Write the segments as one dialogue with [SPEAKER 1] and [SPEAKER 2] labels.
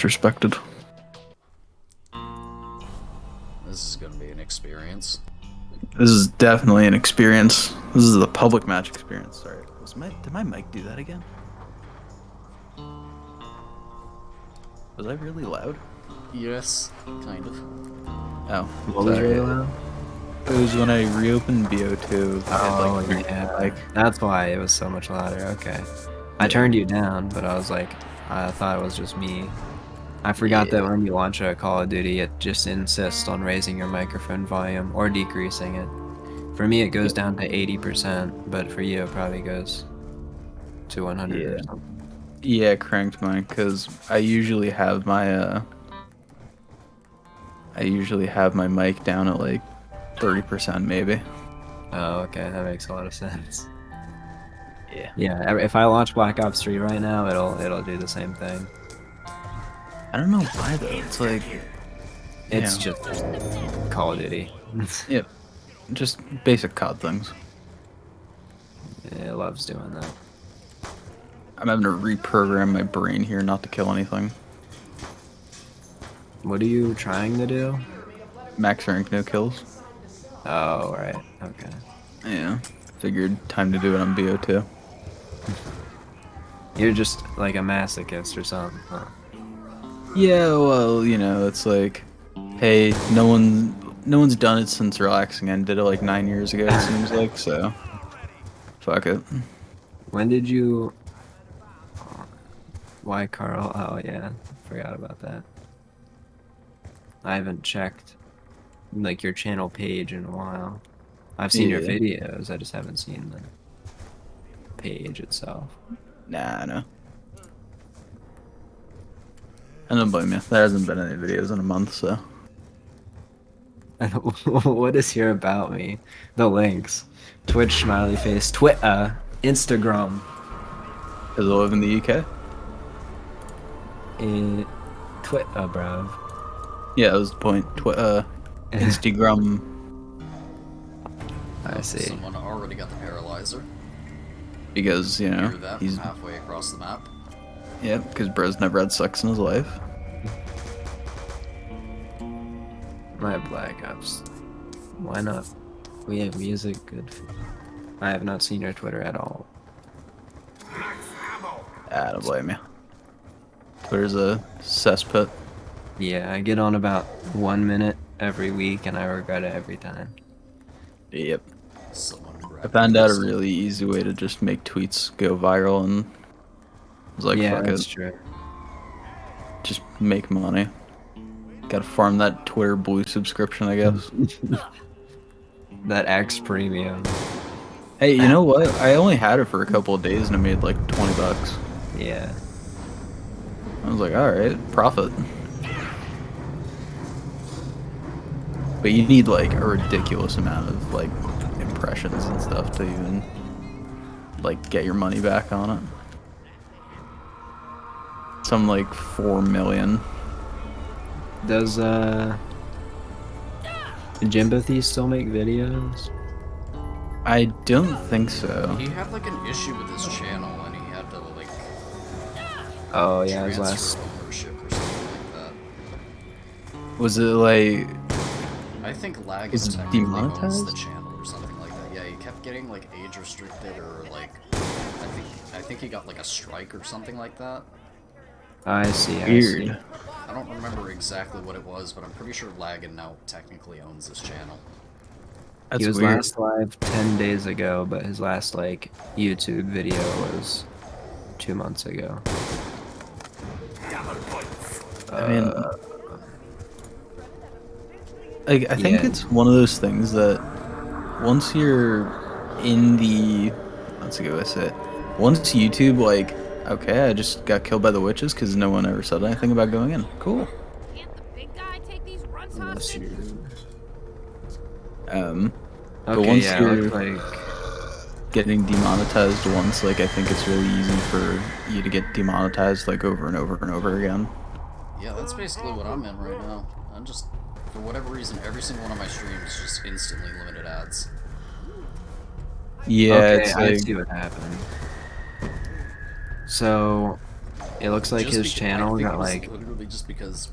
[SPEAKER 1] disrespected.
[SPEAKER 2] This is gonna be an experience.
[SPEAKER 1] This is definitely an experience. This is a public match experience. Sorry, did my mic do that again? Was I really loud?
[SPEAKER 2] Yes, kind of.
[SPEAKER 1] Oh,
[SPEAKER 3] What was really loud?
[SPEAKER 1] It was when I reopened BO2.
[SPEAKER 3] Oh, yeah. That's why it was so much louder. Okay. I turned you down, but I was like, I thought it was just me. I forgot that when you launch a Call of Duty, it just insists on raising your microphone volume or decreasing it. For me, it goes down to 80%, but for you, it probably goes to 100 or something.
[SPEAKER 1] Yeah, I cranked mine because I usually have my mic down at like 30% maybe.
[SPEAKER 3] Oh, okay, that makes a lot of sense.
[SPEAKER 1] Yeah.
[SPEAKER 3] Yeah, if I launch Black Ops 3 right now, it'll do the same thing.
[SPEAKER 1] I don't know why though. It's like
[SPEAKER 3] It's just Call of Duty.
[SPEAKER 1] Yep. Just basic COD things.
[SPEAKER 3] It loves doing that.
[SPEAKER 1] I'm having to reprogram my brain here not to kill anything.
[SPEAKER 3] What are you trying to do?
[SPEAKER 1] Max rank, no kills.
[SPEAKER 3] Oh, right. Okay.
[SPEAKER 1] Yeah. Figured time to do it on BO2.
[SPEAKER 3] You're just like a masochist or something, huh?
[SPEAKER 1] Yeah, well, you know, it's like, hey, no one's done it since Relaxing ended it like 9 years ago, it seems like, so fuck it.
[SPEAKER 3] When did you... Why, Carl? Oh, yeah. Forgot about that. I haven't checked, like, your channel page in a while. I've seen your videos, I just haven't seen the page itself.
[SPEAKER 1] Nah, no. I don't blame you. There hasn't been any videos in a month, so.
[SPEAKER 3] What is here about me? The links. Twitch, smiley face, Twitter, Instagram.
[SPEAKER 1] Does it live in the UK?
[SPEAKER 3] Twitter, bro.
[SPEAKER 1] Yeah, that was the point. Instagram.
[SPEAKER 3] I see.
[SPEAKER 2] Someone already got the paralyzer.
[SPEAKER 1] Because, you know,
[SPEAKER 2] Hear that
[SPEAKER 1] he's...
[SPEAKER 2] from halfway across the map.
[SPEAKER 1] Yeah, because bro's never had sex in his life.
[SPEAKER 3] My Black Ops. Why not? We have music, good. I have not seen your Twitter at all.
[SPEAKER 1] I don't blame you. Twitter's a cesspit.
[SPEAKER 3] Yeah, I get on about 1 minute every week and I regret it every time.
[SPEAKER 1] Yep.
[SPEAKER 2] Someone
[SPEAKER 1] I found out a really easy way to just make tweets go viral and I was like,
[SPEAKER 3] yeah,
[SPEAKER 1] fuck
[SPEAKER 3] that's
[SPEAKER 1] it.
[SPEAKER 3] true.
[SPEAKER 1] Just make money. Gotta farm that Twitter Blue subscription, I guess.
[SPEAKER 3] That X Premium.
[SPEAKER 1] Hey, you know what? I only had it for a couple of days and I made like 20 bucks.
[SPEAKER 3] Yeah.
[SPEAKER 1] I was like, alright, profit. But you need like a ridiculous amount of like impressions and stuff to even like get your money back on it. Some like 4 million.
[SPEAKER 3] Does Jimothy still make videos?
[SPEAKER 1] I don't think so.
[SPEAKER 2] He had like an issue with his channel and he had to like
[SPEAKER 3] Oh yeah, his
[SPEAKER 2] transfer
[SPEAKER 3] last.
[SPEAKER 2] ownership or something like that.
[SPEAKER 1] Was it like...
[SPEAKER 2] I think lag
[SPEAKER 1] Was it
[SPEAKER 2] technically owns the
[SPEAKER 1] demonetized?
[SPEAKER 2] channel or something like that. Yeah, he kept getting like age restricted or like I think he got like a strike or something like that.
[SPEAKER 3] I see. I
[SPEAKER 1] Weird.
[SPEAKER 3] see.
[SPEAKER 2] I don't remember exactly what it was, but I'm pretty sure Laggin now technically owns this channel.
[SPEAKER 1] That's
[SPEAKER 3] He was
[SPEAKER 1] weird.
[SPEAKER 3] last live 10 days ago, but his last like YouTube video was 2 months ago.
[SPEAKER 1] I mean, like, I think it's one of those things that once you're in the, let's see what I say, once YouTube like, okay, I just got killed by the witches because no one ever said anything about going in. Cool.
[SPEAKER 4] Can't the big guy take these runs
[SPEAKER 3] Unless you...
[SPEAKER 1] But
[SPEAKER 3] Okay,
[SPEAKER 1] once
[SPEAKER 3] yeah,
[SPEAKER 1] you're
[SPEAKER 3] like
[SPEAKER 1] getting demonetized once, like, I think it's really easy for you to get demonetized like over and over and over again.
[SPEAKER 2] Yeah, that's basically what I'm in right now. I'm just, for whatever reason, every single one of my streams just instantly limited ads.
[SPEAKER 1] Yeah,
[SPEAKER 3] okay,
[SPEAKER 1] it's
[SPEAKER 3] I
[SPEAKER 1] like,
[SPEAKER 3] see what happened. So, It looks like his channel got like
[SPEAKER 2] literally just because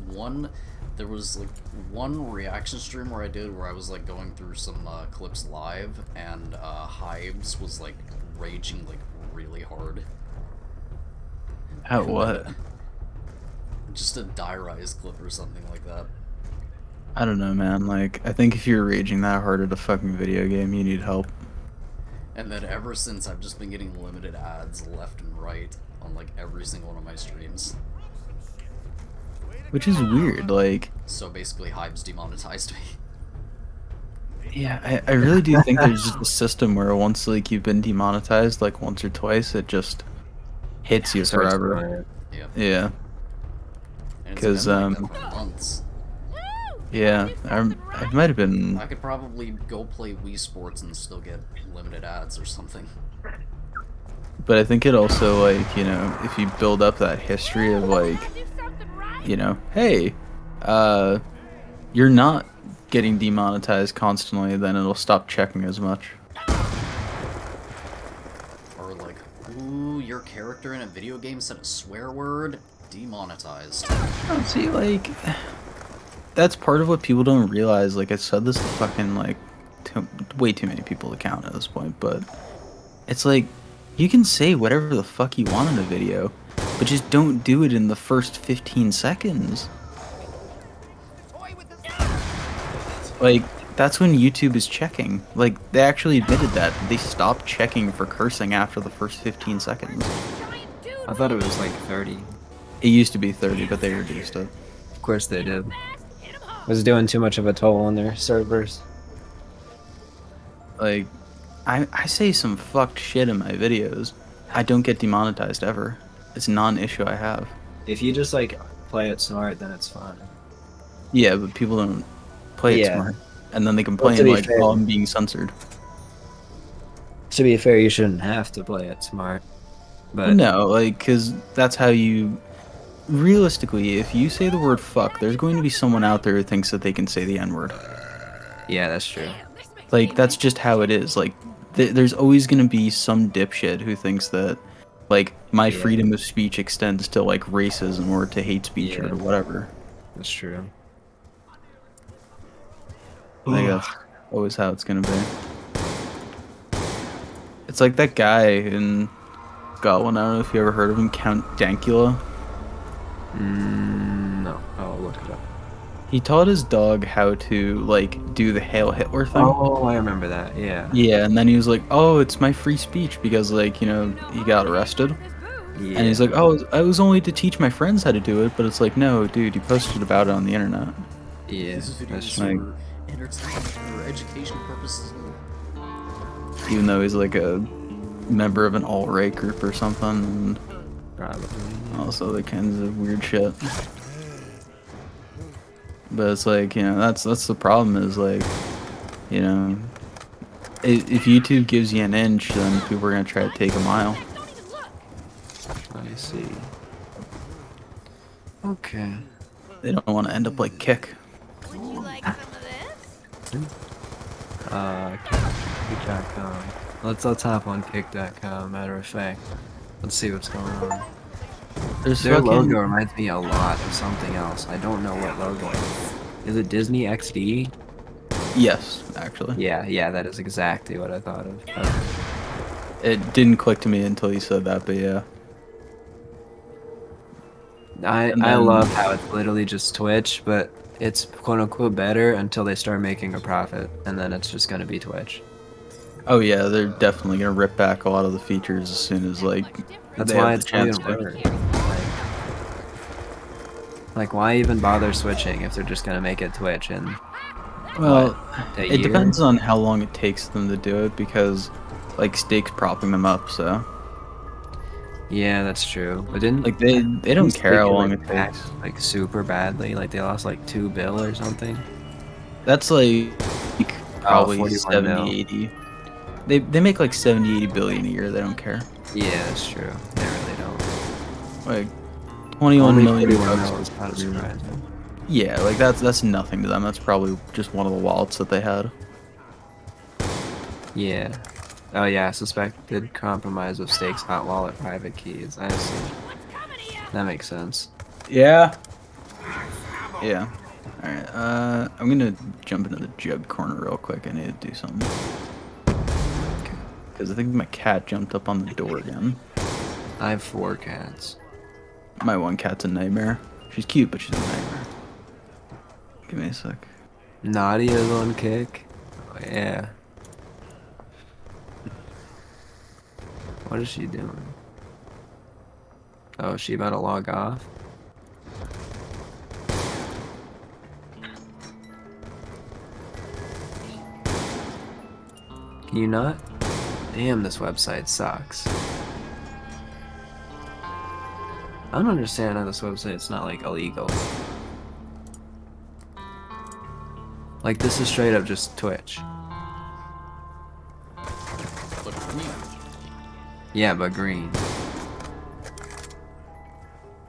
[SPEAKER 2] there was like one reaction stream where I did where I was like going through some clips live, and Hives was like raging like really hard.
[SPEAKER 1] At what?
[SPEAKER 2] Just a Die Rise clip or something like that.
[SPEAKER 1] I don't know, man. Like, I think if you're raging that hard at a fucking video game, you need help.
[SPEAKER 2] And then ever since, I've just been getting limited ads left and right on like every single one of my streams.
[SPEAKER 1] Which is weird, like...
[SPEAKER 2] So basically, Hives demonetized me.
[SPEAKER 1] Yeah, I really do think there's just a system where once, like, you've been demonetized, like, once or twice, it just hits you forever.
[SPEAKER 2] Yeah.
[SPEAKER 1] Yeah.
[SPEAKER 2] Because, like that for months.
[SPEAKER 1] Yeah, I might have been...
[SPEAKER 2] I could probably go play Wii Sports and still get limited ads or something.
[SPEAKER 1] But I think it also, like, you know, if you build up that history of, like, you know, hey, you're not getting demonetized constantly, then it'll stop checking as much.
[SPEAKER 2] Or like, ooh, your character in a video game said a swear word, demonetized.
[SPEAKER 1] Oh, see, like, that's part of what people don't realize. Like, I said this to fucking, like, way too many people to count at this point, but it's like, you can say whatever the fuck you want in a video, but just don't do it in the first 15 seconds. Like, that's when YouTube is checking. Like, they actually admitted that. They stopped checking for cursing after the first 15 seconds.
[SPEAKER 3] I thought it was like 30.
[SPEAKER 1] It used to be 30, but they reduced it.
[SPEAKER 3] Of course they did. Was doing too much of a toll on their servers.
[SPEAKER 1] Like, I say some fucked shit in my videos. I don't get demonetized ever. It's not an issue I have.
[SPEAKER 3] If you just like play it smart, then it's fine.
[SPEAKER 1] Yeah, but people don't play it smart. And then they complain like,
[SPEAKER 3] fair,
[SPEAKER 1] oh, I'm being censored.
[SPEAKER 3] To be fair, you shouldn't have to play it smart. But
[SPEAKER 1] no, like, because that's how you... Realistically, if you say the word fuck, there's going to be someone out there who thinks that they can say the N-word.
[SPEAKER 3] Yeah, that's true.
[SPEAKER 1] Like, that's just how it is. Like, there's always going to be some dipshit who thinks that, like, my freedom of speech extends to, like, racism or to hate speech or to whatever.
[SPEAKER 3] That's true.
[SPEAKER 1] I think that's always how it's going to be. It's like that guy in Scotland, I don't know if you ever heard of him, Count Dankula.
[SPEAKER 3] No, I'll look it up.
[SPEAKER 1] He taught his dog how to, like, do the Hail Hitler thing.
[SPEAKER 3] Oh, I remember that, yeah.
[SPEAKER 1] Yeah, and then he was like, oh, it's my free speech because, like, you know, he got arrested.
[SPEAKER 3] Yeah.
[SPEAKER 1] And he's like, oh, I was only to teach my friends how to do it, but it's like, no, dude, you posted about it on the internet.
[SPEAKER 3] Yeah,
[SPEAKER 2] that's
[SPEAKER 1] like,
[SPEAKER 2] for entertainment or education purposes.
[SPEAKER 1] Even though he's, like, a member of an alt-right group or something, and
[SPEAKER 3] probably.
[SPEAKER 1] also other kinds of weird shit. But it's like, you know, that's the problem is, like, you know, if YouTube gives you an inch, then people are going to try to take a mile.
[SPEAKER 3] I see. Okay.
[SPEAKER 1] They don't want to end up like Kick.
[SPEAKER 4] Would you like some of this?
[SPEAKER 3] Kick.com. Let's hop on Kick.com, matter of fact. Let's see what's going on. Their logo reminds me a lot of something else. I don't know what logo it is. Is it Disney XD?
[SPEAKER 1] Yes, actually.
[SPEAKER 3] Yeah, that is exactly what I thought of. Okay.
[SPEAKER 1] It didn't click to me until you said that, but yeah.
[SPEAKER 3] I love how it's literally just Twitch, but it's quote-unquote better until they start making a profit, and then it's just going to be Twitch.
[SPEAKER 1] Oh yeah, they're definitely going to rip back a lot of the features as soon as, like,
[SPEAKER 3] that's
[SPEAKER 1] they
[SPEAKER 3] why
[SPEAKER 1] have
[SPEAKER 3] it's
[SPEAKER 1] the chance
[SPEAKER 3] not even worth. Like, why even bother switching if they're just going to make it Twitch in,
[SPEAKER 1] well,
[SPEAKER 3] a
[SPEAKER 1] it
[SPEAKER 3] year?
[SPEAKER 1] depends on how long it takes them to do it, because, like, Steak's propping them up, so...
[SPEAKER 3] Yeah, that's true. But didn't
[SPEAKER 1] like they don't care how long it takes.
[SPEAKER 3] Like super badly, like they lost like $2 billion or something.
[SPEAKER 1] That's like probably
[SPEAKER 3] 41
[SPEAKER 1] 70, 80. They make like 70, 80 billion a year. They don't care.
[SPEAKER 3] Yeah, that's true. They really don't.
[SPEAKER 1] Like 21 million bucks
[SPEAKER 3] is kind of surprising.
[SPEAKER 1] Yeah, like that's nothing to them. That's probably just one of the wallets that they had.
[SPEAKER 3] Yeah. Oh yeah, suspected compromise of Steak's hot wallet private keys. I see. That makes sense.
[SPEAKER 1] Yeah. Yeah. Alright, I'm gonna jump into the jug corner real quick. I need to do something. Because I think my cat jumped up on the door again.
[SPEAKER 3] I have 4 cats.
[SPEAKER 1] My one cat's a nightmare. She's cute, but she's a nightmare. Give me a sec.
[SPEAKER 3] Naughty is on kick. Oh, yeah. What is she doing? Oh, is she about to log off? Can you not? Damn, this website sucks. I don't understand how this website's not, like, illegal. Like, this is straight up just Twitch.
[SPEAKER 2] But green.
[SPEAKER 3] Yeah, but green.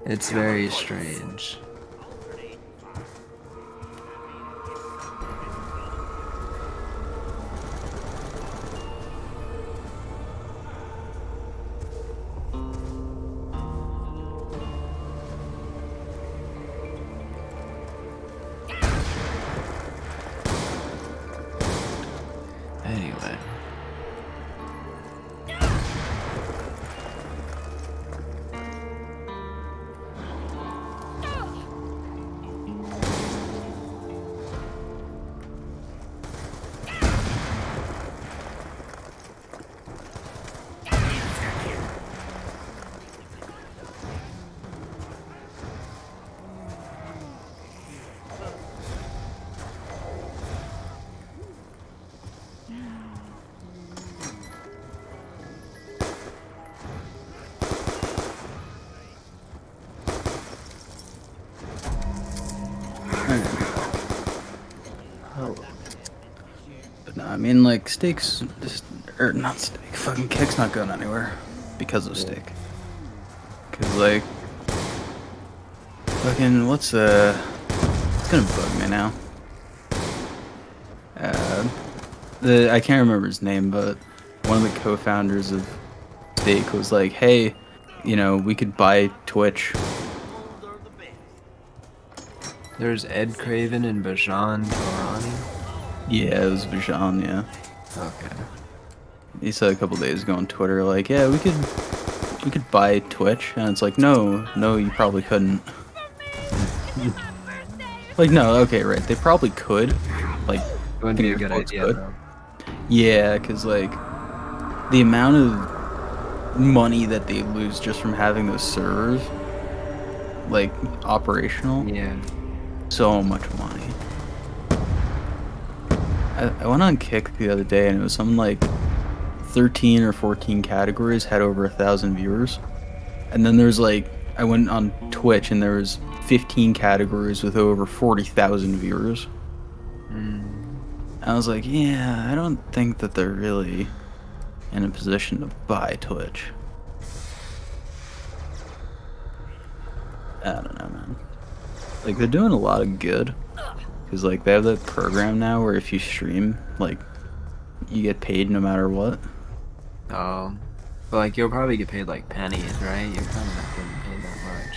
[SPEAKER 3] It's very strange. Anyway.
[SPEAKER 1] But no, I mean, like, Steak's just, or not Steak, fucking Kick's not going anywhere because of Steak. Cause like, fucking, it's gonna bug me now. I can't remember his name, but one of the co-founders of Steak was like, hey, you know, we could buy Twitch.
[SPEAKER 3] There's Ed Craven and Bajan Torani.
[SPEAKER 1] Yeah, it was Vajan, yeah.
[SPEAKER 3] Okay.
[SPEAKER 1] He said a couple days ago on Twitter, like, yeah, we could buy Twitch, and it's like, no, you probably couldn't. Like, no, okay, right, they probably could. Like,
[SPEAKER 3] It wouldn't be a good idea,
[SPEAKER 1] could.
[SPEAKER 3] though.
[SPEAKER 1] Yeah, because, like, the amount of money that they lose just from having those servers, like, operational,
[SPEAKER 3] Yeah.
[SPEAKER 1] so much money. I went on Kick the other day, and it was something like 13 or 14 categories had over 1,000 viewers. And then there's, like, I went on Twitch, and there was 15 categories with over 40,000 viewers. I was like, yeah, I don't think that they're really in a position to buy Twitch. I don't know, man. Like, they're doing a lot of good. Because, like, they have that program now where if you stream, like, you get paid no matter what.
[SPEAKER 3] Oh. But, like, you'll probably get paid, like, pennies, right? You're kind of not getting paid that much.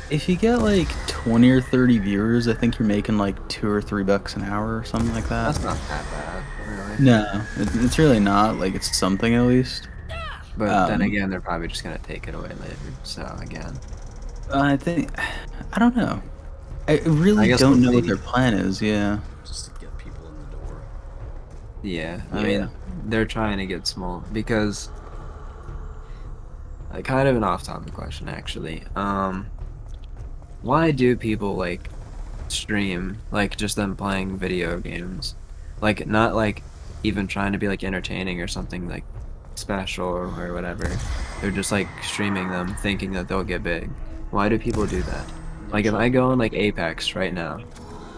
[SPEAKER 1] If you get, like, 20 or 30 viewers, I think you're making, like, $2 or $3 an hour or something like that.
[SPEAKER 3] That's not that bad, really.
[SPEAKER 1] No, it's really not. Like, it's something at least.
[SPEAKER 3] But then again, they're probably just going to take it away later. So, again.
[SPEAKER 1] I don't know. I really don't know what their plan is, yeah.
[SPEAKER 2] Just to get people in the door.
[SPEAKER 3] Yeah, I mean, they're trying to get small because, like, kind of an off-topic question, actually. Why do people, like, stream, like, just them playing video games? Like, not, like, even trying to be, like, entertaining or something, like, special or whatever. They're just, like, streaming them, thinking that they'll get big. Why do people do that? Like, if I go on, like, Apex right now,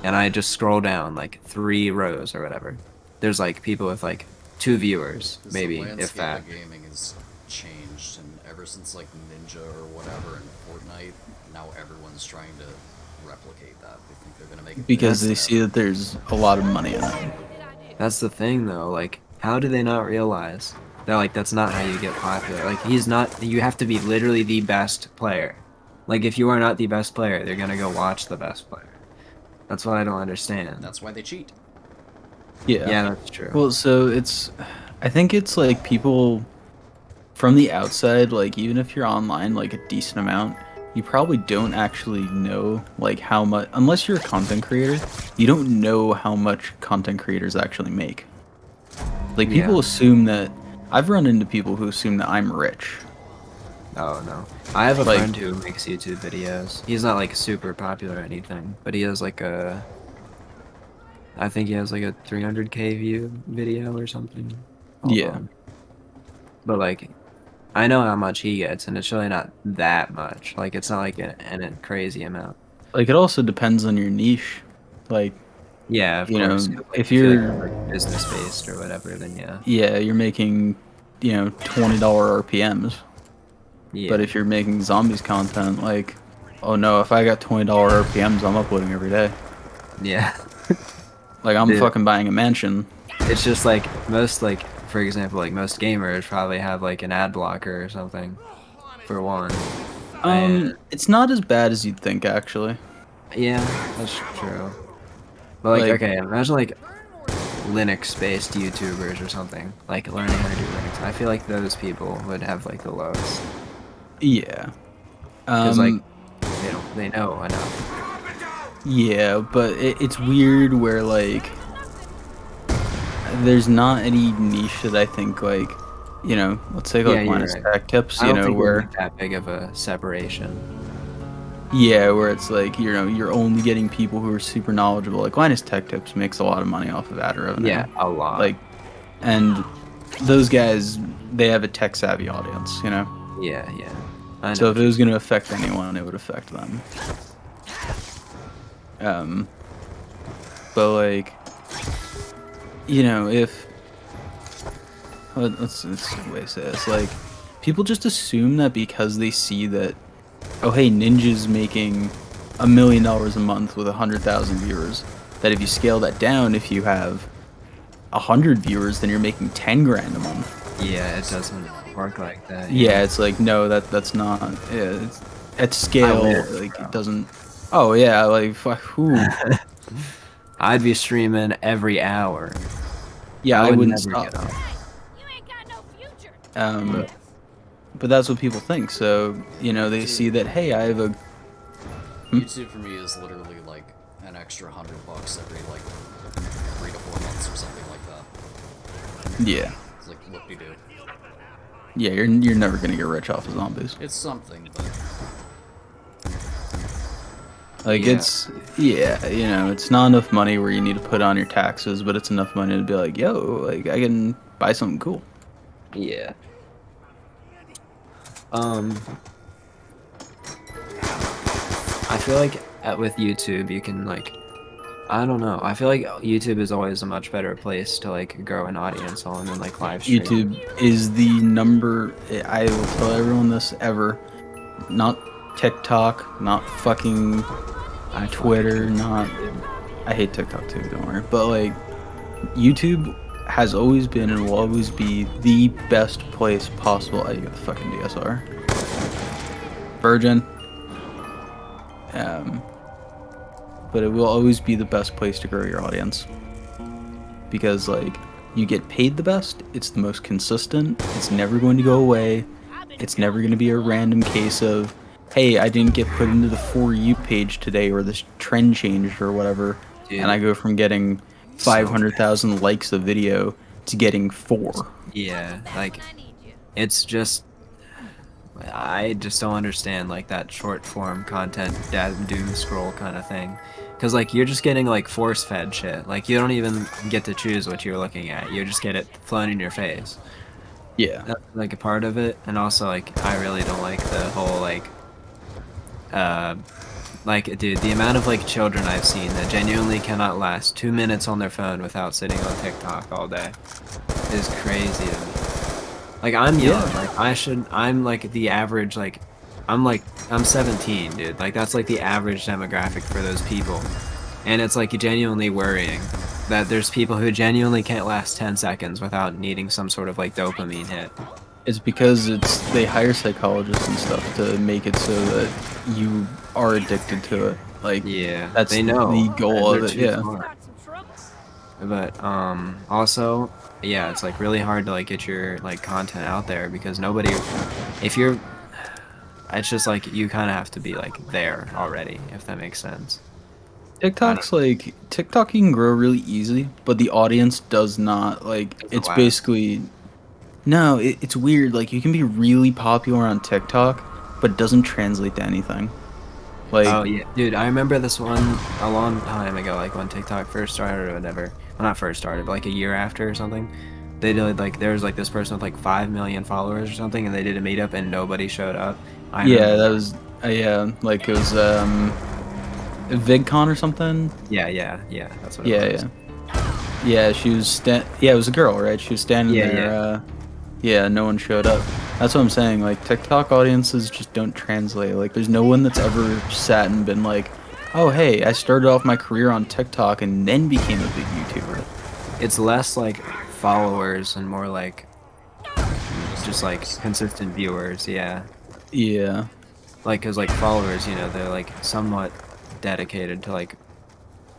[SPEAKER 3] and I just scroll down, like, 3 rows or whatever, there's, like, people with, like, 2 viewers, maybe, if that.
[SPEAKER 2] The gaming has changed, and ever since, like, Ninja or whatever in Fortnite, now everyone's trying to replicate that. They think they're gonna make it
[SPEAKER 1] because they see that there's a lot of money in it.
[SPEAKER 3] That's the thing, though. Like, how do they not realize that, like, that's not how you get popular? Like, he's not. You have to be literally the best player Like, if you are not the best player, they're gonna go watch the best player. That's what I don't understand.
[SPEAKER 2] That's why they cheat.
[SPEAKER 1] Yeah.
[SPEAKER 3] Yeah, that's true.
[SPEAKER 1] Well, so I think it's like people from the outside, like even if you're online like a decent amount, you probably don't actually know like how much, unless you're a content creator, you don't know how much content creators actually make. Like people assume that, I've run into people who assume that I'm rich.
[SPEAKER 3] Oh no. I have a
[SPEAKER 1] Like-
[SPEAKER 3] friend who makes YouTube videos. He's not like super popular or anything, but he has like I think he has like a 300K view video or something. Hold
[SPEAKER 1] Yeah.
[SPEAKER 3] on. But like, I know how much he gets, and it's really not that much. Like, it's not like a crazy amount.
[SPEAKER 1] Like it also depends on your niche. Like,
[SPEAKER 3] Yeah, of
[SPEAKER 1] you know,
[SPEAKER 3] course. Like,
[SPEAKER 1] if
[SPEAKER 3] you're
[SPEAKER 1] you're
[SPEAKER 3] like business based or whatever, then yeah.
[SPEAKER 1] yeah, you're making, you know, $20 RPMs.
[SPEAKER 3] Yeah.
[SPEAKER 1] But if you're making zombies content, like, oh no, if I got $20 RPMs, I'm uploading every day.
[SPEAKER 3] Yeah.
[SPEAKER 1] Like, I'm
[SPEAKER 3] Dude.
[SPEAKER 1] fucking buying a mansion.
[SPEAKER 3] It's just like most, like, for example, like most gamers probably have like an ad blocker or something, for one. And
[SPEAKER 1] It's not as bad as you'd think, actually.
[SPEAKER 3] yeah, that's true. But like,
[SPEAKER 1] Like-
[SPEAKER 3] okay, imagine like Linux-based YouTubers or something, like learning how to do Linux. I feel like those people would have like the lowest,
[SPEAKER 1] Yeah.
[SPEAKER 3] because like they know enough.
[SPEAKER 1] Yeah, but it's weird where, like, there's not any niche that I think, like, you know, let's take, like,
[SPEAKER 3] Yeah, you're
[SPEAKER 1] Linus
[SPEAKER 3] right.
[SPEAKER 1] Tech Tips,
[SPEAKER 3] I
[SPEAKER 1] you
[SPEAKER 3] don't
[SPEAKER 1] know,
[SPEAKER 3] think
[SPEAKER 1] where,
[SPEAKER 3] there's like that big of a separation.
[SPEAKER 1] yeah, where it's like, you know, you're only getting people who are super knowledgeable. Like, Linus Tech Tips makes a lot of money off of ad revenue.
[SPEAKER 3] Yeah, a lot.
[SPEAKER 1] Like, and those guys, they have a tech-savvy audience, you know?
[SPEAKER 3] yeah, I know.
[SPEAKER 1] So if it was going to affect anyone, it would affect them. But like, you know, if let's way to say this, like, people just assume that because they see that, oh hey, Ninja's making $1 million a month with 100,000 viewers, that if you scale that down, if you have 100 viewers, then you're making 10 grand a month.
[SPEAKER 3] Yeah, it doesn't work like that.
[SPEAKER 1] Yeah, it's like, no, that's not. Yeah, it's, at scale, like, it doesn't. Oh yeah, like fuck. Who?
[SPEAKER 3] I'd be streaming every hour.
[SPEAKER 1] Yeah, I
[SPEAKER 3] would
[SPEAKER 1] wouldn't
[SPEAKER 3] never
[SPEAKER 1] stop.
[SPEAKER 3] get off.
[SPEAKER 4] You ain't got no future.
[SPEAKER 1] But that's what people think. So, you know, they see that, hey, I have a.
[SPEAKER 2] YouTube for me is literally like an extra $100 every like 3 to 4 months or something like that.
[SPEAKER 1] Yeah.
[SPEAKER 2] It's like whoop-de-doo.
[SPEAKER 1] Yeah, you're never gonna get rich off of zombies.
[SPEAKER 2] It's something, but
[SPEAKER 1] Like,
[SPEAKER 3] Yeah.
[SPEAKER 1] it's, yeah, you know, it's not enough money where you need to put on your taxes, but it's enough money to be like, yo, like, I can buy something cool.
[SPEAKER 3] Yeah. I feel like with YouTube you can like, I don't know. I feel like YouTube is always a much better place to like grow an audience on than like live stream.
[SPEAKER 1] YouTube is the number, I will tell everyone this ever, not TikTok, not fucking Twitter, not, I hate TikTok too, don't worry, but like, YouTube has always been and will always be the best place possible. Oh, you got the fucking DSR. Virgin. But it will always be the best place to grow your audience. Because, like, you get paid the best, it's the most consistent, it's never going to go away, it's never going to be a random case of, hey, I didn't get put into the For You page today, or this trend changed, or whatever,
[SPEAKER 3] Dude.
[SPEAKER 1] and I go from getting 500,000 likes a video to getting 4.
[SPEAKER 3] Yeah, like
[SPEAKER 4] I need you.
[SPEAKER 3] it's just, I just don't understand like that short form content doom scroll kind of thing, because like you're just getting like force fed shit. Like you don't even get to choose what you're looking at, you just get it flown in your face.
[SPEAKER 1] Yeah.
[SPEAKER 3] That's like a part of it. And also like I really don't like the whole like dude, the amount of like children I've seen that genuinely cannot last 2 minutes on their phone without sitting on TikTok all day is crazy to me. Like I'm young, like I'm like the average, like I'm 17, dude. Like that's like the average demographic for those people. And it's like genuinely worrying that there's people who genuinely can't last 10 seconds without needing some sort of like dopamine hit.
[SPEAKER 1] It's because they hire psychologists and stuff to make it so that you are addicted to it. Like,
[SPEAKER 3] Yeah,
[SPEAKER 1] that's
[SPEAKER 3] they know.
[SPEAKER 1] the goal of
[SPEAKER 3] They're
[SPEAKER 1] it.
[SPEAKER 3] too
[SPEAKER 1] Yeah.
[SPEAKER 3] smart. But also, yeah, it's like really hard to like get your like content out there because nobody, if you're, it's just like you kind of have to be like there already, if that makes sense.
[SPEAKER 1] TikTok you can grow really easy, but the audience does not. Like,
[SPEAKER 3] Doesn't
[SPEAKER 1] it's
[SPEAKER 3] last.
[SPEAKER 1] basically no. It's weird. Like, you can be really popular on TikTok, but it doesn't translate to anything. Like,
[SPEAKER 3] Oh yeah, dude, I remember this one a long time ago, like when TikTok first started or whatever. Well, not first started, but like a year after or something. They did like there was like this person with like 5 million followers or something, and they did a meetup and nobody showed up. I
[SPEAKER 1] yeah,
[SPEAKER 3] remember.
[SPEAKER 1] that was yeah. Like, it was VidCon or something.
[SPEAKER 3] Yeah, that's what it
[SPEAKER 1] Yeah,
[SPEAKER 3] was.
[SPEAKER 1] yeah, yeah. She was yeah, it was a girl, right? She was standing there.
[SPEAKER 3] Yeah.
[SPEAKER 1] Yeah, no one showed up. That's what I'm saying. Like, TikTok audiences just don't translate. Like, there's no one that's ever sat and been like, "Oh, hey, I started off my career on TikTok and then became a big YouTuber."
[SPEAKER 3] It's less like followers and more like just like consistent viewers, yeah.
[SPEAKER 1] Yeah.
[SPEAKER 3] Like, cause like followers, you know, they're like somewhat dedicated to like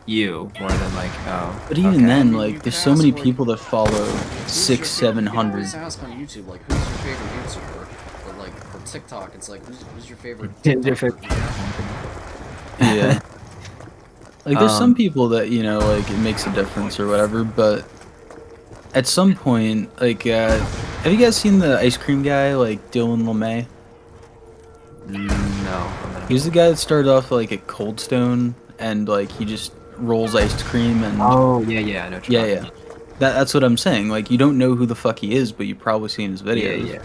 [SPEAKER 3] you more than like, oh,
[SPEAKER 1] But even
[SPEAKER 3] okay.
[SPEAKER 2] I
[SPEAKER 1] then,
[SPEAKER 2] mean, you
[SPEAKER 1] like,
[SPEAKER 2] could
[SPEAKER 1] there's so
[SPEAKER 2] ask
[SPEAKER 1] many
[SPEAKER 2] like,
[SPEAKER 1] people that follow six, seven
[SPEAKER 2] you can
[SPEAKER 1] hundred.
[SPEAKER 2] always ask on YouTube like, who's your favorite YouTuber? But like for TikTok, it's like, who's your favorite
[SPEAKER 3] Who's your
[SPEAKER 2] TikToker?
[SPEAKER 1] Yeah. Like, there's some
[SPEAKER 3] Um,
[SPEAKER 1] people that, like, it makes a difference or whatever, but at some point, like, have you guys seen the ice cream guy, like, Dylan LeMay?
[SPEAKER 3] no.
[SPEAKER 1] He was the guy that started off, like, at Cold Stone, and, like, he just rolls ice cream, and,
[SPEAKER 3] Oh, yeah, I know what you're
[SPEAKER 1] yeah,
[SPEAKER 3] talking
[SPEAKER 1] yeah.
[SPEAKER 3] about.
[SPEAKER 1] That's what I'm saying. Like, you don't know who the fuck he is, but you've probably seen his
[SPEAKER 3] Yeah,
[SPEAKER 1] videos.
[SPEAKER 3] yeah.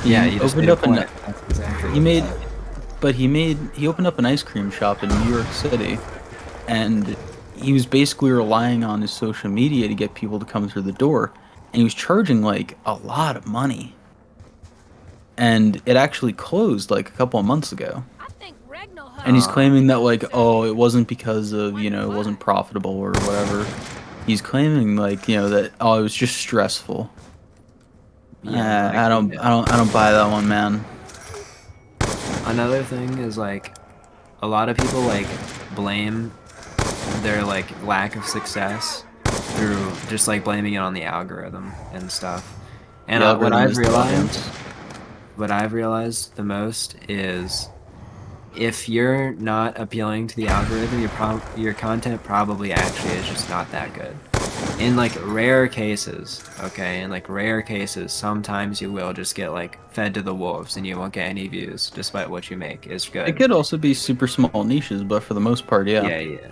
[SPEAKER 1] He
[SPEAKER 3] Yeah, you just
[SPEAKER 1] opened
[SPEAKER 3] made a
[SPEAKER 1] up
[SPEAKER 3] point. That's exactly
[SPEAKER 1] he
[SPEAKER 3] what it
[SPEAKER 1] made,
[SPEAKER 3] is.
[SPEAKER 1] but he opened up an ice cream shop in New York City, and he was basically relying on his social media to get people to come through the door, and he was charging like a lot of money, and it actually closed like a couple of months ago. And he's
[SPEAKER 3] Uh,
[SPEAKER 1] claiming that like, oh, it wasn't because of, it wasn't profitable or whatever. He's claiming like, that, oh, it was just stressful.
[SPEAKER 3] yeah, like,
[SPEAKER 1] I don't buy that one, man.
[SPEAKER 3] another thing is like, a lot of people like blame their like lack of success through just like blaming it on the algorithm and stuff. And
[SPEAKER 1] The algorithm is the audience.
[SPEAKER 3] what I've realized the most is if you're not appealing to the algorithm, your content probably actually is just not that good. In like rare cases, okay, in like rare cases, sometimes you will just get like fed to the wolves and you won't get any views despite what you make is
[SPEAKER 1] It
[SPEAKER 3] good.
[SPEAKER 1] could also be super small niches, but for the most part, yeah.
[SPEAKER 3] Yeah.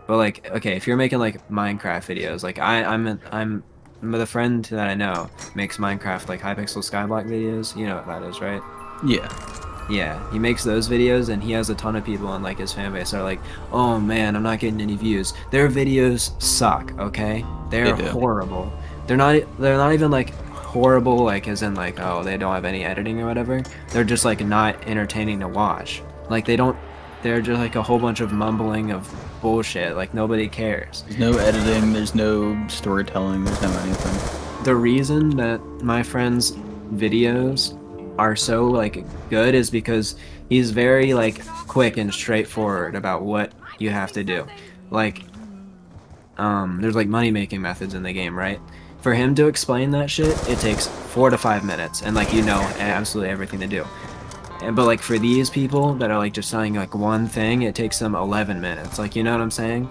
[SPEAKER 3] But like, okay, if you're making like Minecraft videos, like I'm the friend that I know makes Minecraft like Hypixel Skyblock videos. You know what that is, right?
[SPEAKER 1] Yeah.
[SPEAKER 3] Yeah, he makes those videos and he has a ton of people in like his fan base that are like, oh man, I'm not getting any views. Their videos suck, okay?
[SPEAKER 1] They
[SPEAKER 3] They're
[SPEAKER 1] do.
[SPEAKER 3] horrible. They're not even like horrible like as in like, oh, they don't have any editing or whatever. They're just like not entertaining to watch. Like they're just like a whole bunch of mumbling of bullshit. Like nobody cares.
[SPEAKER 1] There's no editing, there's no storytelling, there's no anything.
[SPEAKER 3] The reason that my friend's videos are so like good is because he's very like quick and straightforward about what you have to do. Like there's like money making methods in the game, right? For him to explain that shit, it takes 4 to 5 minutes and like you know absolutely everything to do. But like for these people that are like just saying like one thing, it takes them 11 minutes. Like, you know what I'm saying?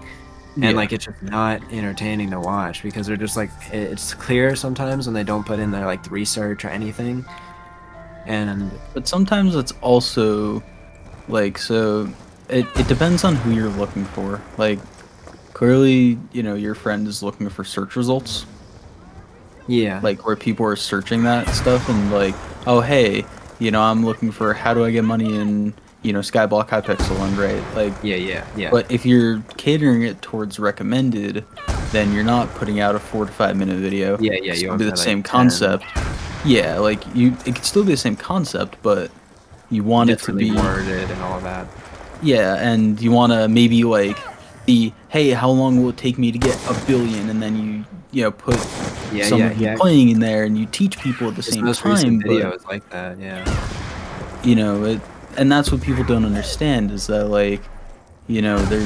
[SPEAKER 3] And
[SPEAKER 1] Yeah.
[SPEAKER 3] like it's just not entertaining to watch because they're just like it's clear sometimes when they don't put in their like research or anything. And
[SPEAKER 1] But sometimes it's also like, so it depends on who you're looking for. Like, clearly, your friend is looking for search results,
[SPEAKER 3] yeah,
[SPEAKER 1] like where people are searching that stuff and like, oh hey, I'm looking for how do I get money in, Skyblock Hypixel, and right, like,
[SPEAKER 3] yeah.
[SPEAKER 1] but if you're catering it towards recommended, then you're not putting out a 4 to 5 minute video.
[SPEAKER 3] Yeah,
[SPEAKER 1] It's
[SPEAKER 3] you
[SPEAKER 1] still
[SPEAKER 3] want
[SPEAKER 1] be the
[SPEAKER 3] that
[SPEAKER 1] same
[SPEAKER 3] like 10
[SPEAKER 1] concept. Yeah, like it could still be the same concept, but you want it to
[SPEAKER 3] differently
[SPEAKER 1] be,
[SPEAKER 3] worded and all that.
[SPEAKER 1] yeah, and you want to maybe like the, hey, how long will it take me to get 1 billion, and then put some of you
[SPEAKER 3] Yeah.
[SPEAKER 1] playing in there, and you teach people at the
[SPEAKER 3] His
[SPEAKER 1] same
[SPEAKER 3] most recent
[SPEAKER 1] time, but
[SPEAKER 3] video is like that, yeah.
[SPEAKER 1] you know it and that's what people don't understand is that like, you know, there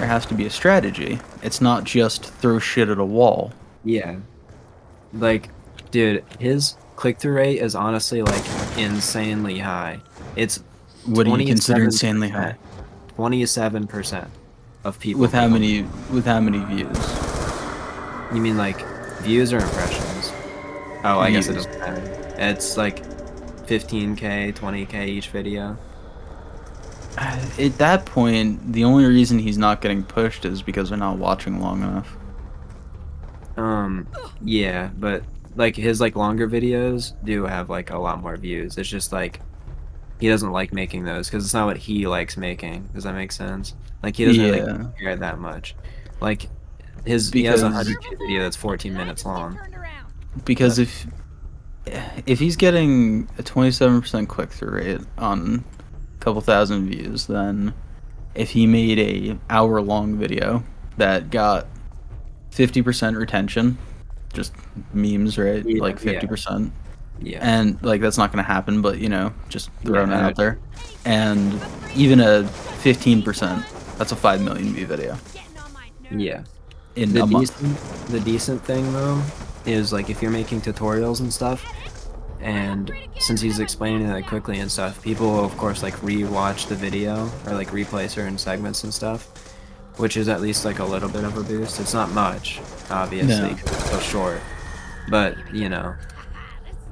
[SPEAKER 1] has to be a strategy. It's not just throw shit at a wall.
[SPEAKER 3] Yeah. Like, dude, his click-through rate is honestly like insanely high. It's
[SPEAKER 1] What do you consider insanely high?
[SPEAKER 3] 27% of people.
[SPEAKER 1] With how many views?
[SPEAKER 3] You mean like views or impressions? Oh, I guess it
[SPEAKER 1] Views.
[SPEAKER 3] doesn't matter. It's like 15K, 20K each video.
[SPEAKER 1] At that point, the only reason he's not getting pushed is because they're not watching long enough.
[SPEAKER 3] Yeah, but like his like longer videos do have like a lot more views. It's just like he doesn't like making those because it's not what he likes making. Does that make sense? Like he doesn't really care that much. Like he has a 100K video that's 14 minutes long.
[SPEAKER 1] Because if he's getting a 27% click-through rate on a couple thousand views, then if he made a hour-long video that got 50% retention, just memes, right?
[SPEAKER 3] Yeah,
[SPEAKER 1] like 50%.
[SPEAKER 3] Yeah.
[SPEAKER 1] And like that's not going to happen, but you know, just throwing it out there. And even a 15%, that's a 5 million view video.
[SPEAKER 3] Yeah.
[SPEAKER 1] In a month.
[SPEAKER 3] The decent thing though is like if you're making tutorials and stuff, and since he's explaining that quickly and stuff, people will of course like re-watch the video or like replay certain segments and stuff, which is at least like a little bit of a boost. It's not much, obviously, because it's so short, but you know,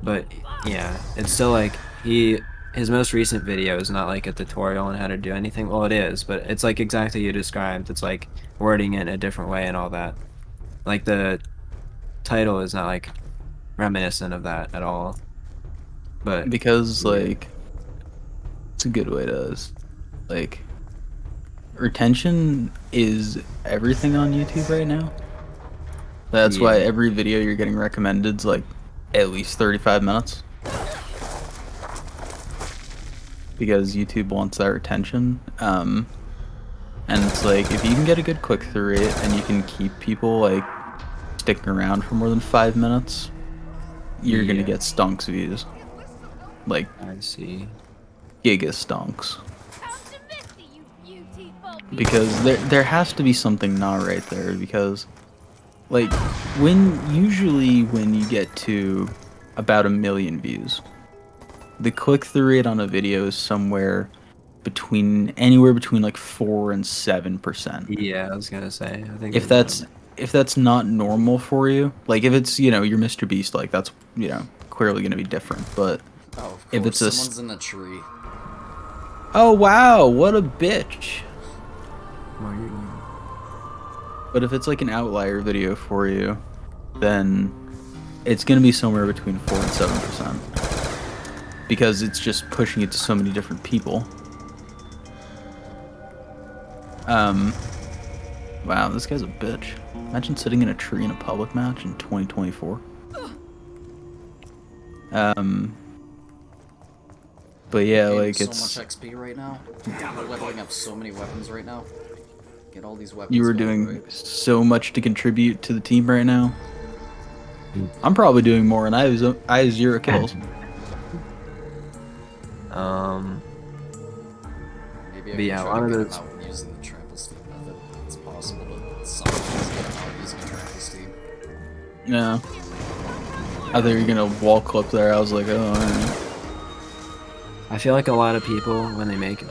[SPEAKER 3] but yeah, it's still like his most recent video is not like a tutorial on how to do anything. Well, it is, but it's like exactly you described. It's like wording it in a different way and all that. Like the title is not like reminiscent of that at all. But
[SPEAKER 1] because like it's a good way to like retention is everything on YouTube right now. That's why every video you're getting recommended is like at least 35 minutes. Because YouTube wants that retention. And it's like if you can get a good click-through rate and you can keep people like sticking around for more than 5 minutes, you're gonna get stonks views. Like
[SPEAKER 3] I see.
[SPEAKER 1] Giga stonks. Because there has to be something not right there, because like usually when you get to about 1 million views, the click-through rate on a video is somewhere anywhere between like 4 and 7%.
[SPEAKER 3] Yeah, I was gonna say. I think
[SPEAKER 1] if that's not normal for you, like if it's, you know, you're Mr. Beast, like that's, you know, clearly gonna be different. But
[SPEAKER 2] if it's someone's in a tree.
[SPEAKER 1] Oh wow, what a bitch. But if it's like an outlier video for you, then it's gonna be somewhere between 4 and 7%. Because it's just pushing it to so many different people. Wow, this guy's a bitch. Imagine sitting in a tree in a public match in 2024. But yeah, like it's
[SPEAKER 2] so much XP right now. We're leveling up so many weapons right now. Get all these weapons.
[SPEAKER 1] You were doing so much to contribute to the team right now. I'm probably doing more, and I have 0 kills.
[SPEAKER 2] Maybe I can try to get him out using the trample steam method. It's possible to sometimes get him out using a trample steam.
[SPEAKER 1] Yeah. I thought you were gonna wall clip there. I was like, oh. Alright.
[SPEAKER 3] I feel like a lot of people when they make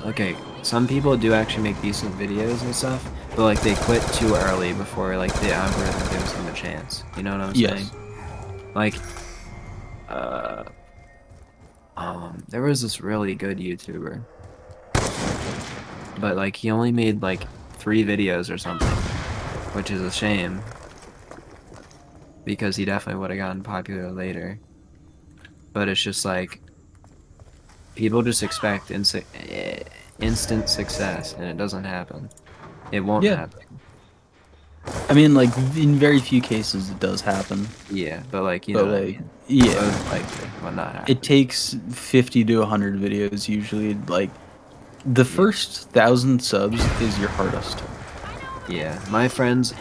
[SPEAKER 3] some people do actually make decent videos and stuff, but like they quit too early before like the algorithm gives them a chance. You know what I'm saying? Like, there was this really good YouTuber, but like he only made like 3 videos or something, which is a shame because he definitely would have gotten popular later. But it's just like people just expect instant success, and it doesn't happen. It won't happen.
[SPEAKER 1] I mean, like, in very few cases it does happen.
[SPEAKER 3] Yeah, but like, you know what I mean?
[SPEAKER 1] Yeah.
[SPEAKER 3] Most likely will not happen.
[SPEAKER 1] It takes 50 to 100 videos usually. Like, the first 1,000 subs is your hardest.
[SPEAKER 3] Yeah, my friend's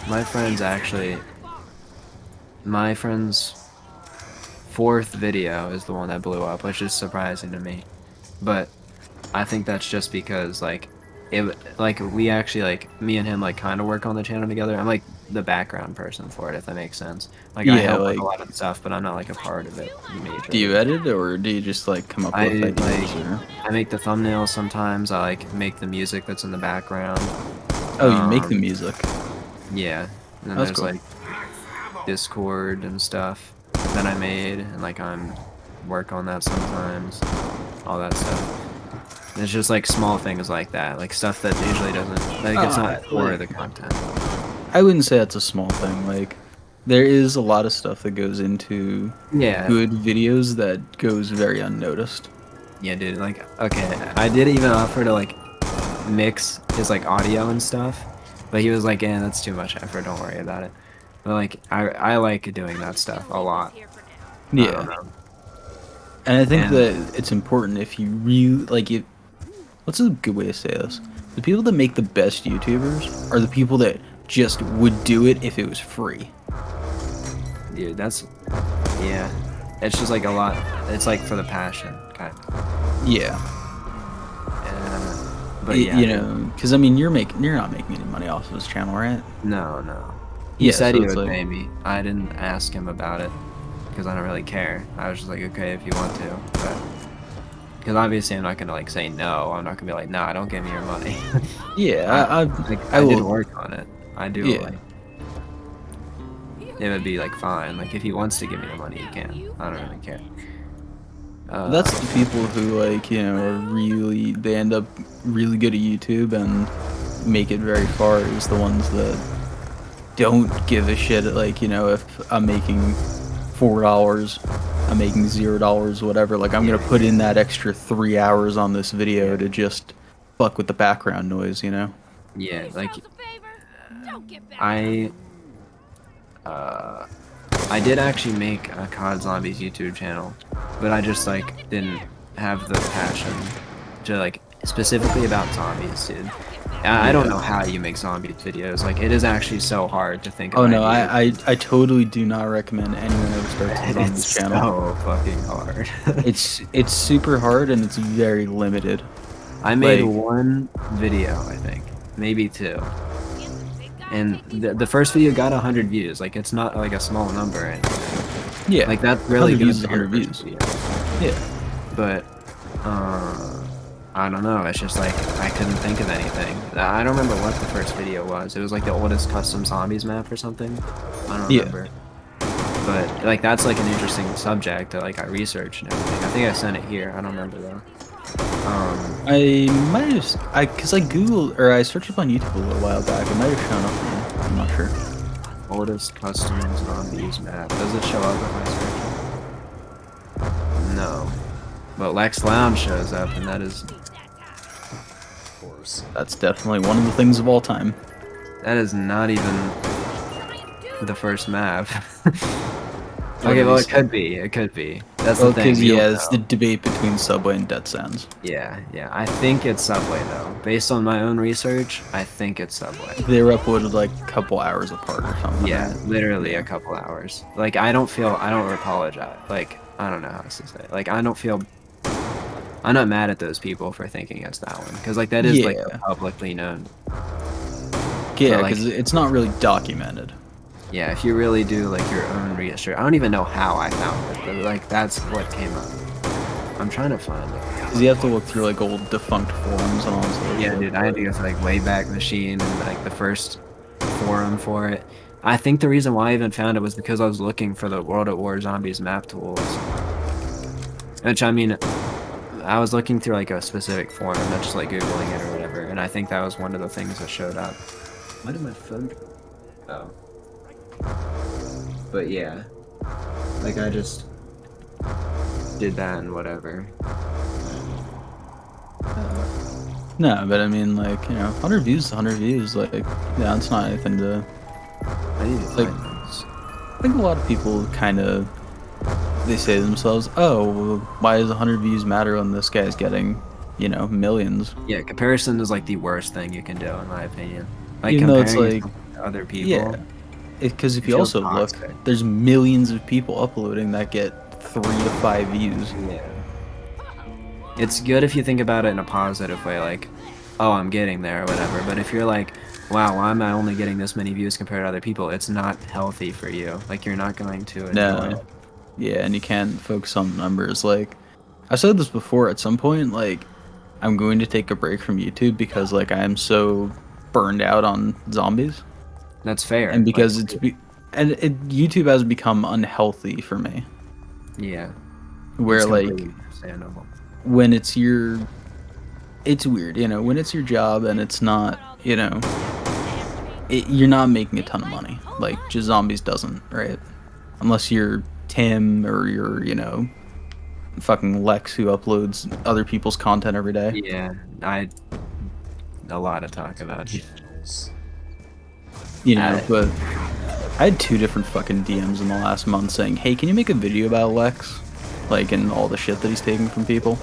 [SPEAKER 3] 4th video is the one that blew up, which is surprising to me. But I think that's just because like we actually like me and him like kind of work on the channel together. I'm like the background person for it, if that makes sense. Like I
[SPEAKER 1] Yeah,
[SPEAKER 3] help with
[SPEAKER 1] like,
[SPEAKER 3] a lot of stuff, but I'm not like a part of it
[SPEAKER 1] do you
[SPEAKER 3] majorly.
[SPEAKER 1] edit or do you just like come up
[SPEAKER 3] I
[SPEAKER 1] with ideas?
[SPEAKER 3] like
[SPEAKER 1] Or...
[SPEAKER 3] I make the thumbnails sometimes. I like make the music that's in the background.
[SPEAKER 1] Oh, you make the music.
[SPEAKER 3] Yeah, and then
[SPEAKER 1] That's
[SPEAKER 3] there's
[SPEAKER 1] cool.
[SPEAKER 3] like Discord and stuff that I made, and like I'm work on that sometimes, all that stuff. And it's just like small things like that, like stuff that usually doesn't, like it's not for the content.
[SPEAKER 1] I wouldn't say that's a small thing. Like, there is a lot of stuff that goes into good videos that goes very unnoticed.
[SPEAKER 3] Yeah, dude. Like, okay, I did even offer to like mix his like audio and stuff, but he was like, "Eh, that's too much effort. Don't worry about it." But like, I like doing that stuff a lot.
[SPEAKER 1] Yeah.
[SPEAKER 3] I don't know.
[SPEAKER 1] And I think that it's important if you really like it. What's a good way to say this? The people that make the best YouTubers are the people that just would do it if it was free.
[SPEAKER 3] Dude, yeah. It's just like a lot. It's like for the passion, kind of.
[SPEAKER 1] Yeah.
[SPEAKER 3] But yeah,
[SPEAKER 1] you know, because I mean, you're not making any money off of his channel, right?
[SPEAKER 3] No. He
[SPEAKER 1] Yeah,
[SPEAKER 3] said
[SPEAKER 1] so
[SPEAKER 3] he would
[SPEAKER 1] like...
[SPEAKER 3] pay me. I didn't ask him about it because I don't really care. I was just like, okay, if you want to, but because obviously I'm not gonna like say no. I'm not gonna be like, nah, don't give me your money.
[SPEAKER 1] Yeah,
[SPEAKER 3] I did work on it. I do.
[SPEAKER 1] Yeah.
[SPEAKER 3] Like, it would be like fine. Like if he wants to give me the money, he can. I don't really care.
[SPEAKER 1] That's the people who like, you know, are really, they end up really good at YouTube and make it very far, is the ones that don't give a shit. Like, you know, if I'm making $4, I'm making $0, whatever, like I'm gonna put in that extra 3 hours on this video to just fuck with the background noise, you know?
[SPEAKER 3] Yeah, like I did actually make a COD Zombies YouTube channel, but I just like didn't have the passion to like specifically about zombies, dude. I don't know how you make zombie videos. Like it is actually so hard to think of.
[SPEAKER 1] Oh no, I totally do not recommend anyone ever starts a zombies channel.
[SPEAKER 3] It's so fucking hard.
[SPEAKER 1] it's super hard and it's very limited.
[SPEAKER 3] I made one video, I think, maybe two. And the first video got 100 views. Like it's not like a small number. And
[SPEAKER 1] yeah,
[SPEAKER 3] like that's really good.
[SPEAKER 1] 100 views. Yeah,
[SPEAKER 3] but I don't know. It's just like I couldn't think of anything. I don't remember what the first video was. It was like the oldest custom zombies map or something. I don't remember. But like that's like an interesting subject that like I researched and everything. I think I sent it here. I don't remember though.
[SPEAKER 1] I might have, because I googled or I searched up on YouTube a little while back. It might have shown up. I'm not sure.
[SPEAKER 3] Oldest custom zombies map. Does it show up if I search? No. But Lex Lounge shows up, and that is,
[SPEAKER 2] of course.
[SPEAKER 1] That's definitely one of the things of all time.
[SPEAKER 3] That is not even the first map. Okay, well it could be. It could be. That's the thing.
[SPEAKER 1] Yeah, it's the debate between Subway and Dead Sands.
[SPEAKER 3] Yeah. I think it's Subway though. Based on my own research, I think it's Subway.
[SPEAKER 1] They were uploaded like a couple hours apart or something.
[SPEAKER 3] Yeah, literally a couple hours. Like I don't apologize. Like I don't know how to say it. Like I'm not mad at those people for thinking it's that one because like that is like publicly known.
[SPEAKER 1] Yeah, because it's not really documented.
[SPEAKER 3] Yeah, if you really do like your own research, I don't even know how I found it, but like that's what came up. I'm trying to find it.
[SPEAKER 1] Because you have to look through like old defunct forums and all that.
[SPEAKER 3] Yeah, dude, I had to go to like Wayback Machine and like the first forum for it. I think the reason why I even found it was because I was looking for the World at War Zombies map tools. Which I mean, I was looking through like a specific forum, not just like Googling it or whatever, and I think that was one of the things that showed up. Why did my phone? Oh. But yeah, like I just did that and whatever.
[SPEAKER 1] No, but I mean, like, you know, 100 views is 100 views. Like, yeah, it's not anything to.
[SPEAKER 3] I need to
[SPEAKER 1] like. I think a lot of people kind of they say to themselves, "Oh, well, why does 100 views matter when this guy's getting, you know, millions?"
[SPEAKER 3] Yeah, comparison is like the worst thing you can do, in my opinion. Like
[SPEAKER 1] even though it's like
[SPEAKER 3] other people.
[SPEAKER 1] Yeah. Because if you also look, there's millions of people uploading that get 3 to 5 views.
[SPEAKER 3] Yeah. it's good if you think about it in a positive way, like, oh, I'm getting there or whatever. But if you're like, wow, why am I only getting this many views compared to other people? It's not healthy for you. Like, you're not going to enjoy
[SPEAKER 1] No.
[SPEAKER 3] it.
[SPEAKER 1] Yeah, and you can't focus on numbers. Like, I said this before, at some point, like, I'm going to take a break from YouTube because, like, I am so burned out on zombies.
[SPEAKER 3] That's fair.
[SPEAKER 1] And
[SPEAKER 3] Like,
[SPEAKER 1] because YouTube has become unhealthy for me.
[SPEAKER 3] yeah,
[SPEAKER 1] Where,
[SPEAKER 3] it's
[SPEAKER 1] like,
[SPEAKER 3] completely understandable.
[SPEAKER 1] when it's weird, you know, when it's your job and it's not, you know, you're not making a ton of money. Like, just zombies doesn't, right? Unless you're Tim or you're, you know, fucking Lex who uploads other people's content every day.
[SPEAKER 3] Yeah, a lot of talk about it.
[SPEAKER 2] Channels.
[SPEAKER 1] You know, but I had 2 different fucking DMs in the last month saying, hey, can you make a video about Lex? Like, and all the shit that he's taking from people.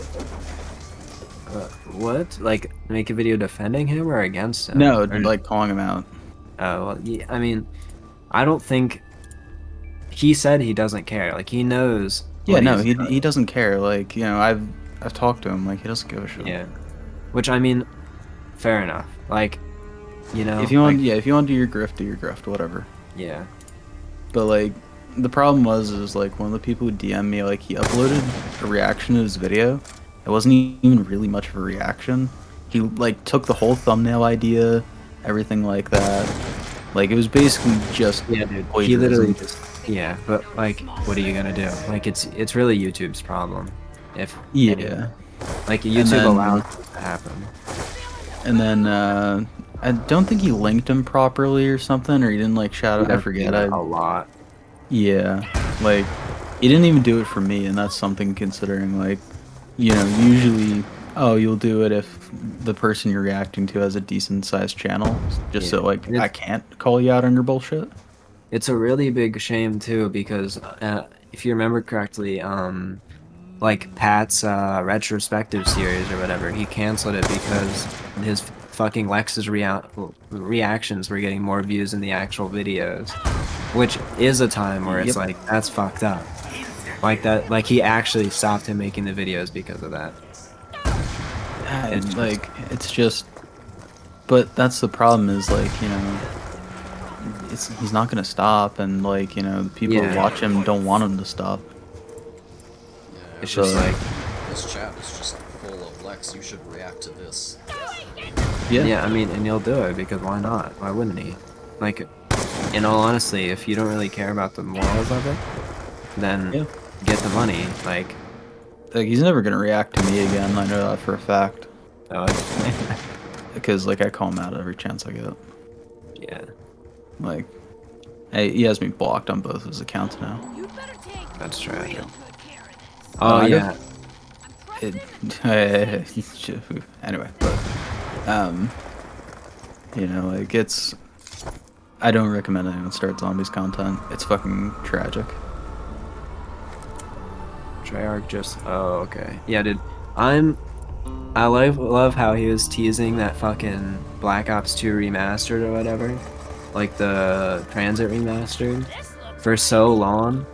[SPEAKER 3] What? Like, make a video defending him or against him?
[SPEAKER 1] No,
[SPEAKER 3] Or,
[SPEAKER 1] like, calling him out.
[SPEAKER 3] oh, well, yeah, I mean, I don't think he said he doesn't care. Like, he knows.
[SPEAKER 1] Yeah,
[SPEAKER 3] what
[SPEAKER 1] no,
[SPEAKER 3] he's
[SPEAKER 1] he doesn't care. Like, you know, I've talked to him. Like, he doesn't give a shit.
[SPEAKER 3] Yeah, which I mean, fair enough. Like, you know,
[SPEAKER 1] If you want,
[SPEAKER 3] like,
[SPEAKER 1] yeah, if you want to do your grift, whatever.
[SPEAKER 3] yeah,
[SPEAKER 1] But like, the problem is like one of the people who DM'd me, like, he uploaded a reaction to his video. It wasn't even really much of a reaction. He like took the whole thumbnail idea, everything like that. Like, it was basically just
[SPEAKER 3] yeah, dude. He
[SPEAKER 1] plagiarism.
[SPEAKER 3] literally just, yeah. But like, what are you gonna do? Like, it's really YouTube's problem. If
[SPEAKER 1] Yeah.
[SPEAKER 3] anything. Like,
[SPEAKER 1] And
[SPEAKER 3] YouTube
[SPEAKER 1] then-
[SPEAKER 3] allows this to happen.
[SPEAKER 1] And then I don't think he linked him properly or something, or he didn't like shout out. I forget.
[SPEAKER 3] A lot.
[SPEAKER 1] Yeah, like, he didn't even do it for me, and that's something considering, like, you know, usually, oh, you'll do it if the person you're reacting to has a decent sized channel, just so, like, I can't call you out on your bullshit.
[SPEAKER 3] It's a really big shame too because if you remember correctly, like Pat's retrospective series or whatever, he canceled it because his fucking Lex's reactions were getting more views than the actual videos, which is a time where it's like, that's fucked up. Like that, like he actually stopped him making the videos because of that.
[SPEAKER 1] And like, it's just, but that's the problem is, like, you know, he's not gonna stop, and like, you know, the people who watch him don't want him to stop.
[SPEAKER 2] Yeah,
[SPEAKER 3] It's just like,
[SPEAKER 2] this chat is just full of Lex. You should react to this.
[SPEAKER 3] yeah, I mean, and he'll do it because why not? Why wouldn't he? Like, in all honesty, if you don't really care about the morals of it, then get the money. Like
[SPEAKER 1] he's never gonna react to me again. I know that for a fact. Because like, I call him out every chance I get.
[SPEAKER 3] Yeah.
[SPEAKER 1] Like, he has me blocked on both his accounts now.
[SPEAKER 3] That's tragic. Oh yeah.
[SPEAKER 1] Anyway, but you know, like, it's, I don't recommend anyone start zombies content. It's fucking tragic.
[SPEAKER 3] Treyarch just, oh, okay. Yeah, dude, I love how he was teasing that fucking Black Ops 2 remastered or whatever, like the Transit remastered, for so long,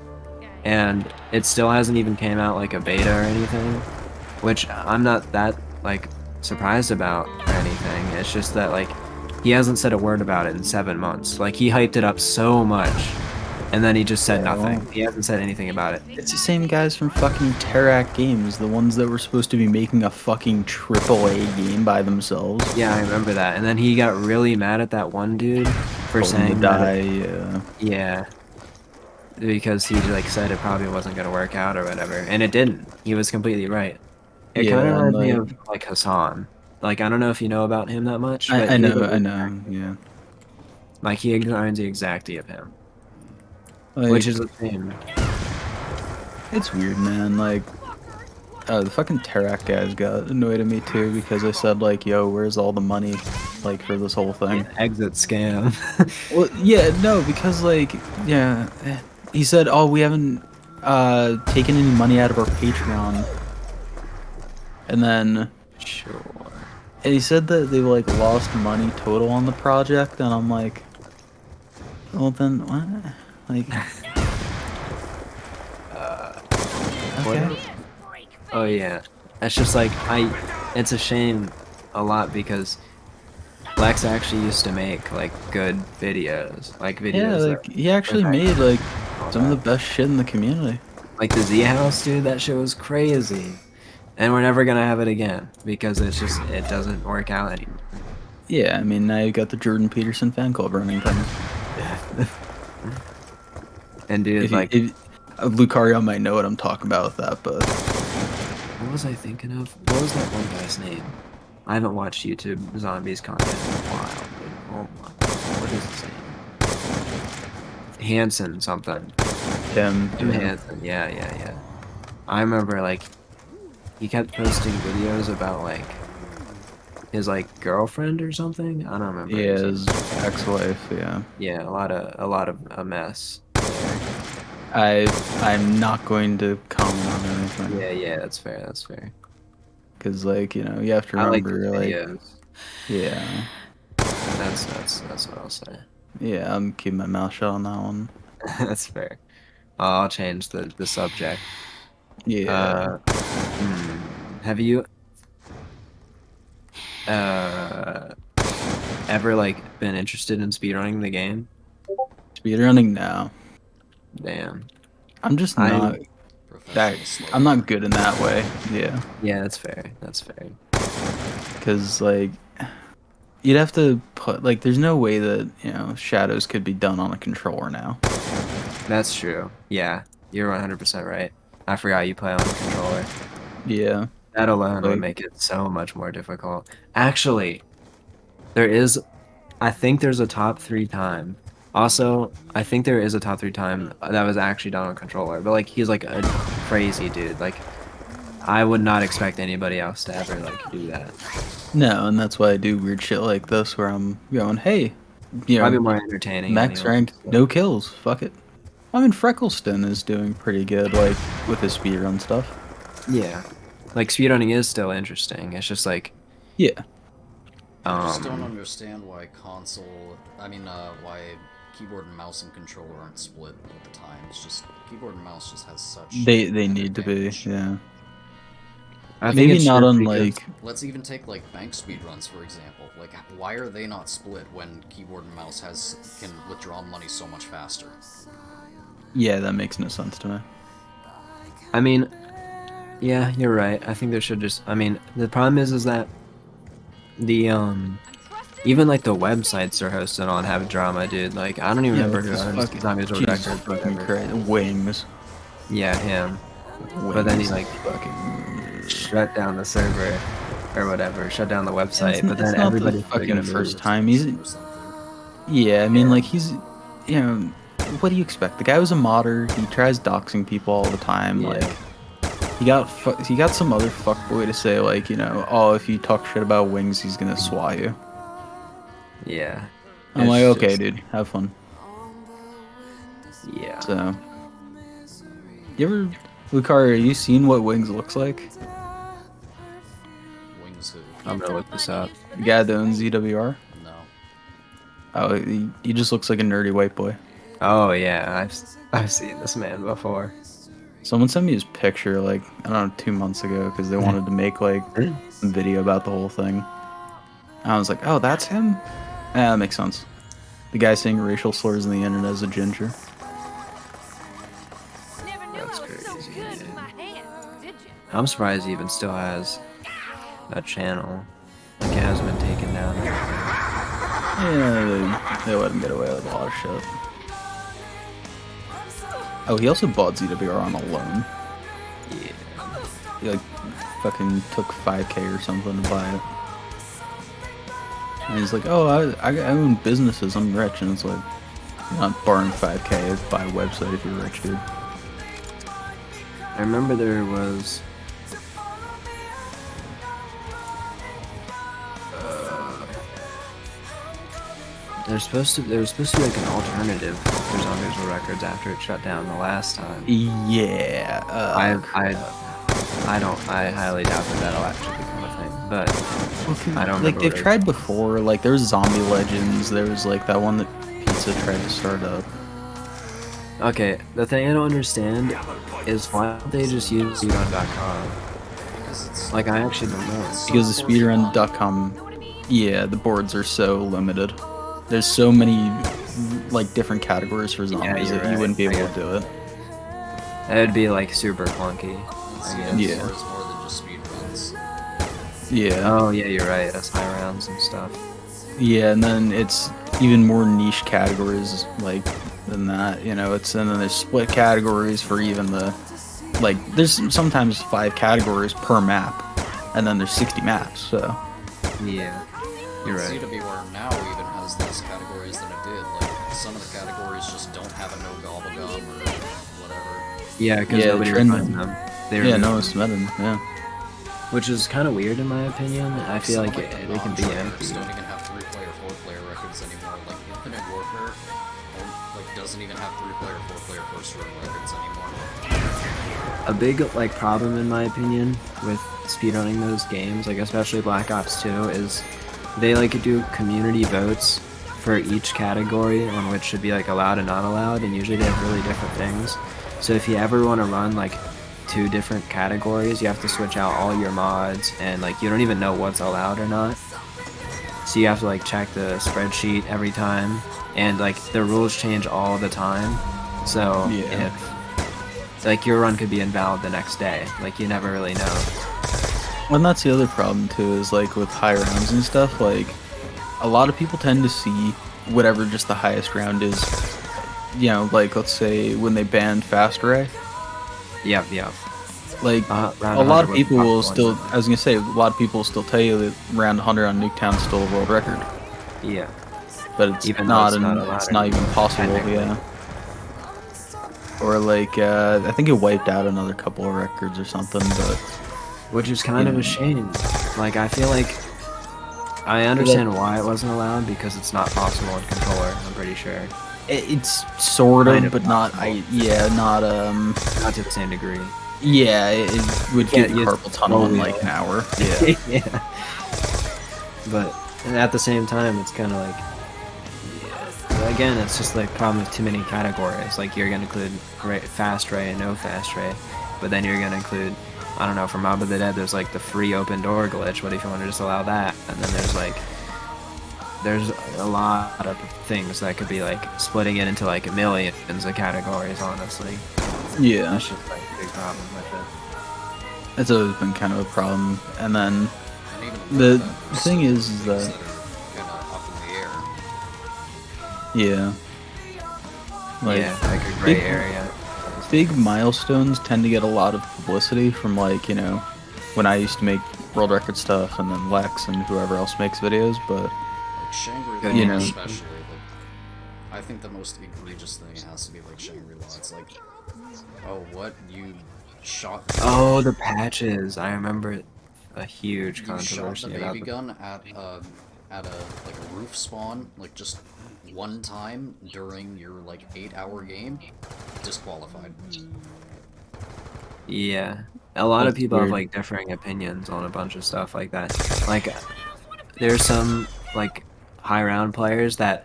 [SPEAKER 3] and it still hasn't even came out like a beta or anything, which I'm not that like surprised about or anything. It's just that like he hasn't said a word about it in 7 months. Like, he hyped it up so much, and then he just said nothing. He hasn't said anything about it.
[SPEAKER 1] It's the same guys from fucking Terrac Games, the ones that were supposed to be making a fucking AAA game by themselves.
[SPEAKER 3] Yeah, I remember that. And then he got really mad at that one dude for saying
[SPEAKER 1] that.
[SPEAKER 3] Yeah. Because he like said it probably wasn't gonna work out or whatever, and it didn't. He was completely right. It kind of reminds me of like Hassan. Like, I don't know if you know about him that much. But
[SPEAKER 1] I know, yeah.
[SPEAKER 3] Like, he reminds the exactly of him.
[SPEAKER 1] Like,
[SPEAKER 3] which is a shame.
[SPEAKER 1] It's weird, man. Like, the fucking Terrac guys got annoyed at me too because I said, like, yo, where's all the money, like, for this whole thing?
[SPEAKER 3] Exit scam.
[SPEAKER 1] Well, yeah, no, because, like, yeah, he said, oh, we haven't taken any money out of our Patreon. And then, and he said that they, like, lost money total on the project, and I'm like, well, then what? Like, okay.
[SPEAKER 3] Oh yeah. it's just like it's a shame a lot because Lex actually used to make like good videos, like
[SPEAKER 1] Yeah,
[SPEAKER 3] videos that
[SPEAKER 1] like he actually made like some of the best shit in the community.
[SPEAKER 3] like the Z House, dude. That shit was crazy, and we're never gonna have it again because it doesn't work out anymore.
[SPEAKER 1] Yeah, I mean now you got the Jordan Peterson fan club running things.
[SPEAKER 3] And dude, like,
[SPEAKER 1] Lucario might know what I'm talking about with that, but
[SPEAKER 3] what was I thinking of? What was that one guy's name? I haven't watched YouTube Zombies content in a while, dude. Oh my god, what is his name? Hanson something.
[SPEAKER 1] Tim
[SPEAKER 3] Hanson, yeah. I remember, like, he kept posting videos about, like, his, like, girlfriend or something? I don't remember.
[SPEAKER 1] Yeah, his ex-wife, yeah.
[SPEAKER 3] Yeah, a lot of a mess.
[SPEAKER 1] I'm not going to comment on anything.
[SPEAKER 3] Yeah, that's fair.
[SPEAKER 1] Cause like, you know, you have to remember,
[SPEAKER 3] I like
[SPEAKER 1] like, yeah.
[SPEAKER 3] That's what I'll say.
[SPEAKER 1] Yeah, I'm keeping my mouth shut on that one.
[SPEAKER 3] That's fair. I'll change the subject.
[SPEAKER 1] Yeah.
[SPEAKER 3] Have you ever like been interested in speedrunning the game?
[SPEAKER 1] Speedrunning now.
[SPEAKER 3] Damn.
[SPEAKER 1] I'm just not I'm not good in that way. Yeah.
[SPEAKER 3] Yeah, that's fair.
[SPEAKER 1] Cause like you'd have to put like there's no way that, you know, shadows could be done on a controller now.
[SPEAKER 3] That's true. Yeah, you're 100% right. I forgot you play on the controller.
[SPEAKER 1] Yeah.
[SPEAKER 3] That alone would make it so much more difficult. Actually, I think there's a top 3 time. Also, I think there is a top 3 time that was actually done on controller, but like he's like a crazy dude. Like I would not expect anybody else to ever like do that.
[SPEAKER 1] No, and that's why I do weird shit like this where I'm going, hey, you know,
[SPEAKER 3] probably more entertaining.
[SPEAKER 1] Max rank, no kills, fuck it. I mean, Freckleston is doing pretty good, like, with his speedrun stuff.
[SPEAKER 3] Yeah. Like, speedrunning is still interesting. It's just like...
[SPEAKER 1] Yeah.
[SPEAKER 2] I just don't understand why why keyboard and mouse and controller aren't split at the time. It's just, keyboard and mouse just has such...
[SPEAKER 1] They need to be, yeah.
[SPEAKER 3] I think
[SPEAKER 1] maybe not on, like...
[SPEAKER 2] Let's even take, like, bank speedruns, for example. Like, why are they not split when keyboard and mouse can withdraw money so much faster?
[SPEAKER 1] Yeah, that makes no sense to me.
[SPEAKER 3] I mean, yeah, you're right. I think there should just... I mean, the problem is that the, even, like, the websites are hosted on have drama, dude. Like, I don't even remember who owns Zombies World Records.
[SPEAKER 1] Fucking crazy. Wings.
[SPEAKER 3] Yeah, him.
[SPEAKER 1] Wings.
[SPEAKER 3] But then he, like, shut down the server or whatever, shut down the website. But then everybody
[SPEAKER 1] fucking first time. Yeah, I mean, like, he's, you know, what do you expect? The guy was a modder. He tries doxing people all the time. Yeah. Like, he got some other fuckboy to say, like, you know, oh, if you talk shit about Wings, he's gonna swat you.
[SPEAKER 3] Yeah.
[SPEAKER 1] I'm like, okay, dude, have fun.
[SPEAKER 3] Yeah.
[SPEAKER 1] So, you ever, Lucario, have you seen what Wings looks like?
[SPEAKER 2] Wings who?
[SPEAKER 3] I'm gonna look this up.
[SPEAKER 1] The guy that owns ZWR?
[SPEAKER 2] No.
[SPEAKER 1] Oh, he just looks like a nerdy white boy.
[SPEAKER 3] Oh yeah, I've seen this man before.
[SPEAKER 1] Someone sent me his picture, like, I don't know, 2 months ago, because they wanted to make, like, a video about the whole thing. And I was like, oh, that's him? Yeah, that makes sense. The guy saying racial slurs on the internet is a ginger.
[SPEAKER 3] That's crazy. I'm surprised he even still has a channel. Like, it hasn't been taken down.
[SPEAKER 1] Yeah, they let him get away with a lot of shit. Oh, he also bought ZWR on a loan.
[SPEAKER 3] Yeah.
[SPEAKER 1] He, like, fucking took 5K or something to buy it. And he's like, oh, I own businesses, I'm rich. And it's like, you're not borrowing 5K to buy a website if you're rich, dude.
[SPEAKER 3] I remember there was... there was supposed to be like an alternative for Zombies World Records after it shut down the last time.
[SPEAKER 1] Yeah.
[SPEAKER 3] I highly doubt that that'll actually become a thing. But I don't
[SPEAKER 1] like they've tried before. Like there was Zombie Legends. There was like that one that Pizza tried to start up.
[SPEAKER 3] Okay, the thing I don't understand is why don't they just use speedrun.com?
[SPEAKER 2] Because it's
[SPEAKER 3] Like, I actually don't know.
[SPEAKER 1] Because the speedrun.com, yeah, the boards are so limited. There's so many, like, different categories for zombies that you wouldn't be able to do it.
[SPEAKER 3] It'd be, like, super clunky.
[SPEAKER 1] Yeah.
[SPEAKER 2] It's more than just speedruns.
[SPEAKER 1] Yeah.
[SPEAKER 3] Oh, yeah, you're right. That's high rounds and stuff.
[SPEAKER 1] Yeah, and then it's even more niche categories, like, than that, you know, and then there's split categories for even the, like, there's sometimes 5 categories per map, and then there's 60 maps, so.
[SPEAKER 3] Yeah, you're right.
[SPEAKER 2] CWR now even has less categories than it did. Like, some of the categories just don't have a no gobblegum or whatever.
[SPEAKER 3] Yeah, because nobody finds them.
[SPEAKER 1] No one's submitted them, yeah.
[SPEAKER 3] Which is kind of weird in my opinion. I feel like they can be empty.
[SPEAKER 2] Don't even have 3-player, 4-player records anymore. Like, Infinite Warfare, like, doesn't even have 3-player, 4-player first-run records anymore.
[SPEAKER 3] A big, like, problem in my opinion with speedrunning those games, like especially Black Ops 2, is they like do community votes for each category on which should be like allowed and not allowed, and usually they have really different things. So if you ever want to run like 2 different categories, you have to switch out all your mods, and like you don't even know what's allowed or not. So you have to like check the spreadsheet every time, and like the rules change all the time. So if like your run could be invalid the next day, like you never really know.
[SPEAKER 1] And that's the other problem too, is like with high rounds and stuff, like a lot of people tend to see whatever just the highest round is, you know, like let's say when they banned Fast Ray.
[SPEAKER 3] Yep.
[SPEAKER 1] Like a lot of people will still, I was gonna say, a lot of people will still tell you that round 100 on Nuketown is still a world record.
[SPEAKER 3] Yeah.
[SPEAKER 1] But it's
[SPEAKER 3] even
[SPEAKER 1] not,
[SPEAKER 3] it's
[SPEAKER 1] not even possible, yeah. Or like, I think it wiped out another couple of records or something, but...
[SPEAKER 3] Which is kind of a shame. Like, I feel like... I understand why it wasn't allowed, because it's not possible in controller, I'm pretty sure.
[SPEAKER 1] It's sort of, but not, not
[SPEAKER 3] to the same degree.
[SPEAKER 1] Yeah, it would get you carpal tunnel in like an hour. Yeah.
[SPEAKER 3] Yeah. But at the same time, it's kind of like... Again, it's just like problem with too many categories. Like you're gonna include Fast Ray and no Fast Ray, but then you're gonna include, I don't know, for Mob of the Dead, there's like the free open door glitch. What if you want to just allow that? And then there's a lot of things that could be like splitting it into like millions of categories. Honestly,
[SPEAKER 1] yeah,
[SPEAKER 3] that's just like a big problem with it.
[SPEAKER 1] It's always been kind of a problem. And then the thing is that. Yeah.
[SPEAKER 3] Like a gray area.
[SPEAKER 1] Big milestones tend to get a lot of publicity from, like, you know, when I used to make world record stuff, and then Lex and whoever else makes videos, but...
[SPEAKER 2] Like Shangri-La,
[SPEAKER 1] you know,
[SPEAKER 2] especially, like, I think the most egregious thing has to be, like, Shangri-La. It's like, oh, what? You shot...
[SPEAKER 3] Oh, the patches. I remember a huge controversy
[SPEAKER 2] about the baby gun at a roof spawn, like, just... one time during your like 8-hour game, disqualified.
[SPEAKER 3] Yeah, a lot of people have like differing opinions on a bunch of stuff like that. Like, there's some like high round players that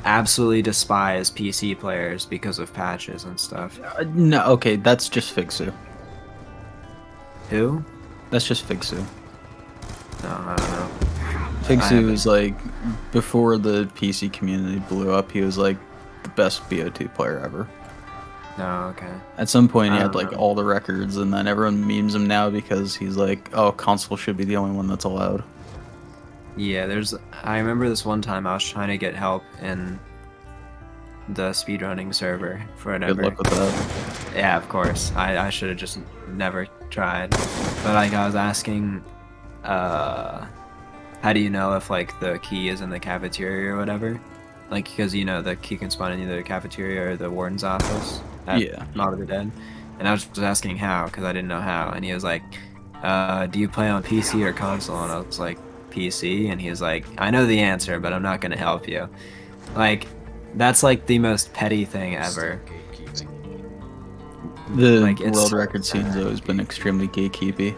[SPEAKER 3] absolutely despise PC players because of patches and stuff.
[SPEAKER 1] No, okay, that's just Figsu.
[SPEAKER 3] Who?
[SPEAKER 1] That's just Figsu.
[SPEAKER 3] No, I don't know.
[SPEAKER 1] Figsu was like, before the PC community blew up, he was like the best BO2 player ever.
[SPEAKER 3] Oh, okay.
[SPEAKER 1] At some point he had like all the records, and then everyone memes him now because he's like, oh, console should be the only one that's allowed.
[SPEAKER 3] Yeah, I remember this one time I was trying to get help in the speedrunning server for whatever.
[SPEAKER 1] Good luck with that.
[SPEAKER 3] Yeah, of course. I should have just never tried. But like I was asking, how do you know if like the key is in the cafeteria or whatever? Like, because you know the key can spawn in either the cafeteria or the warden's office at Mob of the Dead. And I was just asking how, because I didn't know how. And he was like, do you play on PC or console? And I was like, PC. And he was like, I know the answer, but I'm not going to help you. Like, that's like the most petty thing ever.
[SPEAKER 1] The like, world record scene's always been extremely gatekeepy.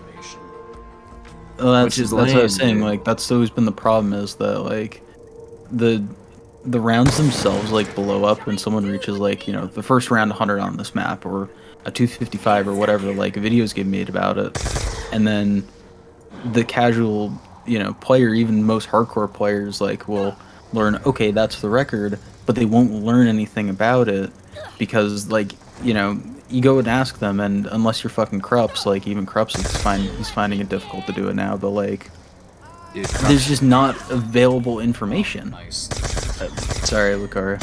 [SPEAKER 1] Well, that's what I was saying. Like, that's always been the problem, is that like the the rounds themselves like blow up when someone reaches like, you know, the first round 100 on this map or a 255 or whatever, like videos get made about it. And then the casual, you know, player, even most hardcore players like will learn, okay, that's the record, but they won't learn anything about it because like, you know, you go and ask them, and unless you're fucking Krups, like even Krups he's finding it difficult to do it now, but like
[SPEAKER 3] Dude,
[SPEAKER 1] there's just not available information.
[SPEAKER 2] Nice.
[SPEAKER 1] Sorry, Lucario.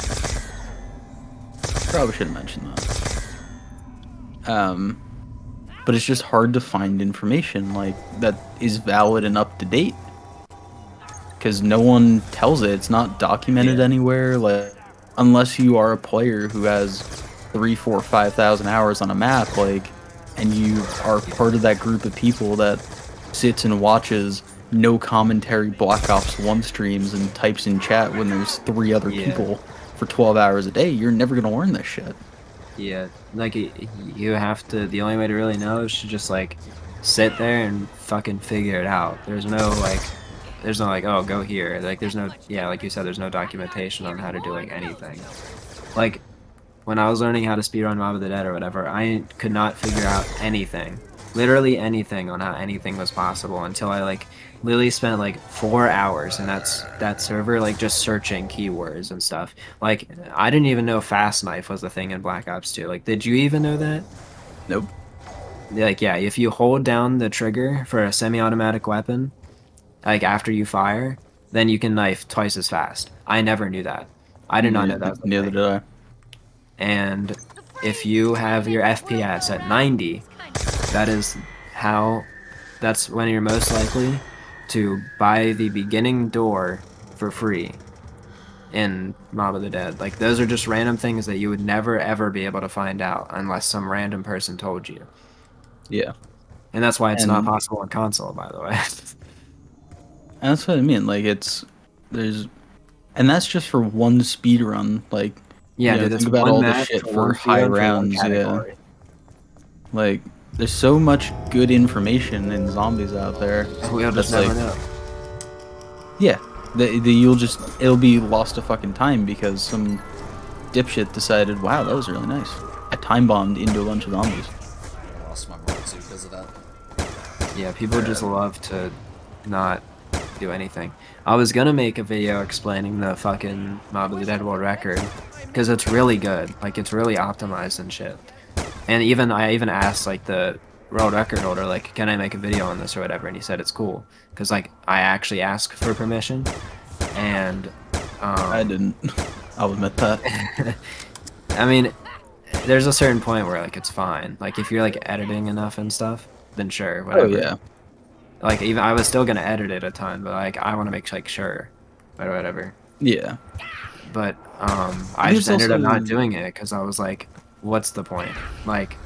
[SPEAKER 1] Probably should have mentioned that. But it's just hard to find information like that is valid and up to date because no one tells it. It's not documented anywhere. Like, unless you are a player who has 3, 4, 5,000 hours on a map, like, and you are part of that group of people that sits and watches no commentary Black Ops 1 streams and types in chat when there's 3 other people for 12 hours a day, you're never gonna learn this shit.
[SPEAKER 3] Yeah, like you have to. The only way to really know is to just like sit there and fucking figure it out. There's no like, oh, go here. Like there's no, yeah, like you said, there's no documentation on how to do like anything. Like when I was learning how to speedrun Mob of the Dead or whatever, I could not figure out anything, literally anything on how anything was possible until I like literally spent like 4 hours in that server, like just searching keywords and stuff. Like I didn't even know fast knife was a thing in Black Ops 2. Like, did you even know that?
[SPEAKER 1] Nope.
[SPEAKER 3] Like, yeah, if you hold down the trigger for a semi-automatic weapon, like after you fire, then you can knife twice as fast. I never knew that. I did not know that was a
[SPEAKER 1] Neither
[SPEAKER 3] thing.
[SPEAKER 1] did I.
[SPEAKER 3] And if you have your FPS at 90, that's when you're most likely to buy the beginning door for free in Mob of the Dead. Like, those are just random things that you would never ever be able to find out unless some random person told you.
[SPEAKER 1] Yeah.
[SPEAKER 3] And that's why it's not possible on console, by the way.
[SPEAKER 1] And that's what I mean. Like, and that's just for one speed run. Like,
[SPEAKER 3] yeah,
[SPEAKER 1] you know,
[SPEAKER 3] dude, that's
[SPEAKER 1] think about
[SPEAKER 3] one
[SPEAKER 1] all the
[SPEAKER 3] match
[SPEAKER 1] shit
[SPEAKER 3] for
[SPEAKER 1] for
[SPEAKER 3] one
[SPEAKER 1] high
[SPEAKER 3] speedrun for one
[SPEAKER 1] rounds. Yeah.
[SPEAKER 3] category.
[SPEAKER 1] Like, there's so much good information in zombies out there.
[SPEAKER 3] We'll just never know.
[SPEAKER 1] Yeah, it'll be lost to fucking time because some dipshit decided, wow, that was really nice. I time bombed into a bunch of zombies.
[SPEAKER 2] I lost my mark too because of that.
[SPEAKER 3] Yeah, people just love to not do anything. I was gonna make a video explaining the fucking Mob of the Dead world record because it's really good. Like, it's really optimized and shit. And I even asked like the world record holder, like, can I make a video on this or whatever, and he said it's cool because like I actually asked for permission, and
[SPEAKER 1] I didn't. I'll admit that.
[SPEAKER 3] I mean, there's a certain point where like it's fine. Like if you're like editing enough and stuff, then sure, whatever.
[SPEAKER 1] Oh yeah.
[SPEAKER 3] Like even I was still gonna edit it a ton, but like I want to make like sure, or whatever.
[SPEAKER 1] Yeah.
[SPEAKER 3] But I just ended up not doing it because I was like, what's the point? Like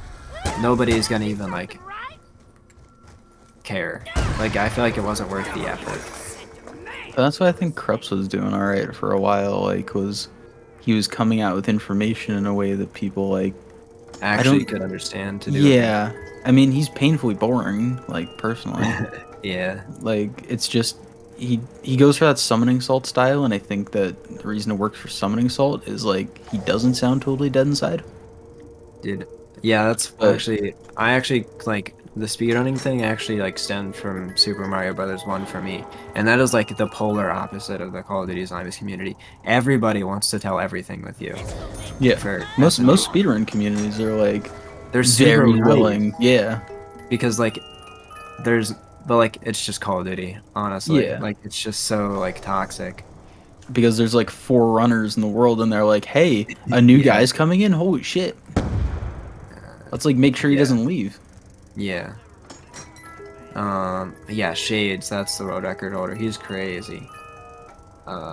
[SPEAKER 3] nobody's gonna even like care. Like I feel like it wasn't worth the effort.
[SPEAKER 1] That's why I think Krups was doing alright for a while. Like, he was coming out with information in a way that people like
[SPEAKER 3] actually could understand to do.
[SPEAKER 1] Yeah, I mean, he's painfully boring. Like personally.
[SPEAKER 3] Yeah.
[SPEAKER 1] Like it's just he goes for that summoning salt style, and I think that the reason it works for summoning salt is like he doesn't sound totally dead inside.
[SPEAKER 3] Dude, yeah, that's actually I actually like the speedrunning thing actually like stemmed from Super Mario Brothers 1 for me, and that is like the polar opposite of the Call of Duty Zombies community. Everybody wants to tell everything with you.
[SPEAKER 1] Yeah, most speedrun communities are like
[SPEAKER 3] they're
[SPEAKER 1] very
[SPEAKER 3] super
[SPEAKER 1] willing. Yeah,
[SPEAKER 3] because like but like it's just Call of Duty, honestly. Yeah. Like it's just so like toxic.
[SPEAKER 1] Because there's like 4 runners in the world, and they're like, "Hey, a new guy's coming in. Holy shit! Let's like make sure he doesn't leave."
[SPEAKER 3] Yeah. Yeah, Shades. That's the world record holder. He's crazy.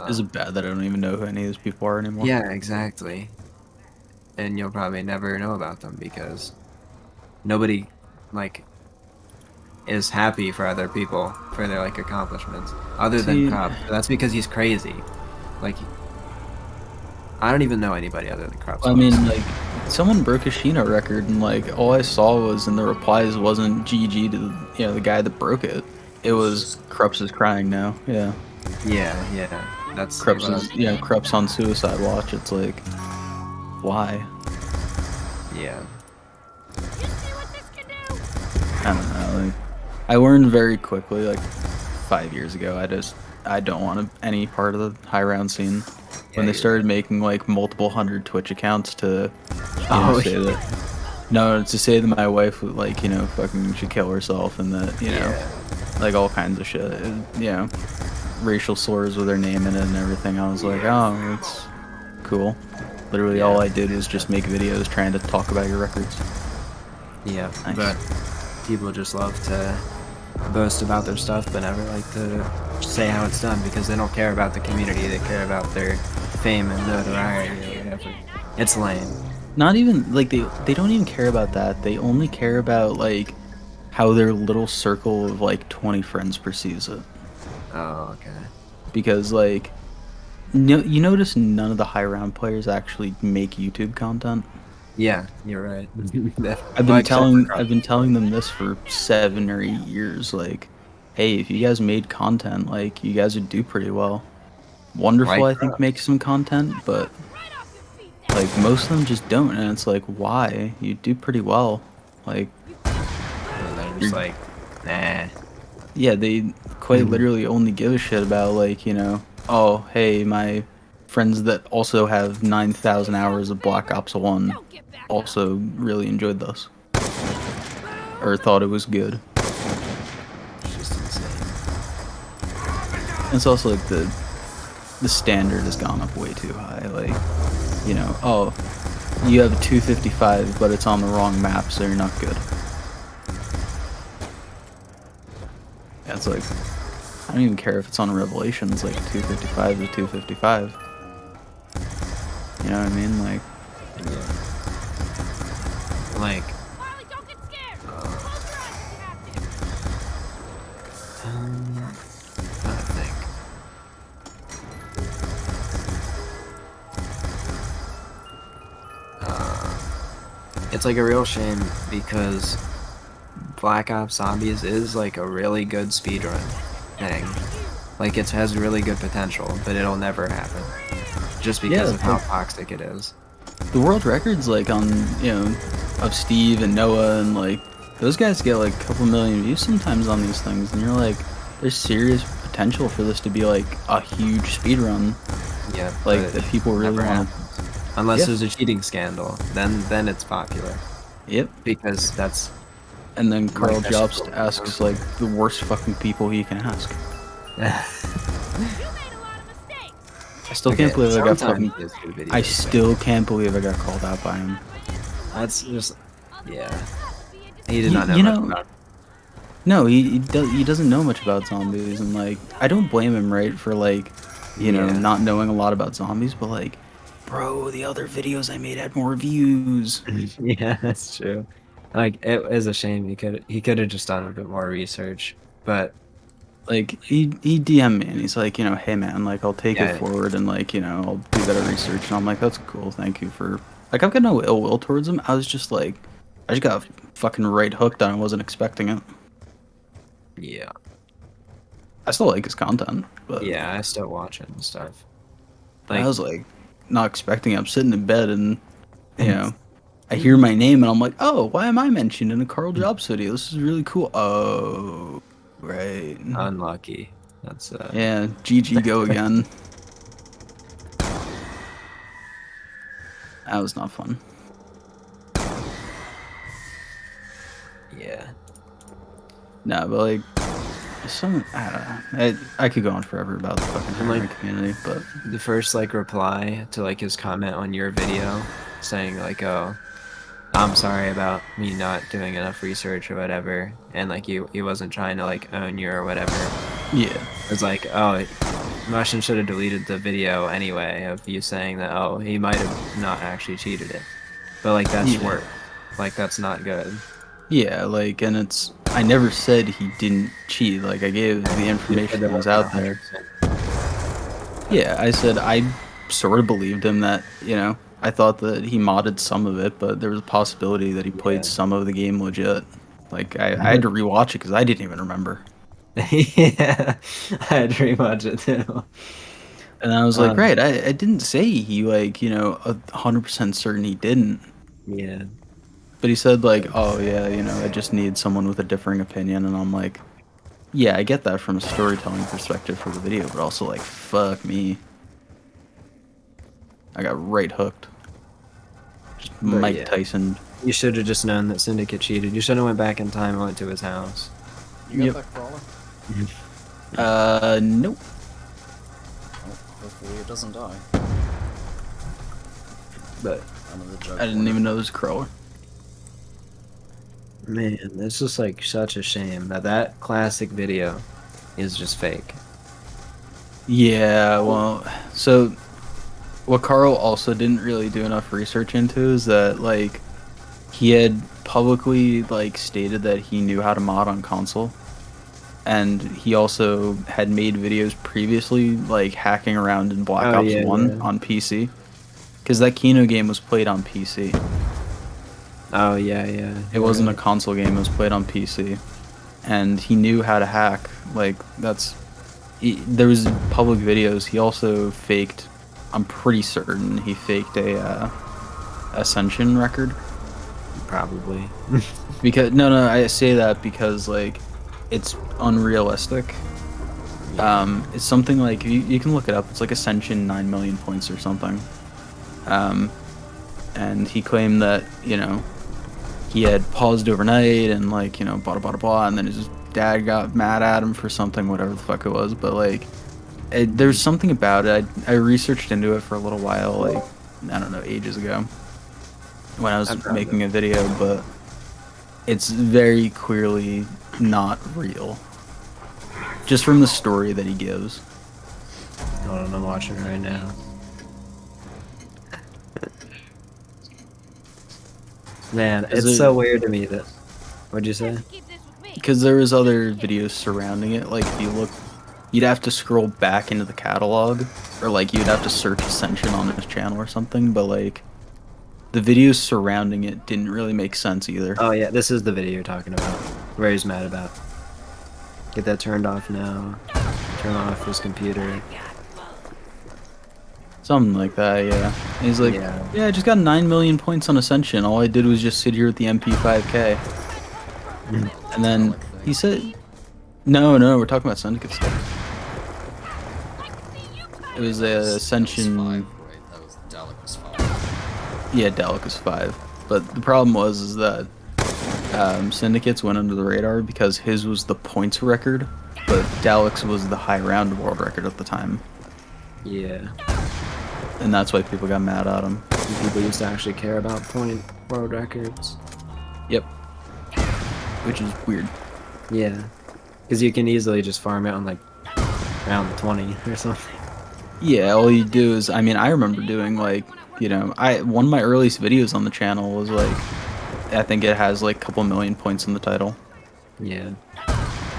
[SPEAKER 1] Is it bad that I don't even know who any of those people are anymore?
[SPEAKER 3] Yeah, exactly. And you'll probably never know about them because nobody like is happy for other people for their like accomplishments other than Krupp. That's because he's crazy. Like I don't even know anybody other than Krupp.
[SPEAKER 1] I mean, like someone broke a Shino record, and like all I saw was in the replies wasn't GG to the guy that broke it. It was Krups is crying now. Yeah.
[SPEAKER 3] Yeah. That's
[SPEAKER 1] Krups is, Krups on suicide watch. It's like, why?
[SPEAKER 3] Yeah.
[SPEAKER 1] I don't know. Like, I learned very quickly, like 5 years ago. I don't want any part of the high round scene. When they started making like multiple hundred Twitch accounts to, say that. No, to say that my wife would like, fucking should kill herself and that, like all kinds of shit. Racial slurs with her name in it and everything. I was like, oh, it's cool. Literally all I did was just make videos trying to talk about your records.
[SPEAKER 3] Yeah,
[SPEAKER 1] nice.
[SPEAKER 3] But people just love to boast about their stuff but never like to say how it's done because they don't care about the community. They care about their fame and notoriety or whatever. It's lame.
[SPEAKER 1] Not even, like, they don't even care about that. They only care about, like, how their little circle of, like, 20 friends perceives it.
[SPEAKER 3] Oh, okay.
[SPEAKER 1] Because, like, you notice none of the high round players actually make YouTube content?
[SPEAKER 3] Yeah, you're right.
[SPEAKER 1] I've been telling them this for 7 or 8 years, like, hey, if you guys made content, like, you guys would do pretty well. Wonderful, I think, makes some content, but like most of them just don't, and it's like, why? You do pretty well. Like,
[SPEAKER 3] and they're just like, nah.
[SPEAKER 1] Yeah, they quite literally only give a shit about, like, oh, hey, my friends that also have 9,000 hours of Black Ops 1 also really enjoyed this. Or thought it was good.
[SPEAKER 3] It's just insane.
[SPEAKER 1] It's also like the standard has gone up way too high. Like, oh, you have a 255, but it's on the wrong map, so you're not good. Yeah, it's like, I don't even care if it's on Revelations, like 255 is 255. You know what I mean? Like,
[SPEAKER 3] like, I think. It's like a real shame because Black Ops Zombies is like a really good speedrun thing. Like, it has really good potential, but it'll never happen. Just because of how toxic it is.
[SPEAKER 1] The world records, like, on, of Steve and Noah, and, like, those guys get, like, a couple million views sometimes on these things, and you're like, there's serious potential for this to be, like, a huge speedrun.
[SPEAKER 3] Yeah.
[SPEAKER 1] Like, that people really want to...
[SPEAKER 3] Unless there's a cheating scandal, then it's popular.
[SPEAKER 1] Yep.
[SPEAKER 3] Because that's...
[SPEAKER 1] And then Carl Jobst asks, like, the worst fucking people he can ask. I still can't believe I got fucking... I still can't believe I got called out by him.
[SPEAKER 3] That's just... Yeah. He did not know much about it.
[SPEAKER 1] No, he doesn't know much about zombies, and, like, I don't blame him, right, for, like, not knowing a lot about zombies, but, like, bro, the other videos I made had more views.
[SPEAKER 3] Yeah, that's true. Like, it is a shame. He could have just done a bit more research, but...
[SPEAKER 1] Like, he DM'd me, and he's like, hey, man, like, I'll take it forward, and, like, I'll do better research, and I'm like, that's cool, thank you for... Like, I've got no ill will towards him. I was just like, I just got fucking right hooked on it. I wasn't expecting it.
[SPEAKER 3] Yeah.
[SPEAKER 1] I still like his content, but...
[SPEAKER 3] Yeah, I still watch it and stuff.
[SPEAKER 1] Like, I was, like, not expecting it. I'm sitting in bed, and, I hear my name, and I'm like, oh, why am I mentioned in a Carl Jobst video? This is really cool. Oh... Right.
[SPEAKER 3] Unlucky. That's
[SPEAKER 1] yeah, GG go again. That was not fun.
[SPEAKER 3] Yeah.
[SPEAKER 1] No, but like I don't know. I could go on forever about the fucking hammering community, but
[SPEAKER 3] the first like reply to like his comment on your video saying like, oh, I'm sorry about me not doing enough research or whatever, and like he wasn't trying to like own you or whatever.
[SPEAKER 1] Yeah.
[SPEAKER 3] It's like, oh, Rushin should have deleted the video anyway of you saying that, oh, he might have not actually cheated it. But like that's work. Like that's not good.
[SPEAKER 1] Yeah, like, and it's, I never said he didn't cheat. Like, I gave the information that was out there. Yeah, I said I sort of believed him that, I thought that he modded some of it, but there was a possibility that he played some of the game legit. Like, I had to rewatch it because I didn't even remember.
[SPEAKER 3] Yeah, I had to rewatch it too.
[SPEAKER 1] And I was like, right, I didn't say he, like, 100% certain he didn't.
[SPEAKER 3] Yeah.
[SPEAKER 1] But he said, like, oh, yeah, I just need someone with a differing opinion. And I'm like, yeah, I get that from a storytelling perspective for the video, but also, like, fuck me. I got right hooked. Just
[SPEAKER 3] But
[SPEAKER 1] Mike
[SPEAKER 3] yeah.
[SPEAKER 1] Tyson.
[SPEAKER 3] You should have just known that Syndicate cheated. You should have went back in time and went to his house.
[SPEAKER 2] You got that crawler?
[SPEAKER 1] Nope.
[SPEAKER 2] Well, hopefully it doesn't die.
[SPEAKER 1] But I didn't even know it was a crawler.
[SPEAKER 3] Man, it's just like such a shame that that classic video is just fake.
[SPEAKER 1] Yeah, well, so what Carl also didn't really do enough research into is that, like, he had publicly, like, stated that he knew how to mod on console. And he also had made videos previously, like, hacking around in Black Ops 1 on PC. Because that Kino game was played on PC.
[SPEAKER 3] Oh, yeah, yeah.
[SPEAKER 1] It wasn't a console game, it was played on PC. And he knew how to hack. Like, there was public videos. He also faked, I'm pretty certain he faked a Ascension record.
[SPEAKER 3] Probably.
[SPEAKER 1] Because, no, I say that because, like, it's unrealistic. It's something like, you can look it up, it's like Ascension 9 million points or something. And he claimed that, he had paused overnight and, like, blah, blah, blah, and then his dad got mad at him for something, whatever the fuck it was, but, like, there's something about it. I researched into it for a little while, like, I don't know, ages ago, when I was making a video, but it's very clearly not real. Just from the story that he gives.
[SPEAKER 3] Hold on, I'm watching it right now. Man, it's so weird to me that... What'd you say?
[SPEAKER 1] Because there was other videos surrounding it. Like, if you look, you'd have to scroll back into the catalog, or, like, you'd have to search Ascension on his channel or something, but, like, the videos surrounding it didn't really make sense either.
[SPEAKER 3] Oh, yeah, this is the video you're talking about. Where he's mad about. Get that turned off now. Turn off his computer.
[SPEAKER 1] Something like that, yeah. And he's like, yeah, I just got 9 million points on Ascension. All I did was just sit here with the MP5K. And then he said, no, we're talking about Syndicate stuff. It was Ascension.
[SPEAKER 2] 5, right? That was Dalek was 5.
[SPEAKER 1] Yeah, Dalek was 5. But the problem is that Syndicates went under the radar because his was the points record, but Dalek's was the high round world record at the time.
[SPEAKER 3] Yeah.
[SPEAKER 1] And that's why people got mad at him.
[SPEAKER 3] People used to actually care about point world records.
[SPEAKER 1] Yep. Which is weird.
[SPEAKER 3] Yeah. Because you can easily just farm it on, like, round 20 or something.
[SPEAKER 1] Yeah, all you do is, I mean, I remember doing, like, one of my earliest videos on the channel was, like, I think it has, like, a couple million points in the title.
[SPEAKER 3] Yeah.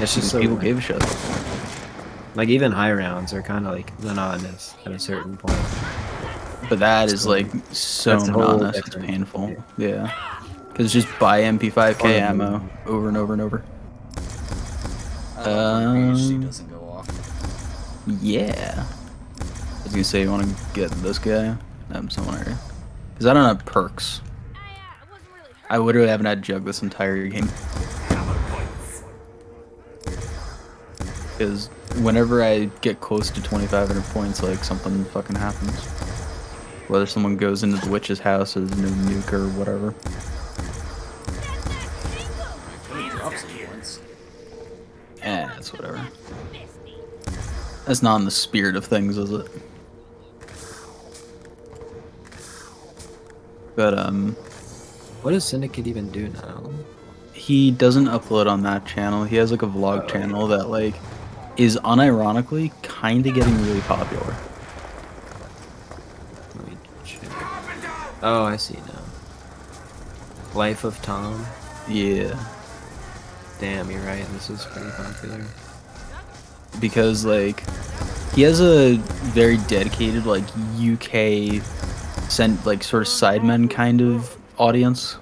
[SPEAKER 3] It's just so
[SPEAKER 1] people gave a shit.
[SPEAKER 3] Like, even high rounds are kind of, like, monotonous at a certain point.
[SPEAKER 1] But that is, like, so monotonous, it's painful. Yeah. Because just buy MP5K ammo over and over and over.
[SPEAKER 2] She doesn't go off.
[SPEAKER 1] Yeah. I was gonna say, you want to get this guy? Somewhere. Because I don't have perks. I literally haven't had Jug this entire game. Because whenever I get close to 2,500 points, like, something fucking happens. Whether someone goes into the witch's house or there's no nuke or whatever. Yeah, it's whatever. That's not in the spirit of things, is it? But,
[SPEAKER 3] what does Syndicate even do now?
[SPEAKER 1] He doesn't upload on that channel. He has, like, a vlog channel that, like, is unironically kind of getting really popular.
[SPEAKER 3] Let me check. Oh, I see now. Life of Tom?
[SPEAKER 1] Yeah.
[SPEAKER 3] Damn, you're right. This is pretty popular.
[SPEAKER 1] Because, like, he has a very dedicated, like, UK, like, sort of sidemen kind of audience.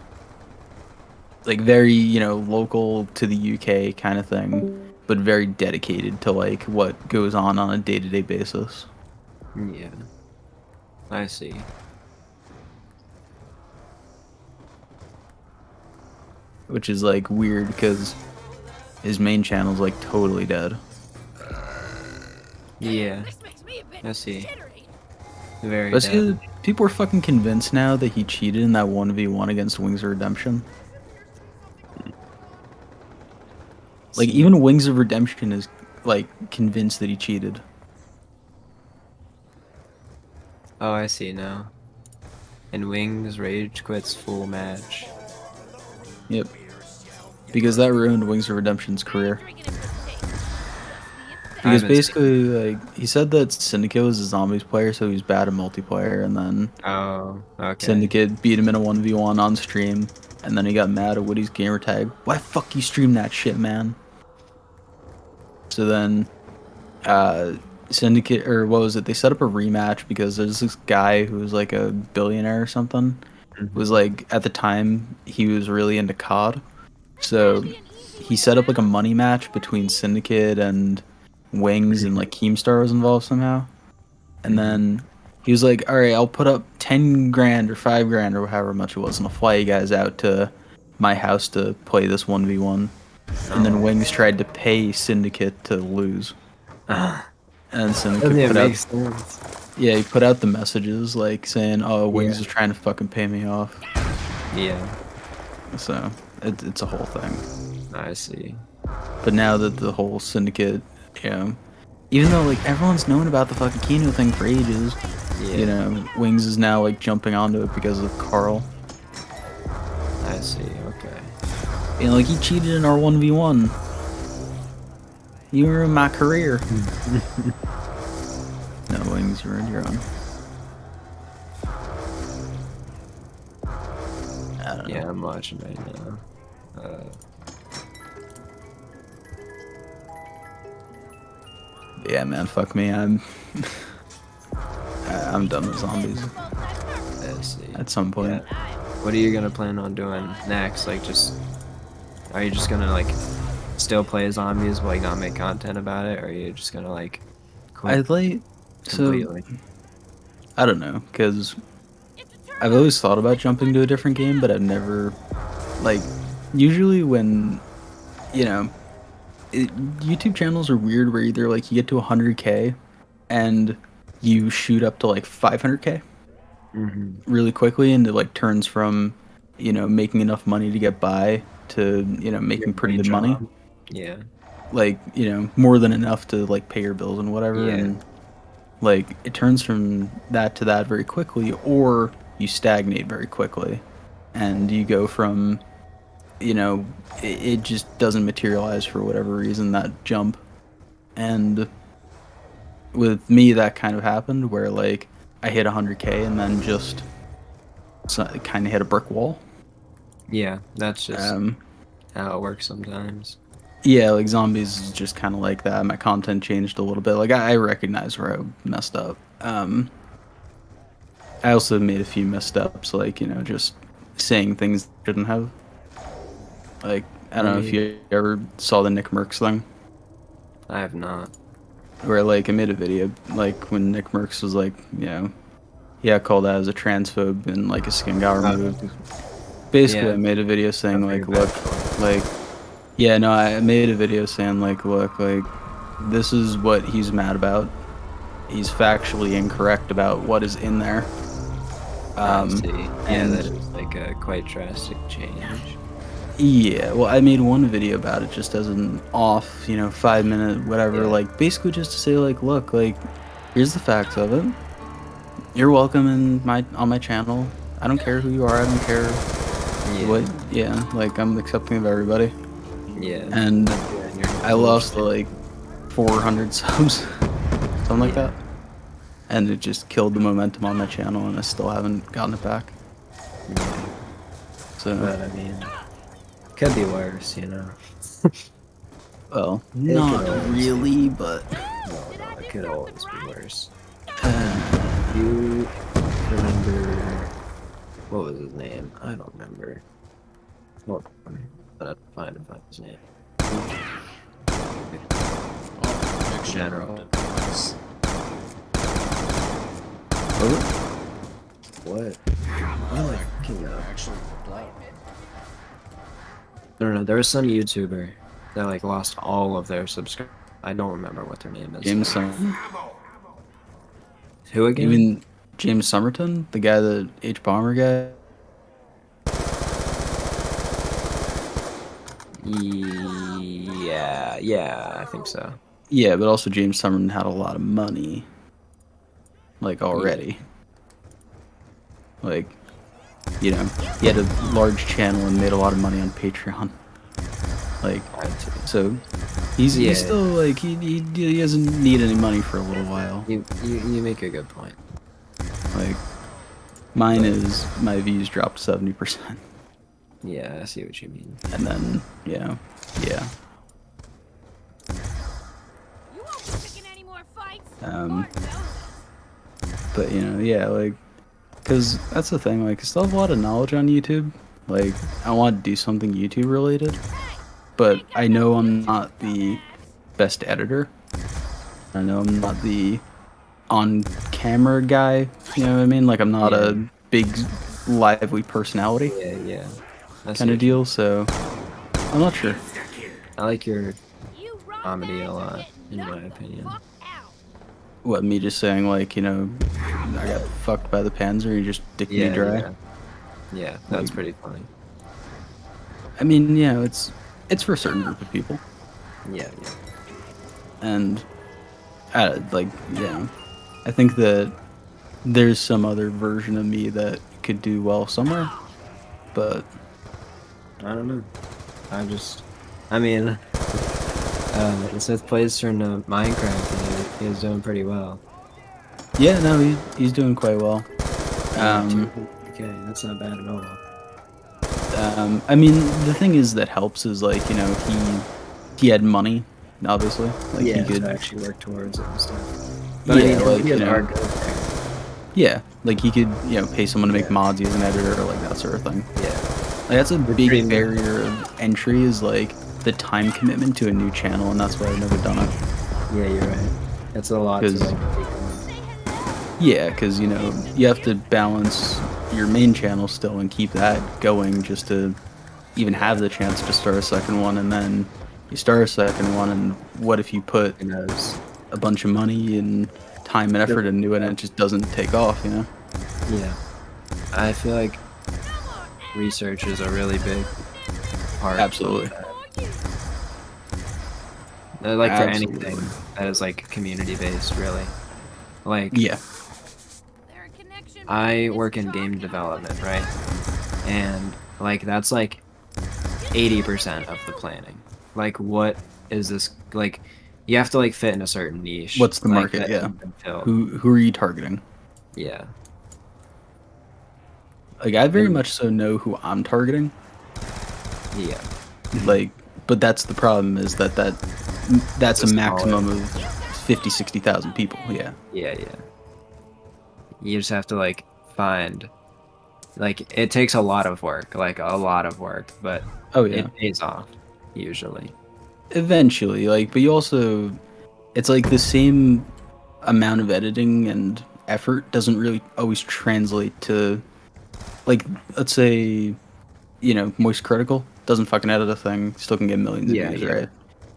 [SPEAKER 1] Like, very, local to the UK kind of thing, but very dedicated to, like, what goes on a day-to-day basis.
[SPEAKER 3] Yeah. I see.
[SPEAKER 1] Which is like weird because his main channel's like totally dead.
[SPEAKER 3] Yeah. I see. Very
[SPEAKER 1] But
[SPEAKER 3] dead.
[SPEAKER 1] see, people are fucking convinced now that he cheated in that 1v1 against Wings of Redemption. Like,
[SPEAKER 3] See.
[SPEAKER 1] even Wings of Redemption is, like, convinced that he cheated.
[SPEAKER 3] Oh, I see now. And Wings rage quits full match.
[SPEAKER 1] Yep. Because that ruined Wings of Redemption's career. Because basically, like, he said that Syndicate was a Zombies player, so he was bad at multiplayer, and then
[SPEAKER 3] Oh, okay.
[SPEAKER 1] Syndicate beat him in a 1v1 on stream, and then he got mad at Woody's gamertag. Why fuck you stream that shit, man? So then, Syndicate, or what was it? They set up a rematch because there's this guy who was like a billionaire or something. Was like, at the time, he was really into COD. So he set up like a money match between Syndicate and Wings, and like Keemstar was involved somehow. And then he was like, "All right, I'll put up 10 grand or 5 grand or however much it was, and I'll fly you guys out to my house to play this 1v1." And then Wings tried to pay Syndicate to lose. And Syndicate put out, yeah, he put out the messages like saying, "Oh, Wings is trying to fucking pay me off."
[SPEAKER 3] Yeah.
[SPEAKER 1] So it's a whole thing.
[SPEAKER 3] I see.
[SPEAKER 1] But now that the whole Syndicate, you know, even though like everyone's known about the fucking Kino thing for ages, you know, Wings is now like jumping onto it because of Carl.
[SPEAKER 3] I see. Okay.
[SPEAKER 1] And like he cheated in our 1v1. You ruined my career. No, Wings, you're on your own. I don't know.
[SPEAKER 3] Yeah, I'm watching right now.
[SPEAKER 1] Yeah, man, fuck me. I'm done with zombies.
[SPEAKER 3] I see.
[SPEAKER 1] At some point.
[SPEAKER 3] Yeah. What are you gonna plan on doing next? Like, are you just gonna like still play zombies but like not make content about it, or are you just gonna like quit
[SPEAKER 1] I'd like
[SPEAKER 3] completely?
[SPEAKER 1] so I don't know, because I've always thought about jumping to a different game, but I've never, like, usually when, you know, YouTube channels are weird where either, like, you get to 100K and you shoot up to, like, 500K really quickly, and it, like, turns from, you know, making enough money to get by to, you know, making pretty good money.
[SPEAKER 3] Yeah.
[SPEAKER 1] Like, you know, more than enough to, like, pay your bills and whatever, and, like, it turns from that to that very quickly, or you stagnate very quickly, and you go from, you know, it just doesn't materialize for whatever reason, that jump. And with me, that kind of happened where, like, I hit 100K and then just kind of hit a brick wall.
[SPEAKER 3] Yeah, that's just how it works sometimes.
[SPEAKER 1] Yeah, like zombies is just kind of like that. My content changed a little bit. Like I recognize where I messed up. I also made a few missteps, like, you know, just saying things I shouldn't have. Like, I don't know if you ever saw the Nick Merckx thing.
[SPEAKER 3] I have not.
[SPEAKER 1] Where, like, I made a video, like, when Nick Merckx was, like, you know, he got called out as a transphobe and, like, his skin got removed. Basically, I made a video saying, like, look, like, yeah, no, I made a video saying, like, look, like, this is what he's mad about. He's factually incorrect about what is in there.
[SPEAKER 3] I see. Yeah, that is like a quite drastic change.
[SPEAKER 1] Yeah, well, I made one video about it just as an off, you know, 5-minute whatever, like, basically just to say, like, look, like, here's the facts of it. You're welcome on my channel. I don't care who you are. I don't care what. Yeah, like, I'm accepting of everybody.
[SPEAKER 3] Yeah.
[SPEAKER 1] And I lost like 400 subs, something like that, and it just killed the momentum on my channel, and I still haven't gotten it back.
[SPEAKER 3] Yeah.
[SPEAKER 1] So,
[SPEAKER 3] but I mean, could be worse, you know.
[SPEAKER 1] Well, not really, but
[SPEAKER 3] no, it could always be worse. You remember what was his name? I don't remember. Hold on, but I'd find his name.
[SPEAKER 2] General.
[SPEAKER 3] Oh. What? What am I thinking of?
[SPEAKER 2] Actually worked out.
[SPEAKER 3] I don't know. There was some YouTuber that like lost all of their subscribers. I don't remember what their name is.
[SPEAKER 1] James Summerton.
[SPEAKER 3] Who again?
[SPEAKER 1] Even James Summerton, the guy, the H bomber guy.
[SPEAKER 3] Yeah, I think so.
[SPEAKER 1] Yeah, but also James Summerton had a lot of money, like already. Yeah. Like, you know, he had a large channel and made a lot of money on Patreon. Like, so he's still like he doesn't need any money for a little while.
[SPEAKER 3] You make a good point.
[SPEAKER 1] Like, mine is my views dropped 70%.
[SPEAKER 3] Yeah, I see what you mean.
[SPEAKER 1] And then, you know, yeah.
[SPEAKER 4] You won't be picking any more fights.
[SPEAKER 1] But you know, yeah, like, cause that's the thing. Like, I still have a lot of knowledge on YouTube. Like, I want to do something YouTube related, but I know I'm not the best editor. I know I'm not the on-camera guy. You know what I mean? Like, I'm not a big, lively personality.
[SPEAKER 3] Yeah.
[SPEAKER 1] Kind of deal. So, I'm not sure.
[SPEAKER 3] I like your comedy a lot, in my opinion.
[SPEAKER 1] What, me just saying, like, you know, I got fucked by the Panzer, you just dick me dry?
[SPEAKER 3] Yeah, that's pretty funny.
[SPEAKER 1] I mean, yeah, it's for a certain group of people.
[SPEAKER 3] Yeah.
[SPEAKER 1] And, like, yeah, I think that there's some other version of me that could do well somewhere, but...
[SPEAKER 3] I don't know. I mean, Seth plays from Minecraft, and he's doing pretty well.
[SPEAKER 1] Yeah, no, he's doing quite well.
[SPEAKER 3] Okay, that's not bad at all.
[SPEAKER 1] I mean, the thing is that helps is, like, you know, he had money, obviously. Like, he could
[SPEAKER 3] actually work towards it and stuff. But
[SPEAKER 1] yeah, like,
[SPEAKER 3] he
[SPEAKER 1] you
[SPEAKER 3] has
[SPEAKER 1] know,
[SPEAKER 3] art good there.
[SPEAKER 1] yeah, like, he could, you know, pay someone to make mods, he's an editor, like, that sort of thing.
[SPEAKER 3] Yeah.
[SPEAKER 1] Like, that's a big barrier of entry is, like, the time commitment to a new channel, and that's why I've never done it.
[SPEAKER 3] Yeah, you're right. That's a lot to, like,
[SPEAKER 1] yeah, because, you know, you have to balance your main channel still and keep that going just to even have the chance to start a second one, and then you start a second one, and what if you put a bunch of money and time and effort into it and it just doesn't take off, you know?
[SPEAKER 3] Yeah. I feel like research is a really big part.
[SPEAKER 1] Absolutely.
[SPEAKER 3] Like for anything that is like community based, really. Like,
[SPEAKER 1] yeah.
[SPEAKER 3] I work in game development, right? And like that's like 80% of the planning. Like, what is this? Like, you have to like fit in a certain niche.
[SPEAKER 1] What's the
[SPEAKER 3] like,
[SPEAKER 1] market? Yeah.
[SPEAKER 3] Who
[SPEAKER 1] Who are you targeting?
[SPEAKER 3] Yeah.
[SPEAKER 1] Like, I very much so know who I'm targeting.
[SPEAKER 3] Yeah.
[SPEAKER 1] Like, but that's the problem is that's a maximum of 50, 60,000 people. Yeah.
[SPEAKER 3] Yeah. You just have to like find, like, it takes a lot of work, but it pays off usually. Eventually,
[SPEAKER 1] like, but you also, it's like the same amount of editing and effort doesn't really always translate to, like, let's say, you know, Moist Critical doesn't fucking edit a thing, still can get millions of views, right?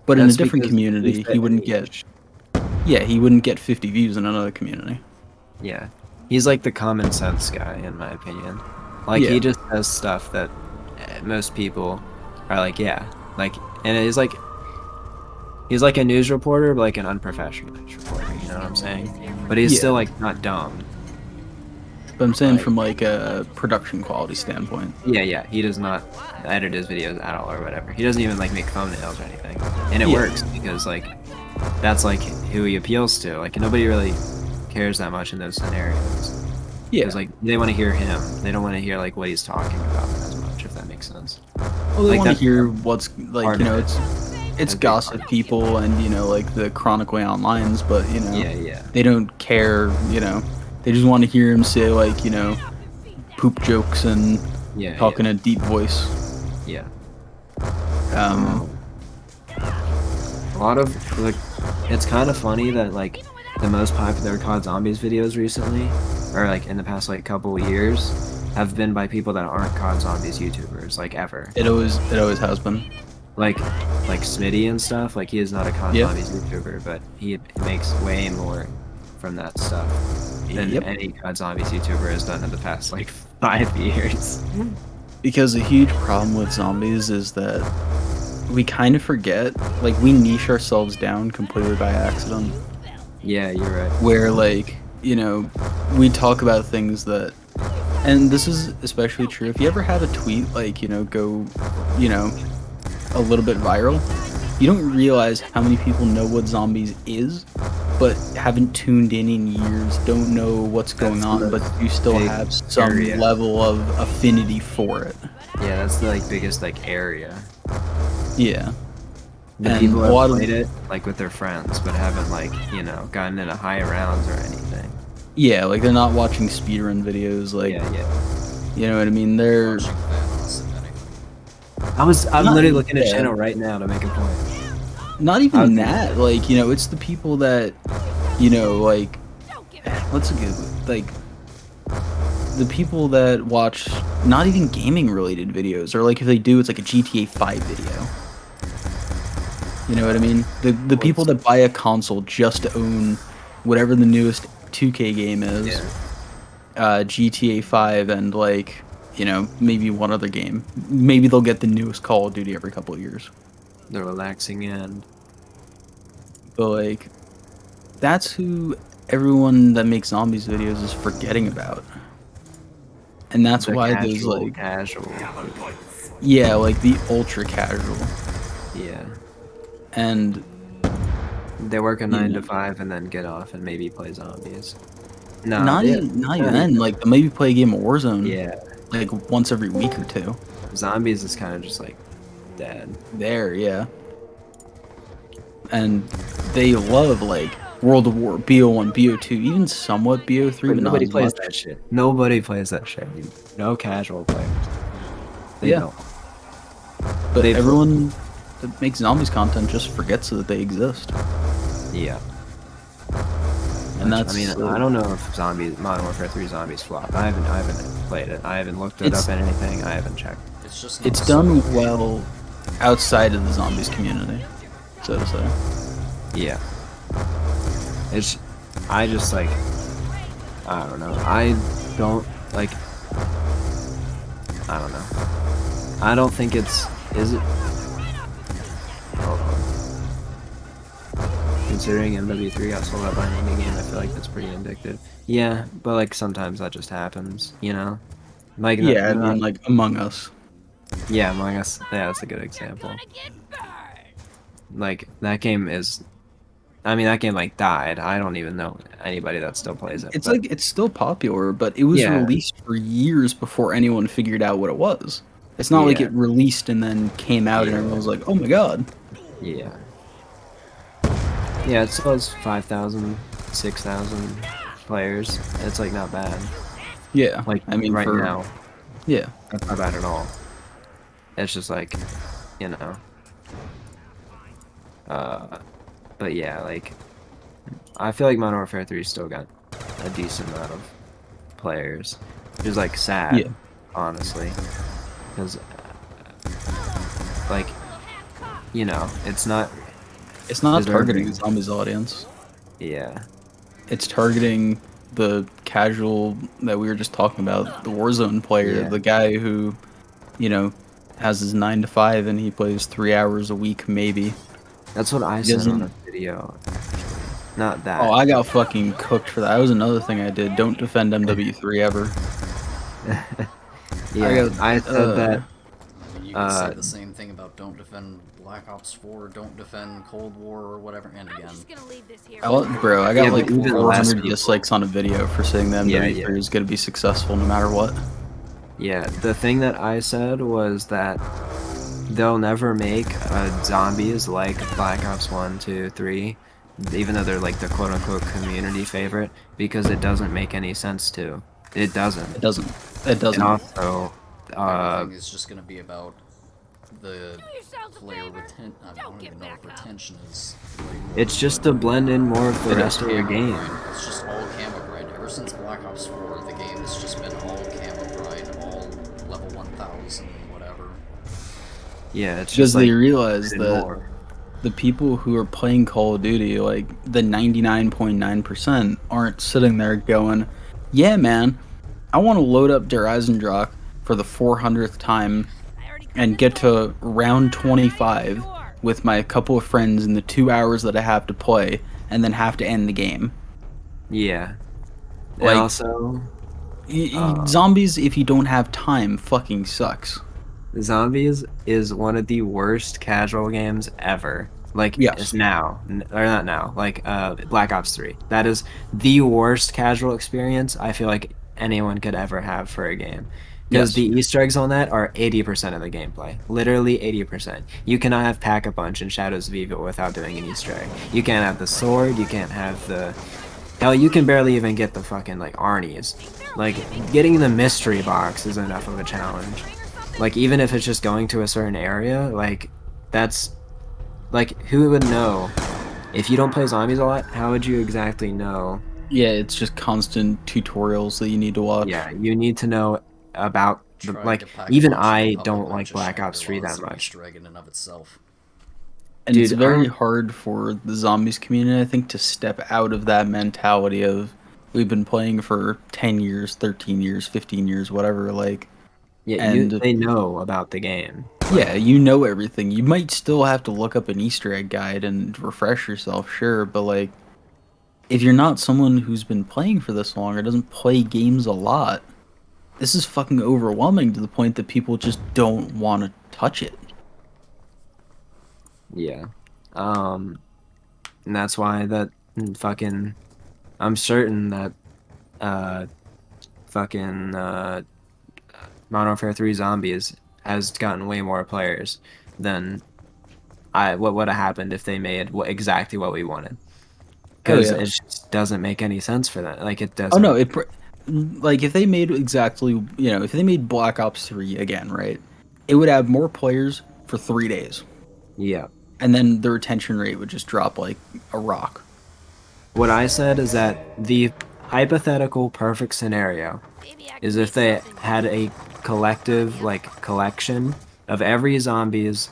[SPEAKER 1] But that's in a different community, he wouldn't get, he wouldn't get 50 views in another community.
[SPEAKER 3] Yeah. He's like the common sense guy, in my opinion. Like, he just does stuff that most people are like, like, and he's like a news reporter, but like an unprofessional news reporter, you know what I'm saying? But he's still like not dumb.
[SPEAKER 1] But I'm saying from like a production quality standpoint.
[SPEAKER 3] Yeah, he does not edit his videos at all or whatever. He doesn't even like make thumbnails or anything. And it works because like that's like who he appeals to. Like, nobody really cares that much in those scenarios. Yeah. Because like they want to hear him. They don't want to hear like what he's talking about as much, if that makes sense.
[SPEAKER 1] Well, they want to hear what's like, you know, it's gossip people and, you know, like the chronically onlines, but, you know, they don't care, you know. They just want to hear him say, like, you know, poop jokes and talk in a deep voice.
[SPEAKER 3] Yeah. A lot of, like, it's kind of funny that, like, the most popular COD Zombies videos recently, or like in the past like couple years, have been by people that aren't COD Zombies YouTubers, like ever.
[SPEAKER 1] It always has been.
[SPEAKER 3] Like Smitty and stuff. Like he is not a COD
[SPEAKER 1] Yep.
[SPEAKER 3] Zombies YouTuber, but he makes way more from that stuff than
[SPEAKER 1] Yep.
[SPEAKER 3] any COD Zombies YouTuber has done in the past like 5 years.
[SPEAKER 1] Because a huge problem with zombies is that we kind of forget, like we niche ourselves down completely by accident.
[SPEAKER 3] Yeah, you're right.
[SPEAKER 1] Where like, you know, we talk about things that, and this is especially true if you ever have a tweet like, you know, go, you know, a little bit viral, you don't realize how many people know what zombies is, but haven't tuned in years, don't know what's going on, but you still have some level of affinity for it.
[SPEAKER 3] Yeah, that's the like biggest like area.
[SPEAKER 1] Yeah.
[SPEAKER 3] The
[SPEAKER 1] And
[SPEAKER 3] people
[SPEAKER 1] a
[SPEAKER 3] have
[SPEAKER 1] lot of
[SPEAKER 3] played it like with their friends, but haven't like, you know, gotten into high rounds or anything.
[SPEAKER 1] yeah, like they're not watching speedrun videos, like you know what I mean? They're
[SPEAKER 2] Watching Thanos, if anything.
[SPEAKER 3] I'm
[SPEAKER 1] Not
[SPEAKER 3] literally
[SPEAKER 1] even
[SPEAKER 3] looking at
[SPEAKER 1] that.
[SPEAKER 3] channel right now to make a point.
[SPEAKER 1] not even that. Like, you know, it's the people that, you know, like what's a good like the people that watch not even gaming related videos, or like if they do, it's like a GTA 5 video. You know what I mean? The people that buy a console just to own whatever the newest 2K game is, GTA 5, and like, you know, maybe one other game. Maybe they'll get the newest Call of Duty every couple of years.
[SPEAKER 3] The relaxing end.
[SPEAKER 1] But like, that's who everyone that makes zombies videos is forgetting about. And that's
[SPEAKER 3] The
[SPEAKER 1] why
[SPEAKER 3] casual,
[SPEAKER 1] there's like,
[SPEAKER 3] casual.
[SPEAKER 1] yeah, like the ultra casual.
[SPEAKER 3] Yeah.
[SPEAKER 1] And
[SPEAKER 3] They work a
[SPEAKER 1] Yeah.
[SPEAKER 3] 9 to 5 and then get off and maybe play zombies. No,
[SPEAKER 1] not even then, like they'll maybe play a game of Warzone
[SPEAKER 3] Yeah.
[SPEAKER 1] like once every week or two.
[SPEAKER 3] Zombies is kind of just like dead.
[SPEAKER 1] There, yeah. And they love like World of War, BO1, BO2, even somewhat BO3, but
[SPEAKER 3] nobody
[SPEAKER 1] not as
[SPEAKER 3] plays
[SPEAKER 1] much.
[SPEAKER 3] that shit. Nobody plays that shit. No casual players. They
[SPEAKER 1] Yeah.
[SPEAKER 3] don't.
[SPEAKER 1] But
[SPEAKER 3] They've-
[SPEAKER 1] everyone that makes zombies content just forgets that they exist.
[SPEAKER 3] Yeah.
[SPEAKER 1] And that's,
[SPEAKER 3] I mean, I don't know if Modern Warfare 3 Zombies flop. I haven't played it. I haven't looked it up anything. I haven't checked.
[SPEAKER 2] It's just
[SPEAKER 1] it's
[SPEAKER 2] not
[SPEAKER 1] done
[SPEAKER 2] so-
[SPEAKER 1] well outside of the zombies community, so to say.
[SPEAKER 3] Yeah. I just like, I don't know. I don't like, I don't know. I don't think is it? Hold on. Considering MW3 got sold out by an indie game, I feel like that's pretty indicative. Yeah, but like sometimes that just happens, you know? Like,
[SPEAKER 1] Yeah, I mean, like Among Us.
[SPEAKER 3] yeah, Among Us, yeah, that's a good example. Like, that game is, I mean, that game like died. I don't even know anybody that still plays it.
[SPEAKER 1] It's
[SPEAKER 3] but,
[SPEAKER 1] like it's still popular, but it was
[SPEAKER 3] Yeah.
[SPEAKER 1] released for years before anyone figured out what it was. It's not like
[SPEAKER 3] Yeah.
[SPEAKER 1] it released and then came out and everyone was like, "Oh my god."
[SPEAKER 3] yeah. Yeah, it still has 5,000, 6,000 players. It's like not bad.
[SPEAKER 1] Yeah.
[SPEAKER 3] Like,
[SPEAKER 1] I mean,
[SPEAKER 3] right
[SPEAKER 1] for,
[SPEAKER 3] now,
[SPEAKER 1] Yeah.
[SPEAKER 3] that's not bad at all. It's just like, you know. But yeah, like, I feel like Modern Warfare 3 still got a decent amount of players. Which is like sad,
[SPEAKER 1] Yeah.
[SPEAKER 3] honestly. Because, like, you know, it's not,
[SPEAKER 1] It's not
[SPEAKER 3] Deserving.
[SPEAKER 1] targeting the zombies audience.
[SPEAKER 3] yeah.
[SPEAKER 1] It's targeting the casual that we were just talking about, the Warzone player,
[SPEAKER 3] Yeah.
[SPEAKER 1] the guy who, you know, has his 9 to 5 and he plays 3 hours a week maybe.
[SPEAKER 3] That's what I said on a video, actually. Not that.
[SPEAKER 1] Oh, I got fucking cooked for that. That was another thing I did. Don't defend MW3 ever.
[SPEAKER 3] Yeah, I said that.
[SPEAKER 2] I mean, you can say the same thing about don't defend Black Ops 4, don't defend Cold War or whatever, and
[SPEAKER 4] I'm
[SPEAKER 2] again.
[SPEAKER 4] just gonna leave this here.
[SPEAKER 1] Bro, I got
[SPEAKER 3] Yeah,
[SPEAKER 1] like
[SPEAKER 3] but even less
[SPEAKER 1] 400
[SPEAKER 3] people-
[SPEAKER 1] dislikes on a video for saying that
[SPEAKER 3] Yeah,
[SPEAKER 1] MW3
[SPEAKER 3] yeah.
[SPEAKER 1] is going to be successful no matter what.
[SPEAKER 3] Yeah, the thing that I said was that they'll never make zombies like Black Ops 1, 2, 3, even though they're like the quote-unquote community favorite, because it doesn't make any sense to. It doesn't.
[SPEAKER 1] It doesn't. It
[SPEAKER 3] And
[SPEAKER 1] doesn't.
[SPEAKER 3] also,
[SPEAKER 2] Everything is just gonna be about the
[SPEAKER 4] Do yourselves a
[SPEAKER 2] player
[SPEAKER 4] favor.
[SPEAKER 2] I
[SPEAKER 4] Don't
[SPEAKER 2] don't
[SPEAKER 4] get
[SPEAKER 2] even know
[SPEAKER 4] back
[SPEAKER 2] if
[SPEAKER 4] up.
[SPEAKER 2] retention is the right word,
[SPEAKER 3] It's just to
[SPEAKER 2] but
[SPEAKER 3] blend in more of the
[SPEAKER 2] the
[SPEAKER 3] rest of the
[SPEAKER 2] camo
[SPEAKER 3] game.
[SPEAKER 2] grind. It's just all camo grind. Ever since Black Ops 4, the game has just been all camo grind, all level 1000, whatever.
[SPEAKER 3] Yeah, it's
[SPEAKER 1] Because
[SPEAKER 3] just
[SPEAKER 1] they
[SPEAKER 3] like
[SPEAKER 1] realize
[SPEAKER 3] and
[SPEAKER 1] that
[SPEAKER 3] more.
[SPEAKER 1] the people who are playing Call of Duty, like the 99.9%, aren't sitting there going, "Yeah, man, I want to load up Der Eisendrache for the 400th time
[SPEAKER 4] I already cut
[SPEAKER 1] and
[SPEAKER 4] this
[SPEAKER 1] get to
[SPEAKER 4] much.
[SPEAKER 1] round
[SPEAKER 4] Ah, I ain't
[SPEAKER 1] 25
[SPEAKER 4] sure.
[SPEAKER 1] with my couple of friends in the 2 hours that I have to play, and then have to end the game."
[SPEAKER 3] Yeah, and
[SPEAKER 1] Like,
[SPEAKER 3] also, uh,
[SPEAKER 1] zombies, if you don't have time, fucking sucks.
[SPEAKER 3] Zombies is one of the worst casual games ever. Like, it's
[SPEAKER 1] Yes.
[SPEAKER 3] now, or not now, like Black Ops 3. That is the worst casual experience I feel like anyone could ever have for a game. Because
[SPEAKER 1] Yes.
[SPEAKER 3] the Easter eggs on that are 80% of the gameplay. Literally 80%. You cannot have Pack-a-Punch in Shadows of Evil without doing an Easter egg. You can't have the sword, you can't have the... Hell, you can barely even get the fucking, like, Arnie's. Like, getting the mystery box is enough of a challenge. Like, even if it's just going to a certain area, like, that's, like, who would know? If you don't play zombies a lot, how would you exactly know?
[SPEAKER 1] Yeah, it's just constant tutorials that you need to watch.
[SPEAKER 3] Yeah, you need to know about the,
[SPEAKER 2] Trying to
[SPEAKER 3] like,
[SPEAKER 2] pack a
[SPEAKER 3] even
[SPEAKER 2] punch in a
[SPEAKER 3] I
[SPEAKER 2] public
[SPEAKER 3] don't
[SPEAKER 2] match
[SPEAKER 3] like
[SPEAKER 2] of
[SPEAKER 3] Black Ops 3
[SPEAKER 2] Shangri-La is
[SPEAKER 3] that
[SPEAKER 2] an
[SPEAKER 3] much.
[SPEAKER 2] Easter egg in and of itself.
[SPEAKER 1] And it's
[SPEAKER 3] Dude, I
[SPEAKER 1] very
[SPEAKER 3] don't,
[SPEAKER 1] hard for the zombies community, I think, to step out of that mentality of we've been playing for 10 years, 13 years, 15 years, whatever, like,
[SPEAKER 3] yeah,
[SPEAKER 1] and
[SPEAKER 3] they know about the game.
[SPEAKER 1] yeah,
[SPEAKER 3] Like,
[SPEAKER 1] you know everything. You might still have to look up an Easter egg guide and refresh yourself, sure, but like, if you're not someone who's been playing for this long or doesn't play games a lot, this is fucking overwhelming to the point that people just don't want to touch it.
[SPEAKER 3] yeah. And that's why that fucking, I'm certain that, uh, fucking, Modern Warfare 3 Zombies has gotten way more players than what would have happened if they made exactly what we wanted.
[SPEAKER 1] Oh
[SPEAKER 3] Because
[SPEAKER 1] yeah.
[SPEAKER 3] it just doesn't make any sense for that. Like it
[SPEAKER 1] Oh no,
[SPEAKER 3] doesn't.
[SPEAKER 1] like if they made exactly, if they made Black Ops 3 again, right? It would have more players for 3 days.
[SPEAKER 3] Yeah.
[SPEAKER 1] And then the retention rate would just drop like a rock.
[SPEAKER 3] What I said is that the hypothetical perfect scenario
[SPEAKER 4] Maybe I
[SPEAKER 3] is
[SPEAKER 4] can
[SPEAKER 3] if
[SPEAKER 4] make
[SPEAKER 3] they
[SPEAKER 4] something
[SPEAKER 3] had
[SPEAKER 4] useful
[SPEAKER 3] a
[SPEAKER 4] for
[SPEAKER 3] collective
[SPEAKER 4] you.
[SPEAKER 3] like collection of every zombies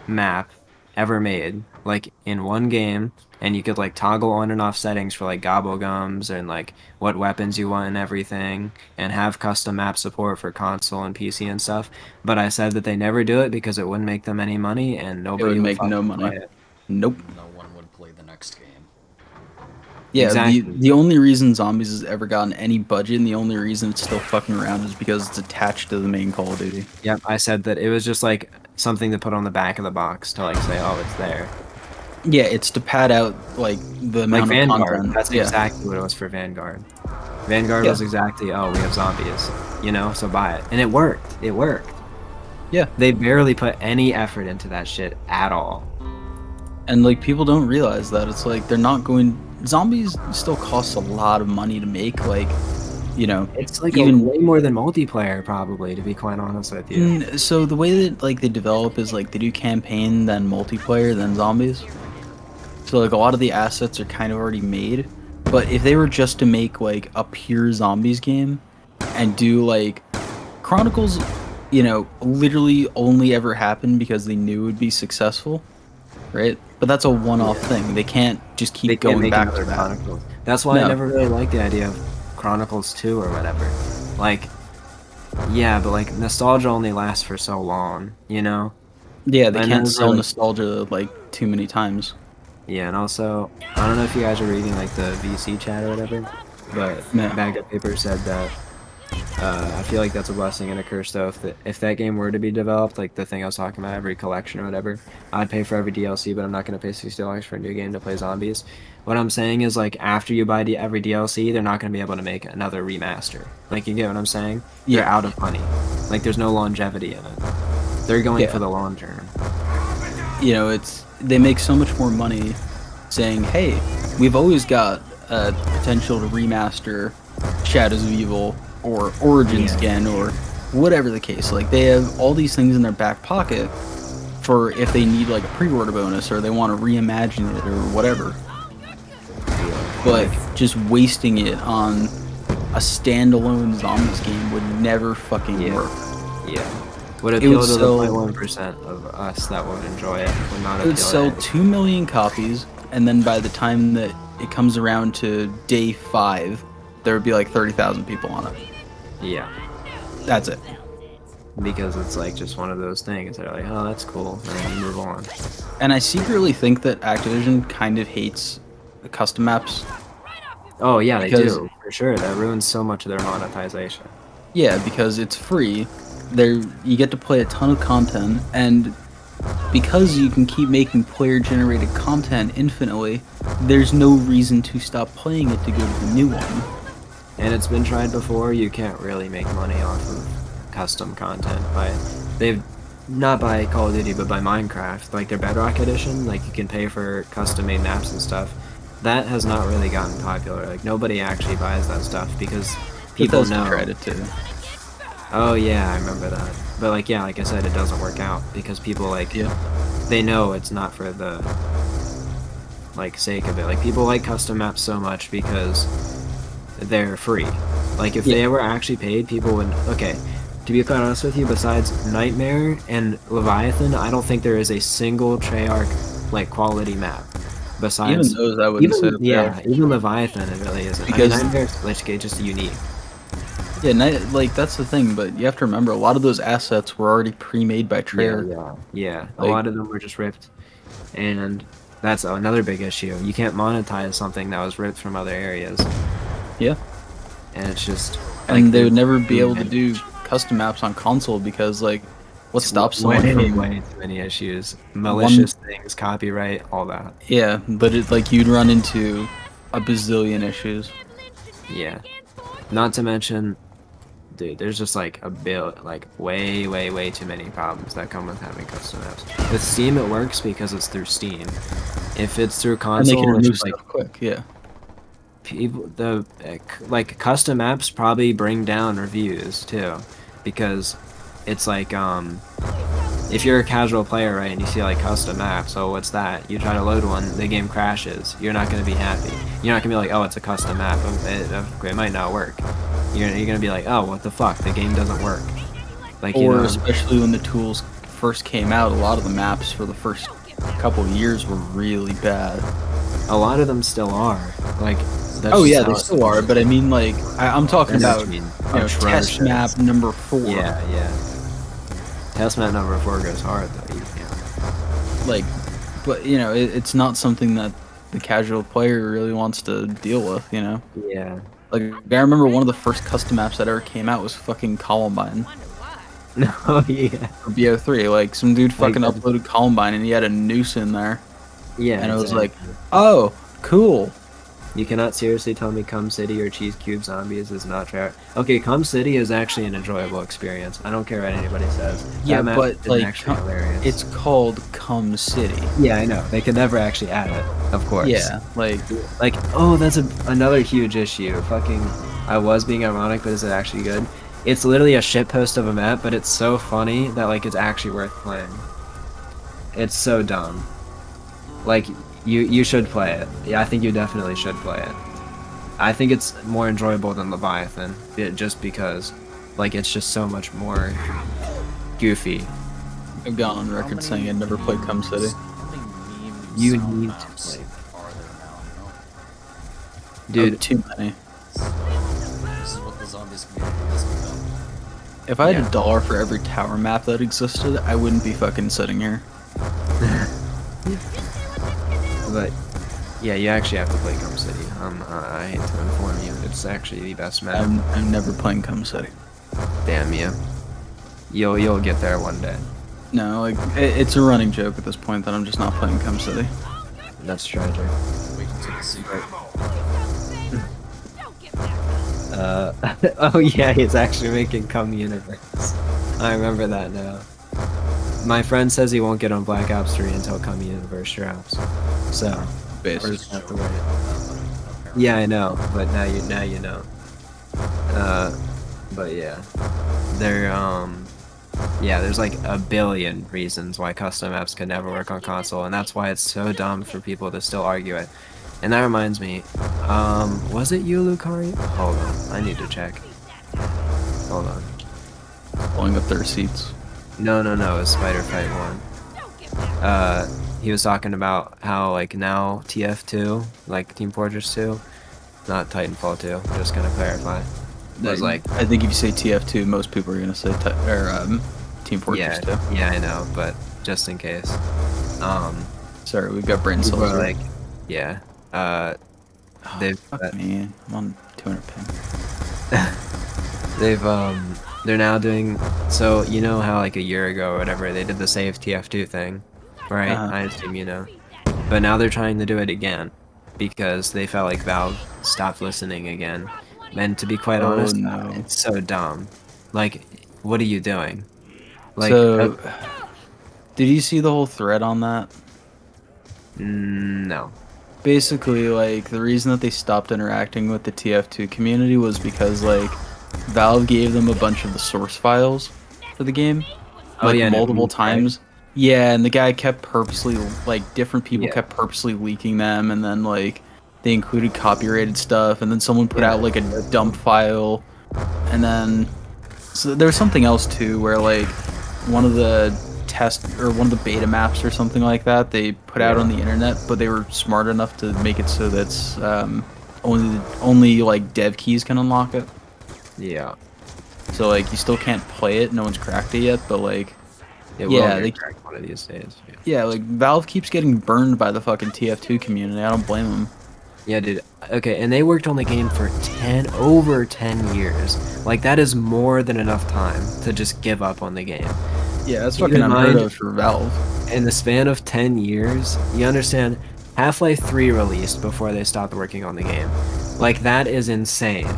[SPEAKER 3] map ever made, like in one game, and you could like toggle on and off settings for like gobble gums and like what weapons you want and everything, and have custom map support for console and PC and stuff. But I said that they never do it because it wouldn't make them any money and
[SPEAKER 1] It would
[SPEAKER 3] nobody would
[SPEAKER 1] make no
[SPEAKER 3] fucking
[SPEAKER 1] money.
[SPEAKER 3] play it.
[SPEAKER 1] Nope.
[SPEAKER 2] No one would play the next game.
[SPEAKER 1] Yeah, the
[SPEAKER 3] Exactly.
[SPEAKER 1] the only reason Zombies has ever gotten any budget and the only reason it's still fucking around is because it's attached to the main Call of Duty.
[SPEAKER 3] Yep, I said that it was just like something to put on the back of the box to like say, oh, it's there.
[SPEAKER 1] Yeah, it's to pad out like the
[SPEAKER 3] Like
[SPEAKER 1] amount of
[SPEAKER 3] Vanguard,
[SPEAKER 1] content.
[SPEAKER 3] that's
[SPEAKER 1] Yeah.
[SPEAKER 3] exactly what it was for Vanguard. Vanguard
[SPEAKER 1] Yeah.
[SPEAKER 3] was exactly, oh, we have zombies, so buy it. And it worked. It worked.
[SPEAKER 1] Yeah.
[SPEAKER 3] They barely put any effort into that shit at all.
[SPEAKER 1] And like people don't realize that it's like they're not going zombies still costs a lot of money to make, like,
[SPEAKER 3] It's like
[SPEAKER 1] even
[SPEAKER 3] way more than multiplayer, probably, to be quite honest with you.
[SPEAKER 1] so the way that like they develop is like they do campaign then multiplayer then zombies. So like a lot of the assets are kind of already made. But if they were just to make like a pure zombies game and do like Chronicles, literally only ever happened because they knew it would be successful, right? But that's a one-off
[SPEAKER 3] Yeah.
[SPEAKER 1] thing. They can't just
[SPEAKER 3] They
[SPEAKER 1] keep
[SPEAKER 3] can't
[SPEAKER 1] going
[SPEAKER 3] make
[SPEAKER 1] back to
[SPEAKER 3] another
[SPEAKER 1] that.
[SPEAKER 3] Chronicles. That's why I
[SPEAKER 1] No.
[SPEAKER 3] never really liked the idea of Chronicles 2 or whatever. Like, yeah, but like nostalgia only lasts for so long,
[SPEAKER 1] Yeah, they
[SPEAKER 3] I
[SPEAKER 1] can't
[SPEAKER 3] never
[SPEAKER 1] sell
[SPEAKER 3] like,
[SPEAKER 1] nostalgia like too many times.
[SPEAKER 3] yeah, and also I don't know if you guys are reading like the VC chat or whatever, but
[SPEAKER 1] No.
[SPEAKER 3] Bagged Up Paper said that I feel like that's a blessing and a curse though. If that game were to be developed, like the thing I was talking about, every collection or whatever, I'd pay for every DLC, but I'm not gonna pay $60 for a new game to play zombies. What I'm saying is like after you buy every DLC, they're not gonna be able to make another remaster. Like you get what I'm saying? They're
[SPEAKER 1] Yeah.
[SPEAKER 3] out of money. Like there's no longevity in it. They're going for
[SPEAKER 1] Yeah.
[SPEAKER 3] the long term.
[SPEAKER 1] They make so much more money saying, "Hey, we've always got potential to remaster Shadows of Evil or Origins
[SPEAKER 3] Yeah.
[SPEAKER 1] again or whatever the case." Like they have all these things in their back pocket for if they need like a pre-order bonus or they want to reimagine it or whatever. But just wasting it on a standalone zombies game would never fucking work.
[SPEAKER 3] Yeah. Would appeal to the 0.1% of us that would enjoy it. Would not appeal.
[SPEAKER 1] It would sell 2 million copies, and then by the time that it comes around to day 5, there would be like 30,000 people on it.
[SPEAKER 3] Yeah.
[SPEAKER 1] That's it.
[SPEAKER 3] Because it's like just one of those things. They're like, oh, that's cool, and then you move on.
[SPEAKER 1] And I secretly think that Activision kind of hates the custom maps.
[SPEAKER 3] Oh yeah, they do, for sure. That ruins so much of their monetization.
[SPEAKER 1] Yeah, because it's free. You get to play a ton of content, and because you can keep making player-generated content infinitely, there's no reason to stop playing it to go to the new one.
[SPEAKER 3] And it's been tried before. You can't really make money off of custom content not by Call of Duty, but by Minecraft. Like their Bedrock edition, like you can pay for custom-made maps and stuff. That has not really gotten popular. Like nobody actually buys that stuff because people know.
[SPEAKER 1] Tried it too.
[SPEAKER 3] Oh yeah, I remember that. But like yeah, like I said, it doesn't work out because people they know it's not for the sake of it. Like people like custom maps so much because they're free. Like if they were actually paid, people would. Okay, to be quite honest with you, besides Nightmare and Leviathan, I don't think there is a single Treyarch quality map. Besides,
[SPEAKER 1] even those, I wouldn't say.
[SPEAKER 3] Even Leviathan, it really isn't.
[SPEAKER 1] Because
[SPEAKER 3] Nightmare's just unique.
[SPEAKER 1] Yeah, that's the thing, but you have to remember a lot of those assets were already pre-made by Treyarch.
[SPEAKER 3] Yeah. A lot of them were just ripped, and that's another big issue. You can't monetize something that was ripped from other areas.
[SPEAKER 1] Yeah,
[SPEAKER 3] and it's just.
[SPEAKER 1] And they would never be able to do custom maps on console because what stops someone from
[SPEAKER 3] way too many issues, malicious things, copyright, all that.
[SPEAKER 1] Yeah, but you'd run into a bazillion issues.
[SPEAKER 3] Yeah, not to mention. Dude, there's just way too many problems that come with having custom maps. With Steam, it works because it's through Steam. If it's through console,
[SPEAKER 1] and they can remove stuff quick. Yeah.
[SPEAKER 3] People, custom maps probably bring down reviews too, because it's if you're a casual player, right, and you see custom maps, so what's that? You try to load one, the game crashes. You're not gonna be happy. You're not gonna be like, oh, it's a custom map. It might not work. You're gonna be like, oh, what the fuck? The game doesn't work.
[SPEAKER 1] Especially when the tools first came out, a lot of the maps for the first couple of years were really bad.
[SPEAKER 3] A lot of them still are.
[SPEAKER 1] They still are. But I mean, I'm talking about test map number 4.
[SPEAKER 3] Yeah. Test map number 4 goes hard though.
[SPEAKER 1] But it's not something that the casual player really wants to deal with.
[SPEAKER 3] Yeah.
[SPEAKER 1] I remember one of the first custom maps that ever came out was fucking Columbine.
[SPEAKER 3] Oh yeah.
[SPEAKER 1] For BO3, some dude fucking uploaded Columbine and he had a noose in there.
[SPEAKER 3] Yeah.
[SPEAKER 1] And it was oh, cool.
[SPEAKER 3] You cannot seriously tell me Cum City or Cheese Cube Zombies is not fair. Okay, Cum City is actually an enjoyable experience. I don't care what anybody says.
[SPEAKER 1] Yeah, but it's called Cum City.
[SPEAKER 3] Yeah, I know. They could never actually add it, of course.
[SPEAKER 1] Yeah,
[SPEAKER 3] oh, that's another huge issue. Fucking, I was being ironic, but is it actually good? It's literally a shitpost of a map, but it's so funny that it's actually worth playing. It's so dumb. You should play it. Yeah, I think you definitely should play it. I think it's more enjoyable than Leviathan, just because, it's just so much more goofy.
[SPEAKER 1] I've gone on record saying I'd never played Cum City.
[SPEAKER 3] You need to play. Dude,
[SPEAKER 1] too many.
[SPEAKER 2] This is what the zombies community has become.
[SPEAKER 1] If I had $1 for every tower map that existed, I wouldn't be fucking sitting here.
[SPEAKER 3] But yeah, you actually have to play Cum City. I hate to inform you, it's actually the best map.
[SPEAKER 1] I'm never playing Cum City.
[SPEAKER 3] Damn you. You'll get there one day.
[SPEAKER 1] No, it's a running joke at this point that I'm just not playing Cum City.
[SPEAKER 3] That's tragic.
[SPEAKER 2] We can take a secret.
[SPEAKER 3] Oh yeah, he's actually making Cum Universe. I remember that now. My friend says he won't get on Black Ops 3 until Cum Universe drops. So, we're just gonna have to wait. Yeah, I know, but now you know. But yeah, they're Yeah, there's like a billion reasons why custom maps could never work on console, and that's why it's so dumb for people to still argue it. And that reminds me, was it you, Lucario? Hold on, I need to check. Hold on.
[SPEAKER 1] Pulling up their seats.
[SPEAKER 3] No, it was Spider Fight 1. He was talking about how, like, now TF2, like Team Fortress 2, not Titanfall 2, just gonna clarify, was like...
[SPEAKER 1] I think if you say TF2, most people are gonna say Team Fortress 2.
[SPEAKER 3] Yeah, I know, but just in case.
[SPEAKER 1] Sorry, we've got brain
[SPEAKER 3] People
[SPEAKER 1] cells.
[SPEAKER 3] are like, yeah, they've...
[SPEAKER 1] Fuck me, I'm on 200 ping.
[SPEAKER 3] They're now doing, so you know how like a year ago or whatever they did the save TF2 thing, right? I assume you know. But now they're trying to do it again because they felt like Valve stopped listening again. And to be quite honest,
[SPEAKER 1] no.
[SPEAKER 3] it's so dumb. Like, what are you doing? Like,
[SPEAKER 1] so, did you see the whole thread on that?
[SPEAKER 3] No.
[SPEAKER 1] Basically, like, the reason that they stopped interacting with the TF2 community was because, like, Valve gave them a bunch of the source files for the game, like, multiple times. Right? Yeah, and the guy kept purposely, like, different people kept purposely leaking them, and then, like, they included copyrighted stuff, and then someone put out, like, a dump file, and then, so there was something else, too, where, like, one of the beta maps or something like that they put out on the internet, but they were smart enough to make it so that's only like dev keys can unlock it.
[SPEAKER 3] Yeah.
[SPEAKER 1] So like you still can't play it, no one's cracked it yet, but like
[SPEAKER 3] they crack one of these days.
[SPEAKER 1] Yeah, like Valve keeps getting burned by the fucking TF2 community. I don't blame them.
[SPEAKER 3] Yeah, dude. Okay, and they worked on the game for over 10 years. Like, that is more than enough time to just give up on the game.
[SPEAKER 1] Yeah, that's fucking unheard of for Valve.
[SPEAKER 3] In the span of 10 years, you understand, Half-Life 3 released before they stopped working on the game. Like, that is insane.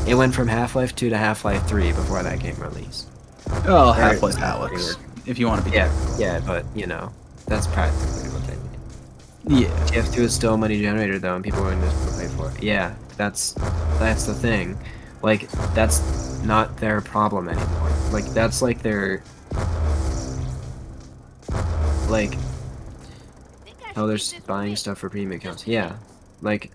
[SPEAKER 3] It went from Half-Life 2 to Half-Life 3 before that game released.
[SPEAKER 1] Oh, Half-Life Alex, if you want to be technical.
[SPEAKER 3] Yeah, but, you know, that's practically what they mean.
[SPEAKER 1] Yeah.
[SPEAKER 3] TF2 is still a money generator, though, and people are going to pay for it. Yeah, that's the thing. Like, that's not their problem anymore. Like, that's like their... Like, oh, they're buying stuff for premium accounts. Yeah, like,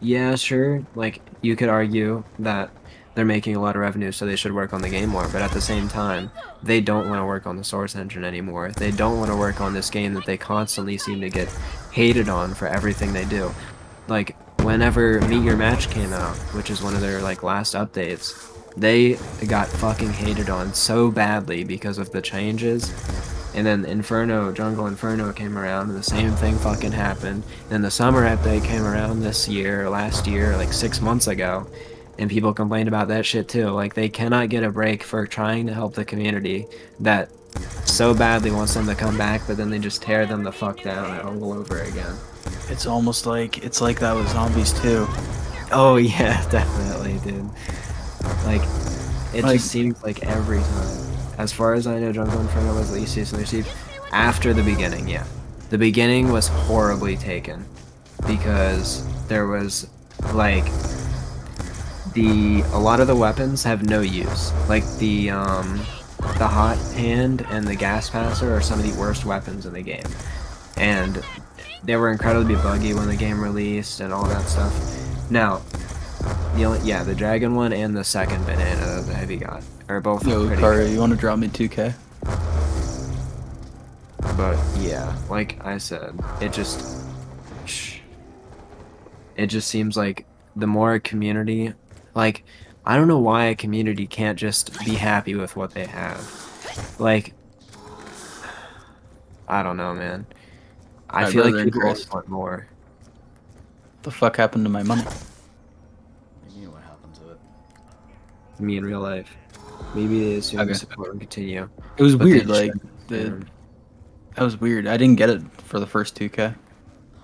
[SPEAKER 3] yeah, sure. Like, you could argue that they're making a lot of revenue, so they should work on the game more. But at the same time, they don't want to work on the source engine anymore. They don't want to work on this game that they constantly seem to get hated on for everything they do. Like, whenever Meet Your Match came out, which is one of their, like, last updates, they got fucking hated on so badly because of the changes. And then Jungle Inferno came around, and the same thing fucking happened. Then the summer update came around this year, or last year, like 6 months ago, and people complained about that shit too. Like, they cannot get a break for trying to help the community that so badly wants them to come back, but then they just tear them the fuck down all over again.
[SPEAKER 1] It's almost like, it's like that with zombies too.
[SPEAKER 3] Oh yeah, definitely, dude. Like, it just seems like every time. As far as I know, Jungle Inferno was least season received after the beginning, yeah. The beginning was horribly taken because there was, like, a lot of the weapons have no use. Like, the hot hand and the gas passer are some of the worst weapons in the game. And they were incredibly buggy when the game released and all that stuff. Now, the dragon one and the second banana that the heavy got are both pretty good.
[SPEAKER 1] You want to drop me 2K?
[SPEAKER 3] But yeah, like I said, it just seems like the more a community, like, I don't know why a community can't just be happy with what they have. Like, I don't know, man. I feel like people want more.
[SPEAKER 1] What the fuck happened to my money?
[SPEAKER 2] What happened to it?
[SPEAKER 3] Me in real life. Maybe they assume the support will continue.
[SPEAKER 1] It was weird, like, that was weird. I didn't get it for the first 2K.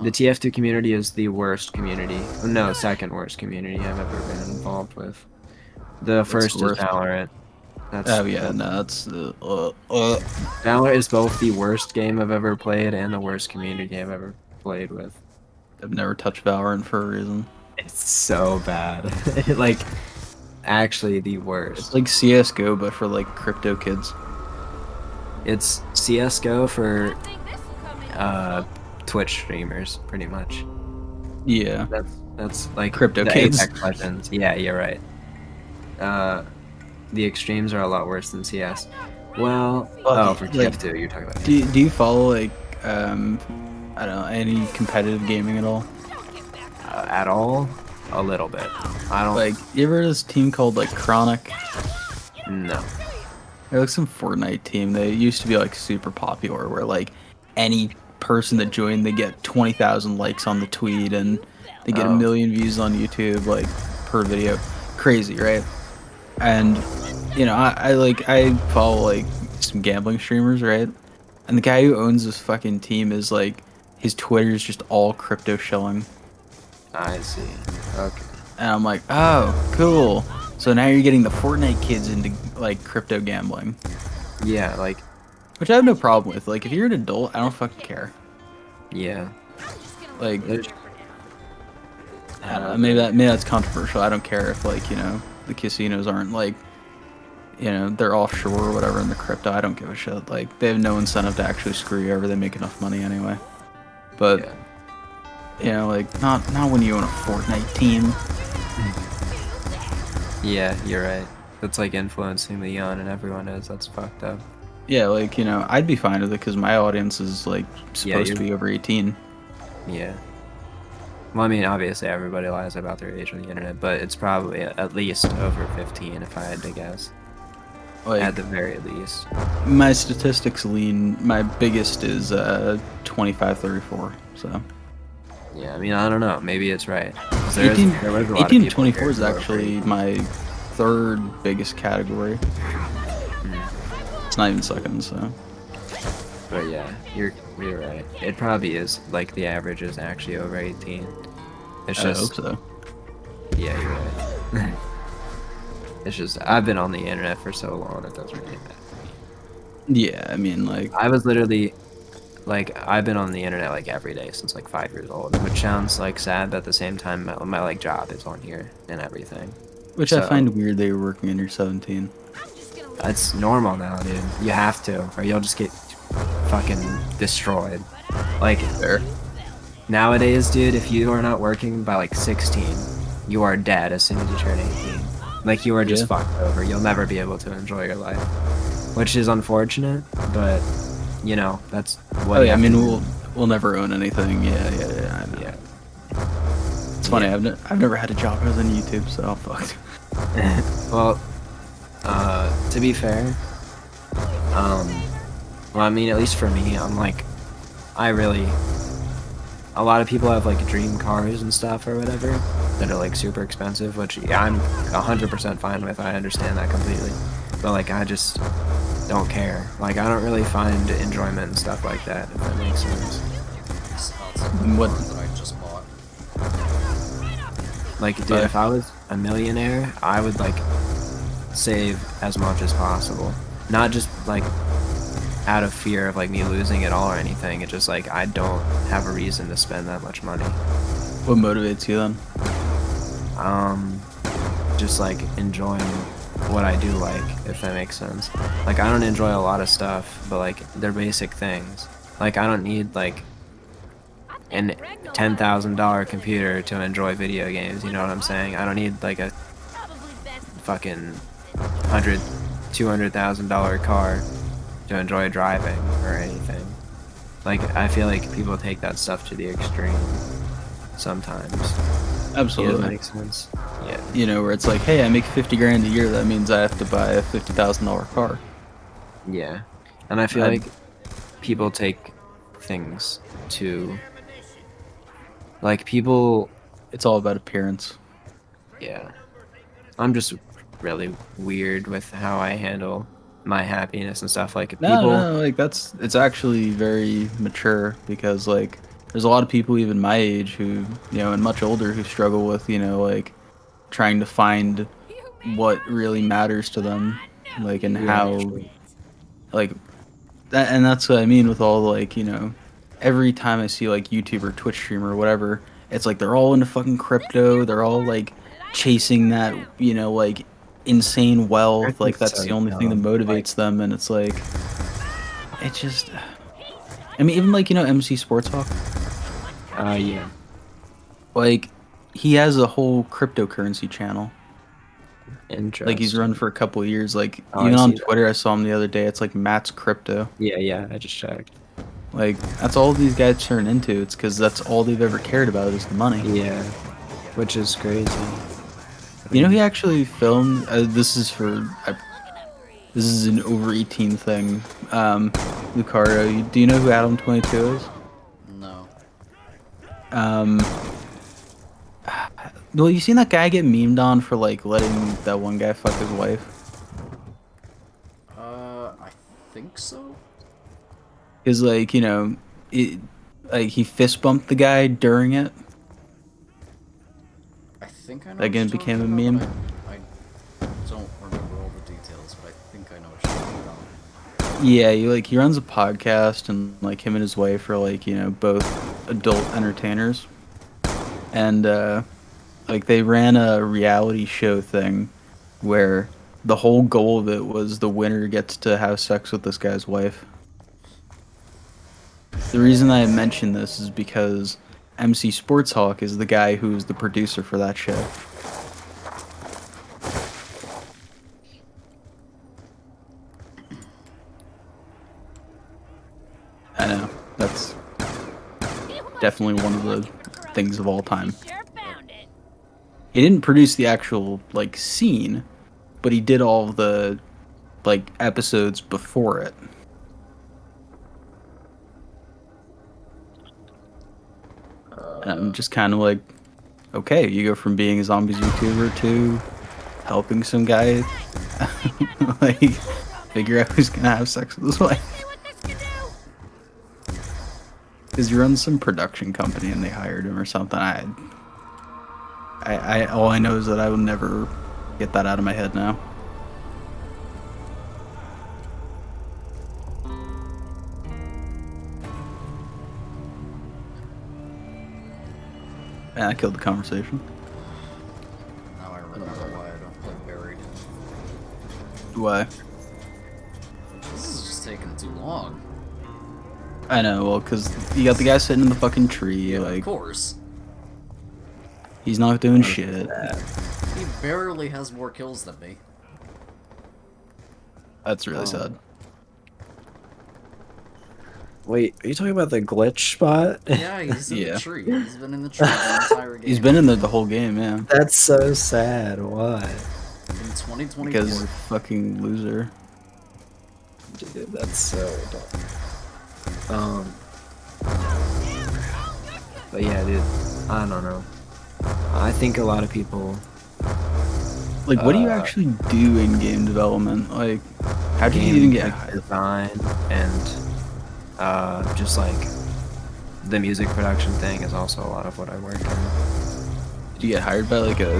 [SPEAKER 3] The TF2 community is the worst community. No, second worst community I've ever been involved with. The first is Valorant. Valorant is both the worst game I've ever played and the worst community I've ever played with.
[SPEAKER 1] I've never touched Valorant for a reason.
[SPEAKER 3] It's so bad. Like, actually the
[SPEAKER 1] It's
[SPEAKER 3] worst.
[SPEAKER 1] like CS:GO, but for like crypto kids.
[SPEAKER 3] It's CS:GO for Twitch streamers, pretty much.
[SPEAKER 1] Yeah,
[SPEAKER 3] That's like
[SPEAKER 1] crypto
[SPEAKER 3] the
[SPEAKER 1] kids.
[SPEAKER 3] Apex Legends. Yeah, you're right. The extremes are a lot worse than CS. Well,
[SPEAKER 1] Fuck
[SPEAKER 3] oh,
[SPEAKER 1] it.
[SPEAKER 3] for
[SPEAKER 1] Like,
[SPEAKER 3] TF2, you're talking about.
[SPEAKER 1] do you follow like I don't know, any competitive gaming at all?
[SPEAKER 3] At all? A little bit. I don't.
[SPEAKER 1] Like, you ever heard of this team called like Chronic?
[SPEAKER 3] No.
[SPEAKER 1] They're like some Fortnite team. They used to be like super popular, where like any person that joined, they get 20,000 likes on the tweet and they get a
[SPEAKER 3] Oh.
[SPEAKER 1] million views on YouTube like per video. Crazy, right? And you know, I follow like some gambling streamers, right? And the guy who owns this fucking team is like his Twitter is just all crypto shilling.
[SPEAKER 3] I see. Okay.
[SPEAKER 1] And I'm like, oh, cool. So now you're getting the Fortnite kids into like crypto gambling,
[SPEAKER 3] Yeah, like,
[SPEAKER 1] which I have no problem with. Like, if you're an adult, I don't fucking care.
[SPEAKER 3] yeah.
[SPEAKER 1] Like,
[SPEAKER 3] There's,
[SPEAKER 1] I don't know, maybe that's controversial. I don't care if like, you know, the casinos aren't like, you know, they're offshore or whatever in the crypto. I don't give a shit. Like, they have no incentive to actually screw you over. They make enough money anyway. But
[SPEAKER 3] yeah.
[SPEAKER 1] you know, like not when you own a Fortnite team.
[SPEAKER 3] Yeah, you're right. That's like influencing the young and everyone is. That's fucked up.
[SPEAKER 1] Yeah, like, you know, I'd be fine with it because my audience is like supposed to be over 18.
[SPEAKER 3] Yeah. Well, I mean, obviously everybody lies about their age on the internet, but it's probably at least over 15 if I had to guess.
[SPEAKER 1] Like,
[SPEAKER 3] At the very least.
[SPEAKER 1] my statistics lean. My biggest is 25, 34. So
[SPEAKER 3] Yeah, I mean, I don't know. Maybe it's right. 'Cause there
[SPEAKER 1] 18,
[SPEAKER 3] there was a lot of
[SPEAKER 1] 18 to
[SPEAKER 3] people
[SPEAKER 1] 24
[SPEAKER 3] here
[SPEAKER 1] is
[SPEAKER 3] who were
[SPEAKER 1] actually
[SPEAKER 3] over
[SPEAKER 1] my third biggest category.
[SPEAKER 3] 18.
[SPEAKER 1] It's not even second. So
[SPEAKER 3] But yeah, you're right. It probably is like the average is actually over 18. It's
[SPEAKER 1] I
[SPEAKER 3] just
[SPEAKER 1] hope so.
[SPEAKER 3] yeah, you're right. It's just I've been on the internet for so long it doesn't really matter.
[SPEAKER 1] Yeah, I mean, like,
[SPEAKER 3] I was literally like I've been on the internet like every day since like 5 years old, which sounds like sad, but at the same time my like job is on here and everything.
[SPEAKER 1] which I
[SPEAKER 3] So-
[SPEAKER 1] find weird that you're working when you're 17.
[SPEAKER 3] It's normal now, dude. You have to, or you'll just get fucking destroyed. Like
[SPEAKER 1] Fair.
[SPEAKER 3] nowadays, dude, if you are not working by like 16, you are dead as soon as you turn 18. Like you are just
[SPEAKER 1] Yeah.
[SPEAKER 3] fucked over. You'll never be able to enjoy your life, which is unfortunate, but you know that's what.
[SPEAKER 1] Oh
[SPEAKER 3] you
[SPEAKER 1] yeah, I
[SPEAKER 3] have to
[SPEAKER 1] mean
[SPEAKER 3] do.
[SPEAKER 1] we'll never own anything. Yeah, I know.
[SPEAKER 3] Yeah.
[SPEAKER 1] It's funny.
[SPEAKER 3] Yeah.
[SPEAKER 1] I've never had a job other than YouTube, so I'm fucked.
[SPEAKER 3] Well, to be fair, well, I mean, at least for me, I'm like, a lot of people have like dream cars and stuff or whatever that are like super expensive, which yeah, I'm 100% fine with. I understand that completely, but like, I just don't care. Like, I don't really find enjoyment and stuff like that, if that makes sense.
[SPEAKER 2] It's like the
[SPEAKER 1] What-
[SPEAKER 2] car that I just bought.
[SPEAKER 3] Like, dude,
[SPEAKER 1] But-
[SPEAKER 3] if I was a millionaire, I would like save as much as possible. Not just like out of fear of like me losing it all or anything. It's just like I don't have a reason to spend that much money.
[SPEAKER 1] What motivates you then?
[SPEAKER 3] Just like enjoying what I do like, if that makes sense. Like I don't enjoy a lot of stuff, but like they're basic things. Like I don't need like an $10,000 computer to enjoy video games, you know what I'm saying? I don't need like a fucking $200,000 car to enjoy driving or anything. Like I feel like people take that stuff to the extreme sometimes. Does that
[SPEAKER 1] Absolutely.
[SPEAKER 3] make sense? Yeah.
[SPEAKER 1] You know, where it's like, hey, I make 50 grand a year. That means I have to buy a $50,000 car.
[SPEAKER 3] Yeah. And I feel
[SPEAKER 1] I'd-
[SPEAKER 3] like people take things to like people
[SPEAKER 1] It's all about appearance.
[SPEAKER 3] yeah. I'm just really weird with how I handle my happiness and stuff. Like people
[SPEAKER 1] No, like it's actually very mature because like there's a lot of people even my age who, you know, and much older who struggle with, you know, like trying to find what really matters to them, like and
[SPEAKER 3] Yeah,
[SPEAKER 1] how
[SPEAKER 3] actually.
[SPEAKER 1] like that, and that's what I mean with all like, you know, every time I see like YouTube or Twitch streamer or whatever, it's like they're all into fucking crypto, they're all like chasing that, you know, like insane wealth. Like
[SPEAKER 3] Everything's
[SPEAKER 1] that's
[SPEAKER 3] so
[SPEAKER 1] the only thing that
[SPEAKER 3] dumb.
[SPEAKER 1] motivates them, and it's like it just. I mean, even like MC Sports Hawk.
[SPEAKER 3] Yeah.
[SPEAKER 1] Like he has a whole cryptocurrency channel. Like he's run
[SPEAKER 3] Interesting.
[SPEAKER 1] for a couple of years. Like
[SPEAKER 3] Oh, I
[SPEAKER 1] even on
[SPEAKER 3] see that.
[SPEAKER 1] Twitter, I saw him the other day. It's like Matt's Crypto.
[SPEAKER 3] Yeah, I just checked.
[SPEAKER 1] Like that's all these guys turn into. It's because that's all they've ever cared about is the money.
[SPEAKER 3] Yeah, which is crazy.
[SPEAKER 1] You know, he actually filmed. This is for. This is an over 18 thing. Lucario. Do you know who Adam 22 is?
[SPEAKER 2] No.
[SPEAKER 1] Um. Well, you seen that guy get memed on for like letting that one guy fuck his wife?
[SPEAKER 2] I think so.
[SPEAKER 1] Cause like like he fist bumped the guy during it.
[SPEAKER 2] I think I know
[SPEAKER 1] Like
[SPEAKER 2] what you're
[SPEAKER 1] it became a
[SPEAKER 2] talking about,
[SPEAKER 1] meme.
[SPEAKER 2] but I don't remember all the details, but I think I know what you're talking about.
[SPEAKER 1] Yeah, he runs a podcast and like him and his wife are like both adult entertainers, and like they ran a reality show thing where the whole goal of it was the winner gets to have sex with this guy's wife. The reason I mention this is because MC Sports Hawk is the guy who's the producer for that show. I know. That's definitely one of the things of all time. He didn't produce the actual like scene, but he did all of the like episodes before it. And I'm just kind of like, okay, you go from being a zombies YouTuber to helping some guy like figure out who's gonna have sex with his wife. Because you run some production company and they hired him or something. I all I know is that I will never get that out of my head now. And I killed the conversation.
[SPEAKER 2] Now I remember why I don't play Buried.
[SPEAKER 1] Why?
[SPEAKER 2] This is just taking too long.
[SPEAKER 1] I know, well, because you got the guy sitting in the fucking tree,
[SPEAKER 2] Yeah,
[SPEAKER 1] like,
[SPEAKER 2] of course.
[SPEAKER 1] he's not doing shit.
[SPEAKER 2] He barely has more kills than me.
[SPEAKER 1] That's really sad.
[SPEAKER 3] Wait, are you talking about the glitch spot?
[SPEAKER 2] Yeah, he's in
[SPEAKER 1] Yeah.
[SPEAKER 2] the tree. He's been in the tree the entire game.
[SPEAKER 1] He's been in there the whole game, yeah.
[SPEAKER 3] That's so sad. Why?
[SPEAKER 2] in 2024.
[SPEAKER 1] Because he's a fucking loser.
[SPEAKER 3] Dude, that's so dumb. But yeah, dude, I don't know. I think a lot of people.
[SPEAKER 1] Like, what do you actually do in game development? Like, how did you even get hired?
[SPEAKER 3] Design and just like the music production thing is also a lot of what I work in.
[SPEAKER 1] Did you get hired by like a?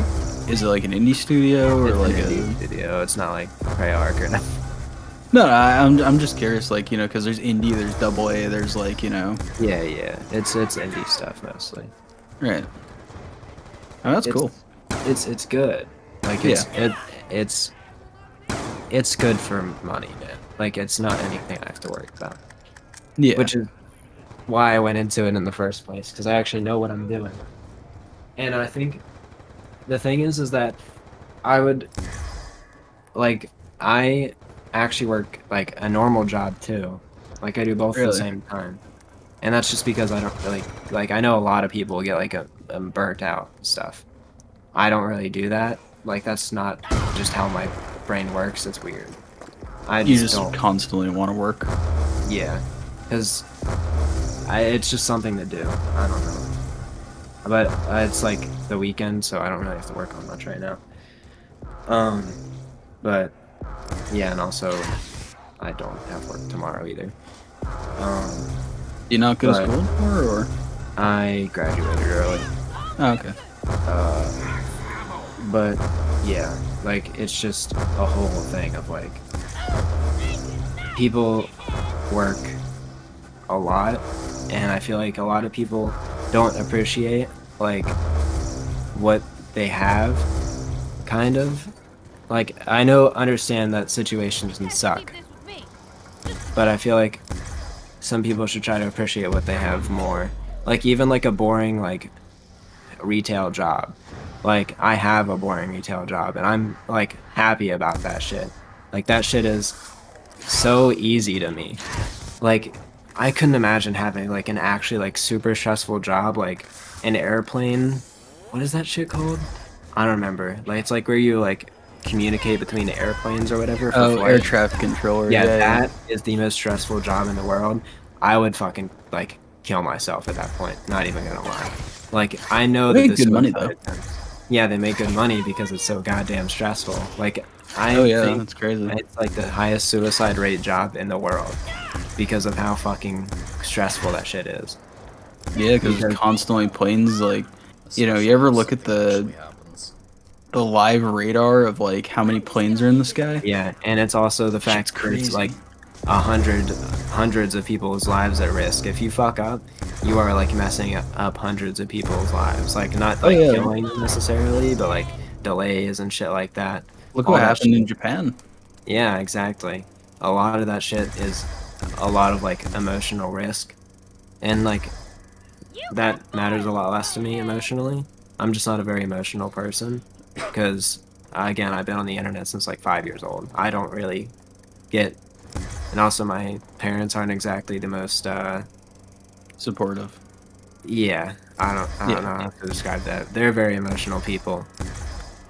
[SPEAKER 1] Is it like an indie studio or
[SPEAKER 3] It's
[SPEAKER 1] like
[SPEAKER 3] an
[SPEAKER 1] a?
[SPEAKER 3] indie video. It's not like Treyarch or nothing.
[SPEAKER 1] No, I'm just curious, like because there's indie, there's double A, there's like
[SPEAKER 3] Yeah, it's indie stuff mostly.
[SPEAKER 1] right. Oh, that's cool.
[SPEAKER 3] It's good. Like it's good for money, man. Like it's not anything I have to worry about.
[SPEAKER 1] Yeah.
[SPEAKER 3] Which is why I went into it in the first place, because I actually know what I'm doing. And I think the thing is that I would like I actually work like a normal job too. Like I do both at the
[SPEAKER 1] Really?
[SPEAKER 3] same time. And that's just because I don't really like I know a lot of people get like a burnt out and stuff. I don't really do that. Like that's not just how my brain works. It's weird. I
[SPEAKER 1] You
[SPEAKER 3] just
[SPEAKER 1] just
[SPEAKER 3] don't.
[SPEAKER 1] constantly want to work.
[SPEAKER 3] Yeah, because it's just something to do. I don't know. But it's like the weekend, so I don't really have to work on much right now. But yeah, and also I don't have work tomorrow either.
[SPEAKER 1] You not go to
[SPEAKER 3] Right.
[SPEAKER 1] school anymore, or?
[SPEAKER 3] I graduated early.
[SPEAKER 1] Oh, okay.
[SPEAKER 3] But yeah, like it's just a whole thing of like people work a lot, and I feel like a lot of people don't appreciate like what they have, kind of, like, understand that situations can suck, but I feel like some people should try to appreciate what they have more. Like, even like a boring, like, retail job. Like, I have a boring retail job, and I'm, like, happy about that shit. Like, that shit is so easy to me. Like, I couldn't imagine having, like, an actually, like, super stressful job, like, an airplane. What is that shit called? I don't remember. Like, it's like where you, like, communicate between airplanes or whatever for
[SPEAKER 1] Oh, air
[SPEAKER 3] flight.
[SPEAKER 1] traffic controller.
[SPEAKER 3] Yeah,
[SPEAKER 1] Yeah, yeah.
[SPEAKER 3] that is the most stressful job in the world. I would fucking, like, kill myself at that point. Not even gonna lie. Like, I know
[SPEAKER 1] They
[SPEAKER 3] that
[SPEAKER 1] make
[SPEAKER 3] the
[SPEAKER 1] good money though.
[SPEAKER 3] suicide attempts. Yeah, they make good money because it's so goddamn stressful. Like,
[SPEAKER 1] Oh
[SPEAKER 3] I
[SPEAKER 1] yeah,
[SPEAKER 3] think
[SPEAKER 1] that's crazy.
[SPEAKER 3] it's like the highest suicide rate job in the world because of how fucking stressful that shit is.
[SPEAKER 1] Yeah, because
[SPEAKER 3] Because
[SPEAKER 1] constantly planes like, you know, you
[SPEAKER 2] Especially
[SPEAKER 1] ever
[SPEAKER 2] if
[SPEAKER 1] look at
[SPEAKER 2] something actually happens.
[SPEAKER 1] the live radar of like how many planes are in the sky?
[SPEAKER 3] yeah, and it's also the
[SPEAKER 1] Shit's
[SPEAKER 3] fact that it's like
[SPEAKER 1] crazy.
[SPEAKER 3] hundreds of people's lives at risk. If you fuck up, you are like messing up hundreds of people's lives. Like not
[SPEAKER 1] Oh
[SPEAKER 3] like
[SPEAKER 1] yeah,
[SPEAKER 3] killing them necessarily, but like delays and shit like that.
[SPEAKER 1] look
[SPEAKER 3] All
[SPEAKER 1] what
[SPEAKER 3] that
[SPEAKER 1] happened
[SPEAKER 3] shit.
[SPEAKER 1] in Japan.
[SPEAKER 3] Yeah, exactly. A lot of that shit is a lot of like emotional risk. And like that matters a lot less to me emotionally. I'm just not a very emotional person because again, I've been on the internet since like 5 years old. I don't really get, and also my parents aren't exactly the most
[SPEAKER 1] Supportive.
[SPEAKER 3] yeah, I don't
[SPEAKER 1] Yeah.
[SPEAKER 3] know how to describe that. They're very emotional people,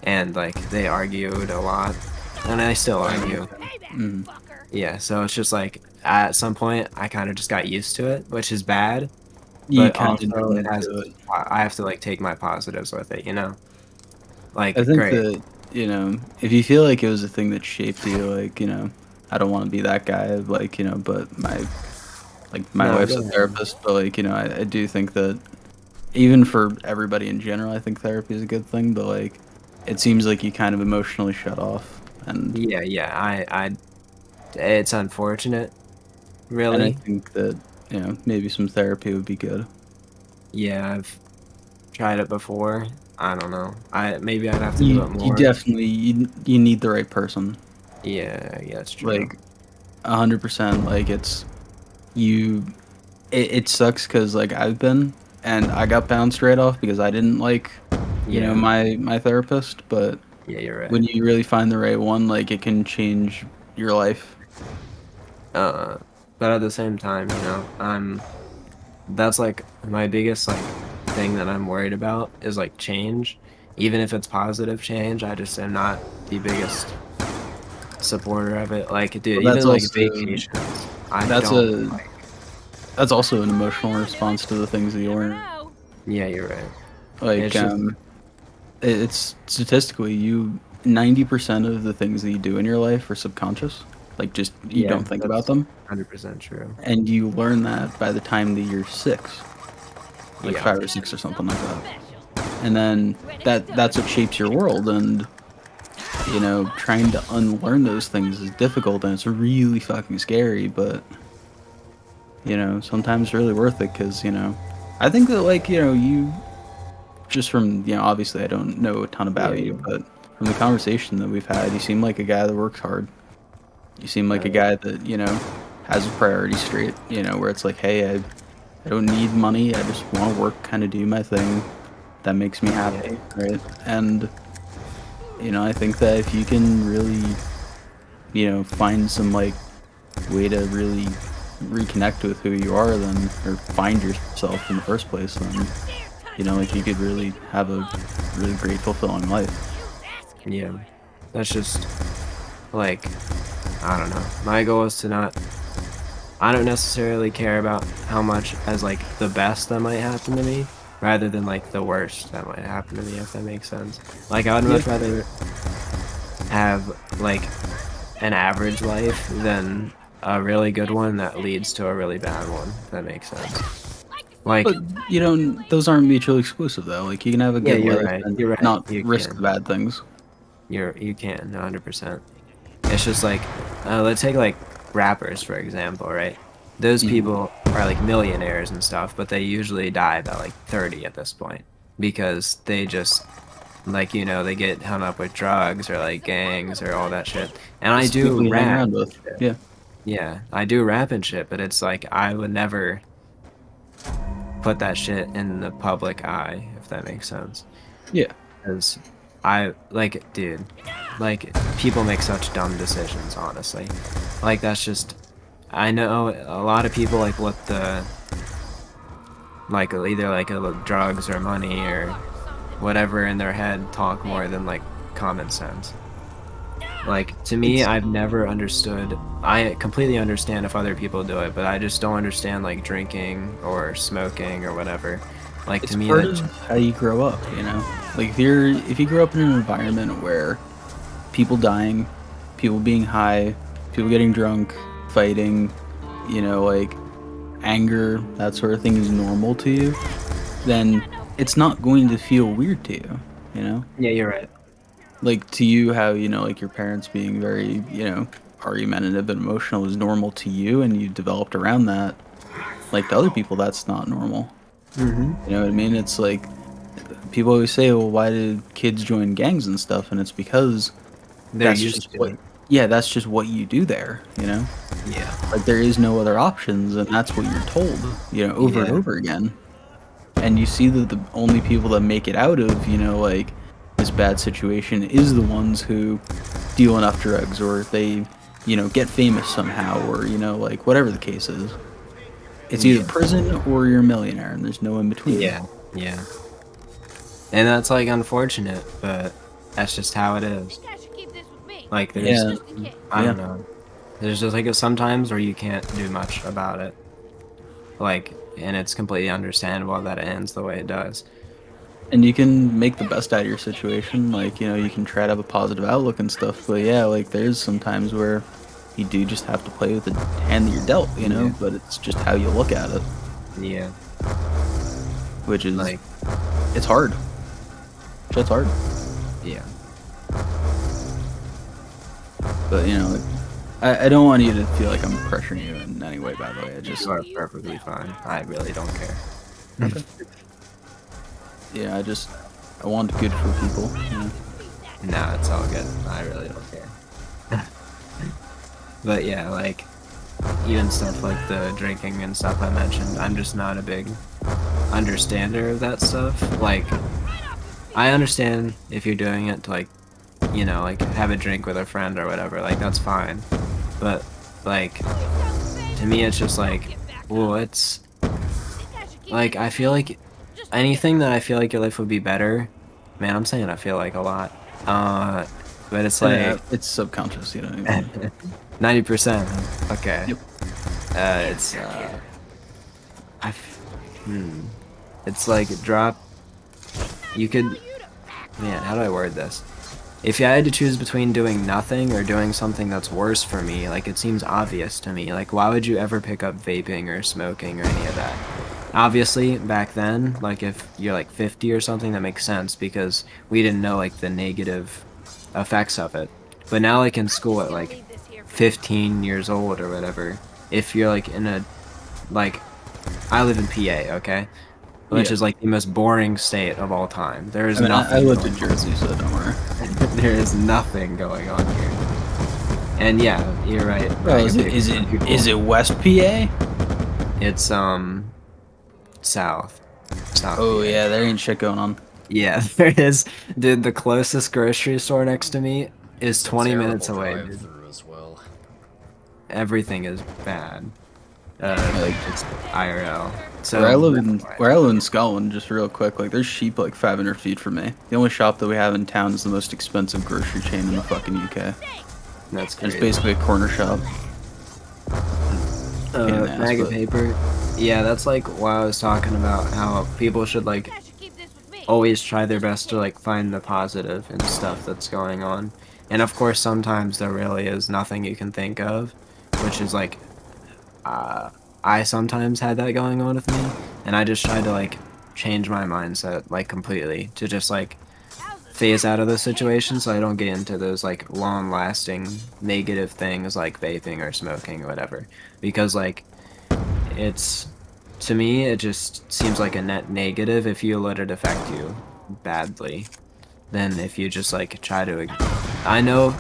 [SPEAKER 3] and like they argued a lot, and I still argue.
[SPEAKER 1] Mm.
[SPEAKER 3] Yeah, so it's just like at some point I kind of just got used to it, which is bad,
[SPEAKER 1] You
[SPEAKER 3] but
[SPEAKER 1] kind of
[SPEAKER 3] also it
[SPEAKER 1] need
[SPEAKER 3] has
[SPEAKER 1] to.
[SPEAKER 3] I have to like take my positives with it, you know?
[SPEAKER 1] I
[SPEAKER 3] Like
[SPEAKER 1] think
[SPEAKER 3] great.
[SPEAKER 1] that, you know, if you feel like it was a thing that shaped you, like, you know, I don't want to be that guy, like, you know, but my
[SPEAKER 3] No,
[SPEAKER 1] wife's
[SPEAKER 3] go
[SPEAKER 1] a
[SPEAKER 3] ahead.
[SPEAKER 1] therapist, but like, you know, I do think that even for everybody in general, I think therapy is a good thing, but like, it seems like you kind of emotionally shut off,
[SPEAKER 3] Yeah, yeah, it's unfortunate,
[SPEAKER 1] and I
[SPEAKER 3] really.
[SPEAKER 1] think that, you know, maybe some therapy would be good.
[SPEAKER 3] Yeah, I've tried it before. I don't know. Maybe I'd have to do
[SPEAKER 1] You
[SPEAKER 3] it
[SPEAKER 1] you
[SPEAKER 3] more.
[SPEAKER 1] definitely you need the right person,
[SPEAKER 3] Yeah, yeah, that's true.
[SPEAKER 1] like 100%. Like you, it sucks because like I've been and I got bounced right off because I didn't like, you know,
[SPEAKER 3] Yeah,
[SPEAKER 1] my therapist, but
[SPEAKER 3] yeah, you're
[SPEAKER 1] when
[SPEAKER 3] right.
[SPEAKER 1] you really find the right one, like it can change your life.
[SPEAKER 3] Uh, but at the same time, you know, that's like my biggest like thing that I'm worried about is like change. Even if it's positive change, I just am not the biggest supporter of it. Like, dude,
[SPEAKER 1] But that's
[SPEAKER 3] even like
[SPEAKER 1] also
[SPEAKER 3] vacations, I
[SPEAKER 1] that's
[SPEAKER 3] don't
[SPEAKER 1] a
[SPEAKER 3] like.
[SPEAKER 1] that's also an emotional response to the things that you learn.
[SPEAKER 3] Yeah, you're right.
[SPEAKER 1] Like
[SPEAKER 3] It's just
[SPEAKER 1] it's statistically you 90% of the things that you do in your life are subconscious. Like just you
[SPEAKER 3] yeah,
[SPEAKER 1] don't think about
[SPEAKER 3] that's
[SPEAKER 1] them,
[SPEAKER 3] 100% true.
[SPEAKER 1] and you learn that by the time that you're 6, like
[SPEAKER 3] Yeah,
[SPEAKER 1] 5 or 6 or something like that. And then that's what shapes your world, and you know, trying to unlearn those things is difficult and it's really fucking scary, but you know, sometimes really worth it because, you know, I think that like, you know, you just from, you know, obviously I don't know a ton
[SPEAKER 3] yeah,
[SPEAKER 1] about you,
[SPEAKER 3] yeah.
[SPEAKER 1] but from the conversation that we've had, you seem like a guy that works hard. You seem like a
[SPEAKER 3] Uh,
[SPEAKER 1] guy that, you know, has a priority straight, you know, where it's like, hey, I don't need money. I just want to work, kind of do my thing that makes me
[SPEAKER 3] yeah,
[SPEAKER 1] happy, right? And, you know, I think that if you can really, you know, find some like way to really reconnect with who you are, then, or find yourself in the first place, then, you know, like you could really have a really great, fulfilling life.
[SPEAKER 3] yeah. That's just like I don't know. My goal is to not. I don't necessarily care about how much as like the best that might happen to me, rather than like the worst that might happen to me, if that makes sense. Like I would
[SPEAKER 1] Yeah.
[SPEAKER 3] much rather have like an average life than a really good one that leads to a really bad one, if that makes sense.
[SPEAKER 1] But,
[SPEAKER 3] Like,
[SPEAKER 1] you know, those aren't mutually exclusive, though. Like, you can have a
[SPEAKER 3] yeah,
[SPEAKER 1] good life and
[SPEAKER 3] you're right,
[SPEAKER 1] not
[SPEAKER 3] you
[SPEAKER 1] risk the
[SPEAKER 3] can.
[SPEAKER 1] bad things.
[SPEAKER 3] You can, 100%. It's just like, let's take like rappers for example, right? Those
[SPEAKER 1] Mhm.
[SPEAKER 3] people are like millionaires and stuff, but they usually die by like 30 at this point because they just like, you know, they get hung up with drugs or like gangs or all that shit. And I
[SPEAKER 1] It's the
[SPEAKER 3] do
[SPEAKER 1] people you hang
[SPEAKER 3] rap
[SPEAKER 1] around
[SPEAKER 3] and
[SPEAKER 1] with.
[SPEAKER 3] shit.
[SPEAKER 1] Yeah.
[SPEAKER 3] Yeah, I do rap and shit, but it's like I would never put that shit in the public eye, if that makes sense.
[SPEAKER 1] Yeah.
[SPEAKER 3] Because like, dude, like, people make such dumb decisions, honestly. Like, that's just, I know a lot of people, like, let the, like, either, like, drugs or money or whatever in their head talk more than, like, common sense. Like, to me,
[SPEAKER 1] It's
[SPEAKER 3] I've never understood, I completely understand if other people do it, but I just don't understand, like, drinking or smoking or whatever. Like, to
[SPEAKER 1] it's
[SPEAKER 3] me,
[SPEAKER 1] part
[SPEAKER 3] that,
[SPEAKER 1] of how you grow up, you know? Like if you grow up in an environment where people dying, people being high, people getting drunk, fighting, you know, like anger, that sort of thing is normal to you, then it's not going to feel weird to you, you know?
[SPEAKER 3] yeah, you're right.
[SPEAKER 1] Like to you, how, you know, like your parents being very, you know, argumentative and emotional is normal to you and you developed around that. Like to other people, that's not normal.
[SPEAKER 3] Mm-hmm.
[SPEAKER 1] You know what I mean? It's like people always say, well, why did kids join gangs and stuff? And it's because
[SPEAKER 3] They're
[SPEAKER 1] that's
[SPEAKER 3] used
[SPEAKER 1] just
[SPEAKER 3] to
[SPEAKER 1] what,
[SPEAKER 3] it.
[SPEAKER 1] yeah, that's just what you do there, you know?
[SPEAKER 3] Yeah.
[SPEAKER 1] Like there is no other options, and that's what you're told, you know, over and
[SPEAKER 3] Yeah.
[SPEAKER 1] over again. And you see that the only people that make it out of, you know, like this bad situation is the ones who deal enough drugs or they, you know, get famous somehow or, you know, like whatever the case is. It's either
[SPEAKER 3] Yeah.
[SPEAKER 1] prison or you're a millionaire and there's no in between.
[SPEAKER 3] Yeah. Yeah. And that's like unfortunate, but that's just how it is. Like there's,
[SPEAKER 1] Yeah.
[SPEAKER 3] I
[SPEAKER 1] Yeah.
[SPEAKER 3] don't know. There's just like sometimes where you can't do much about it. Like, and it's completely understandable that it ends the way it does.
[SPEAKER 1] And you can make the best out of your situation. Like, you know, you can try to have a positive outlook and stuff. But yeah, like there's some times where you do just have to play with the hand that you're dealt, you know,
[SPEAKER 3] Yeah.
[SPEAKER 1] but it's just how you look at it,
[SPEAKER 3] Yeah.
[SPEAKER 1] which is,
[SPEAKER 3] Like,
[SPEAKER 1] it's hard. Shit's hard.
[SPEAKER 3] yeah.
[SPEAKER 1] But, you know, like, I don't want you to feel like I'm pressuring you in any way, by the way. I just,
[SPEAKER 3] You are perfectly fine. I really don't care.
[SPEAKER 1] okay. Yeah, I want good for people, you know?
[SPEAKER 3] No, it's all good. I really don't care. But yeah, like, even stuff like the drinking and stuff I mentioned, I'm just not a big understander of that stuff. Like, I understand if you're doing it to, like, you know, like, have a drink with a friend or whatever, like, that's fine. But, like, to me, it's just like, well, it's, like, I feel like anything that I feel like your life would be better, man, I'm saying I feel like a lot. But it's
[SPEAKER 1] Yeah,
[SPEAKER 3] like,
[SPEAKER 1] it's subconscious, you know what I mean?
[SPEAKER 3] 90%. Okay.
[SPEAKER 1] Yep.
[SPEAKER 3] It's I f- hmm. It's like drop. You could, man. How do I word this? If I had to choose between doing nothing or doing something that's worse for me, like it seems obvious to me. Like why would you ever pick up vaping or smoking or any of that? Obviously, back then, like if you're like 50 or something, that makes sense because we didn't know like the negative effects of it. But now, like in school at like 15 years old or whatever, if you're like in a, like, I live in PA, okay? Which
[SPEAKER 1] Yeah.
[SPEAKER 3] is like the most boring state of all time. There
[SPEAKER 1] I
[SPEAKER 3] is
[SPEAKER 1] mean, I
[SPEAKER 3] nothing
[SPEAKER 1] lived in
[SPEAKER 3] going on.
[SPEAKER 1] Jersey, so don't worry.
[SPEAKER 3] There is nothing going on here. And yeah, you're right.
[SPEAKER 1] Bro,
[SPEAKER 3] Bag of paper, some people,
[SPEAKER 1] is it West PA?
[SPEAKER 3] it's south. South
[SPEAKER 1] Oh
[SPEAKER 3] PA.
[SPEAKER 1] yeah, there ain't shit going on.
[SPEAKER 3] Yeah, there is. Dude, the closest grocery store next to me is
[SPEAKER 2] It's a
[SPEAKER 3] 20
[SPEAKER 2] terrible
[SPEAKER 3] minutes away,
[SPEAKER 2] drive
[SPEAKER 3] dude.
[SPEAKER 2] through as well.
[SPEAKER 3] Everything is bad.
[SPEAKER 1] Like
[SPEAKER 3] Like just IRL. So that's why.
[SPEAKER 1] where I live in Scotland, just real quick, like there's sheep like 500 feet from me. The only shop that we have in town is the most expensive grocery chain in the fucking UK.
[SPEAKER 3] That's
[SPEAKER 1] And it's
[SPEAKER 3] crazy.
[SPEAKER 1] basically a corner shop. Pain in the ass,
[SPEAKER 3] Bag of
[SPEAKER 1] but
[SPEAKER 3] paper. Yeah, that's like why I was talking about how people should like always try their best to like find the positive in stuff that's going on. And of course, sometimes there really is nothing you can think of, which is like, uh, I sometimes had that going on with me, and I just tried to like change my mindset like completely to just like phase out of those situations so I don't get into those like long lasting negative things like vaping or smoking or whatever. Because like it's, to me it just seems like a net negative if you let it affect you badly. than if you just like try to. I know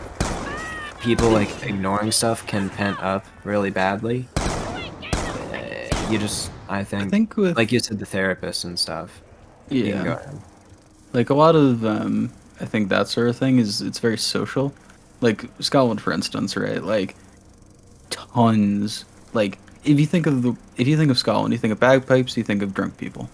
[SPEAKER 3] people like ignoring stuff can pent up really badly. I
[SPEAKER 1] I
[SPEAKER 3] think,
[SPEAKER 1] think with
[SPEAKER 3] like you said, the therapist and stuff. You can go
[SPEAKER 1] yeah,
[SPEAKER 3] ahead.
[SPEAKER 1] like a lot of I think that sort of thing is it's very social. Like Scotland, for instance, right? Like tons. Like if you think of Scotland, you think of bagpipes, you think of drunk people.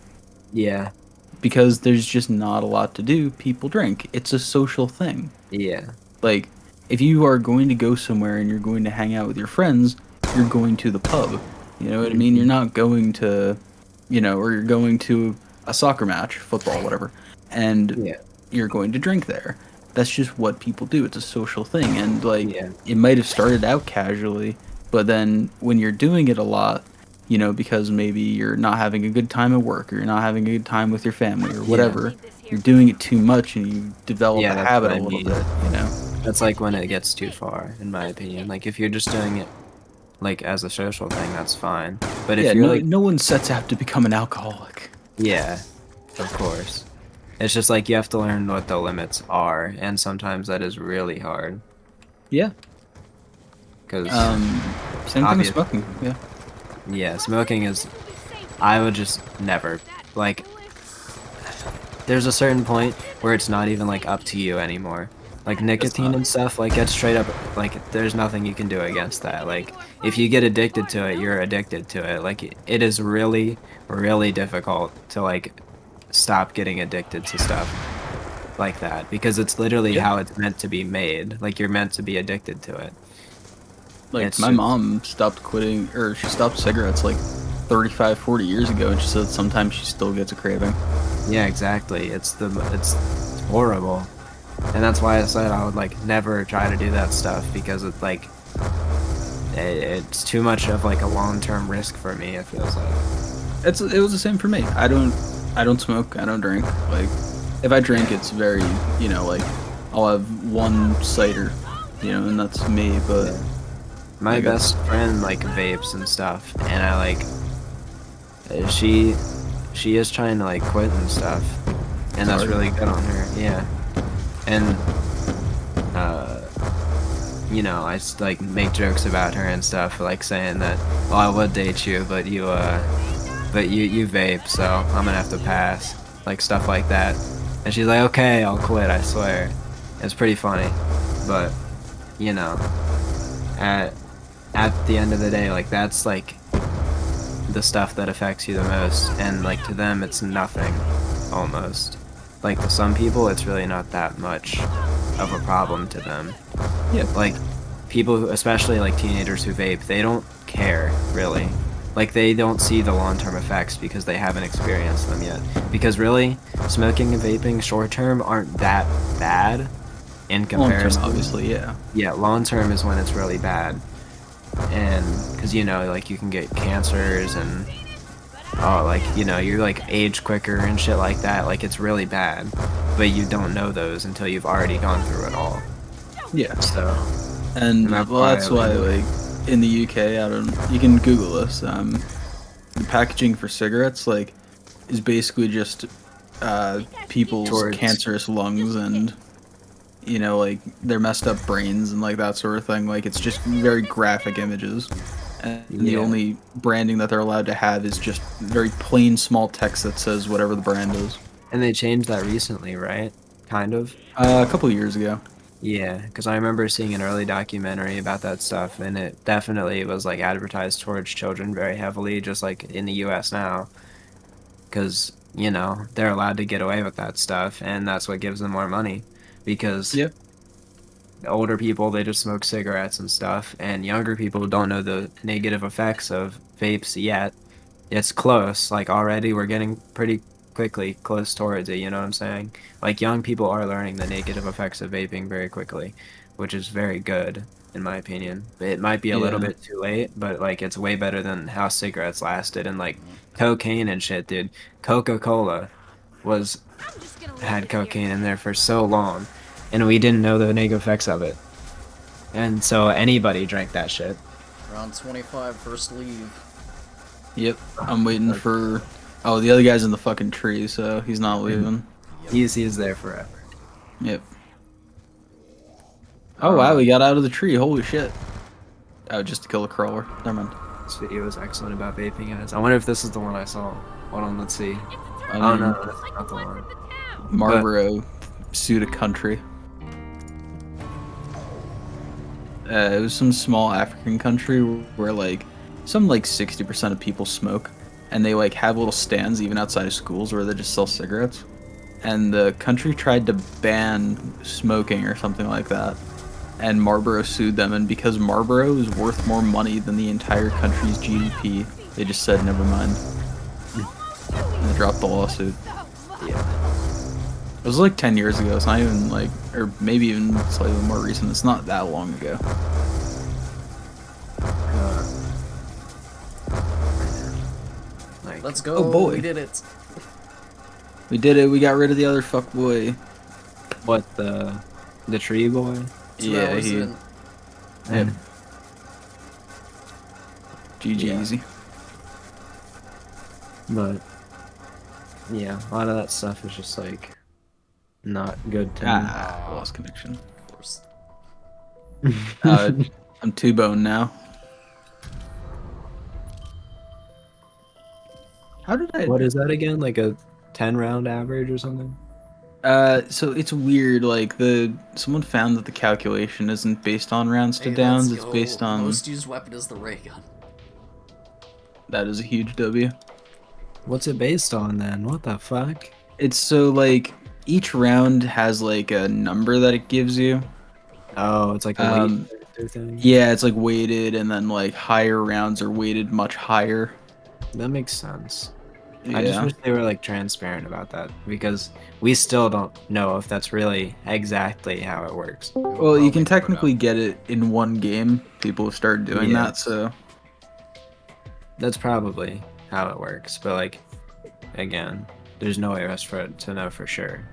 [SPEAKER 3] Yeah,
[SPEAKER 1] Because there's just not a lot to do, people drink. It's a social thing.
[SPEAKER 3] yeah,
[SPEAKER 1] Like, if you are going to go somewhere and you're going to hang out with your friends, you're going to the pub. You know what I mean? You're
[SPEAKER 3] hmm,
[SPEAKER 1] not going to, or you're going to a soccer match, football, whatever, and
[SPEAKER 3] yeah,
[SPEAKER 1] you're going to drink there. That's just what people do. It's a social thing. And, like,
[SPEAKER 3] yeah,
[SPEAKER 1] it might have started out casually, but then when you're doing it a lot, because maybe you're not having a good time at work or you're not having a good time with your family or
[SPEAKER 3] yeah,
[SPEAKER 1] whatever, you're doing it too much and you develop
[SPEAKER 3] yeah.
[SPEAKER 1] a
[SPEAKER 3] That's
[SPEAKER 1] habit
[SPEAKER 3] what
[SPEAKER 1] a
[SPEAKER 3] I
[SPEAKER 1] little
[SPEAKER 3] mean.
[SPEAKER 1] bit.
[SPEAKER 3] That's like when it gets too far, in my opinion. Like if you're just doing it like as a social thing, that's fine. But if
[SPEAKER 1] Yeah,
[SPEAKER 3] you're
[SPEAKER 1] no,
[SPEAKER 3] like,
[SPEAKER 1] no one sets out to become an alcoholic.
[SPEAKER 3] yeah, of course. It's just like you have to learn what the limits are, and sometimes that is really hard
[SPEAKER 1] Yeah.
[SPEAKER 3] because
[SPEAKER 1] Same thing with
[SPEAKER 3] obvious,
[SPEAKER 1] smoking. Yeah.
[SPEAKER 3] yeah, smoking is. I would just never like. There's a certain point where it's not even like up to you anymore. Like
[SPEAKER 1] It's
[SPEAKER 3] nicotine
[SPEAKER 1] not.
[SPEAKER 3] and stuff, like it's straight up like there's nothing you can do against that. Like if you get addicted to it, you're addicted to it. Like it is really, really difficult to like stop getting addicted to stuff like that because it's literally
[SPEAKER 1] Yeah.
[SPEAKER 3] how it's meant to be made. Like you're meant to be addicted to it.
[SPEAKER 1] Like
[SPEAKER 3] It's
[SPEAKER 1] my
[SPEAKER 3] just
[SPEAKER 1] mom stopped quitting or she stopped cigarettes like 35, 40 years ago and she said sometimes she still gets a craving.
[SPEAKER 3] yeah, exactly. It's horrible. And that's why I said I would like never try to do that stuff because it's like it's too much of like a long-term risk for me, it feels like.
[SPEAKER 1] It was the same for me. I don't smoke, I don't drink. Like if I drink it's very, like I'll have one cider, and that's me, but
[SPEAKER 3] Yeah. My
[SPEAKER 1] like
[SPEAKER 3] best friend like vapes and stuff, and I like she is trying to like quit and stuff, and
[SPEAKER 1] it's
[SPEAKER 3] that's
[SPEAKER 1] hard.
[SPEAKER 3] really good on her. Yeah. And uh like make jokes about her and stuff, like saying that, "Oh, I would date you, but you vape, so I'm gonna have to pass." Like stuff like that. And she's like, "Okay, I'll quit, I swear." It's pretty funny. But, you know, at the end of the day, like that's like the stuff that affects you the most, and like to them it's nothing almost. Like to some people it's really not that much of a problem to them.
[SPEAKER 1] Yeah.
[SPEAKER 3] Like people, especially like teenagers who vape, they don't care really. Like they don't see the long-term effects because they haven't experienced them yet. Because really, smoking and vaping short term aren't that bad in
[SPEAKER 1] Long term
[SPEAKER 3] comparison.
[SPEAKER 1] obviously, yeah.
[SPEAKER 3] Yeah, long term is when it's really bad. And because like you can get cancers and like you're like age quicker and shit like that. Like it's really bad, but you don't know those until you've already gone through it all.
[SPEAKER 1] Yeah.
[SPEAKER 3] So,
[SPEAKER 1] And
[SPEAKER 3] and that's
[SPEAKER 1] well,
[SPEAKER 3] why
[SPEAKER 1] that's why like in the UK, I don't. You can Google this. The packaging for cigarettes like is basically just people's
[SPEAKER 3] towards
[SPEAKER 1] cancerous lungs and like their messed up brains and like that sort of thing. Like it's just very graphic images, and the
[SPEAKER 3] yeah,
[SPEAKER 1] only branding that they're allowed to have is just very plain small text that says whatever the brand is.
[SPEAKER 3] and they changed that recently, right? Kind of.
[SPEAKER 1] A couple of years ago.
[SPEAKER 3] Yeah, because I remember seeing an early documentary about that stuff, and it definitely was like advertised towards children very heavily, just like in the US now, because they're allowed to get away with that stuff, and that's what gives them more money. Because
[SPEAKER 1] Yep.
[SPEAKER 3] older people, they just smoke cigarettes and stuff, and younger people don't know the negative effects of vapes yet. It's close, like already we're getting pretty quickly close towards it, you know what I'm saying? Like young people are learning the negative effects of vaping very quickly, which is very good in my opinion. It might be a little
[SPEAKER 1] Yeah.
[SPEAKER 3] bit too late, but like it's way better than how cigarettes lasted and like cocaine and shit, dude. Coca-Cola was had cocaine in there for so long, and we didn't know the negative effects of it. And so anybody drank that shit.
[SPEAKER 2] Round 25, first leave.
[SPEAKER 1] Yep. I'm waiting for. Oh, the other guy's in the fucking tree, so he's not leaving.
[SPEAKER 2] Yep.
[SPEAKER 3] He's there forever.
[SPEAKER 1] Yep. Oh wow, we got out of the tree. Holy shit. Oh, just to kill a crawler. Never mind.
[SPEAKER 3] This video is excellent about vaping, guys. I wonder if this is the one I saw. Hold on, let's see.
[SPEAKER 1] I
[SPEAKER 3] Oh
[SPEAKER 1] mean,
[SPEAKER 3] no, that's not the one.
[SPEAKER 1] Marlboro sued a country. It was some small African country where like some like 60% of people smoke, and they like have little stands even outside of schools where they just sell cigarettes. And the country tried to ban smoking or something like that, and Marlboro sued them. And because Marlboro is worth more money than the entire country's GDP, they just said never mind. And they dropped the lawsuit.
[SPEAKER 3] Yeah.
[SPEAKER 1] It was like 10 years ago. It's not even like, or maybe even slightly more recent. It's not that long ago.
[SPEAKER 3] Like,
[SPEAKER 2] Let's go.
[SPEAKER 1] Oh, boy.
[SPEAKER 2] We did it.
[SPEAKER 1] We did it. We got rid of the other fuckboy.
[SPEAKER 3] what, the tree boy?
[SPEAKER 2] 2
[SPEAKER 1] Yeah,
[SPEAKER 2] hours
[SPEAKER 1] he.
[SPEAKER 2] in.
[SPEAKER 1] Yep. GG
[SPEAKER 3] Yeah.
[SPEAKER 1] easy.
[SPEAKER 3] But yeah, a lot of that stuff is just like not good to me.
[SPEAKER 1] Ah, lost connection.
[SPEAKER 2] Of course.
[SPEAKER 1] I'm two-bone now. How did I?
[SPEAKER 3] What is that again? Like a 10-round average or something?
[SPEAKER 1] So it's weird. Like someone found that the calculation isn't based on rounds to
[SPEAKER 2] Hey,
[SPEAKER 1] downs.
[SPEAKER 2] let's
[SPEAKER 1] It's
[SPEAKER 2] go.
[SPEAKER 1] based on.
[SPEAKER 2] Most used weapon is the ray gun.
[SPEAKER 1] That is a huge W.
[SPEAKER 3] What's it based on then? What the fuck?
[SPEAKER 1] It's so like each round has like a number that it gives you.
[SPEAKER 3] Oh, it's like a
[SPEAKER 1] Um,
[SPEAKER 3] weight thing.
[SPEAKER 1] Yeah, it's like weighted, and then like higher rounds are weighted much higher.
[SPEAKER 3] That makes sense.
[SPEAKER 1] Yeah.
[SPEAKER 3] I just wish they were like transparent about that because we still don't know if that's really exactly how it works.
[SPEAKER 1] Well, you can technically get it in one game. People have started doing
[SPEAKER 3] Yeah.
[SPEAKER 1] that, so
[SPEAKER 3] That's probably how it works, but like again, there's no way for us to know for sure.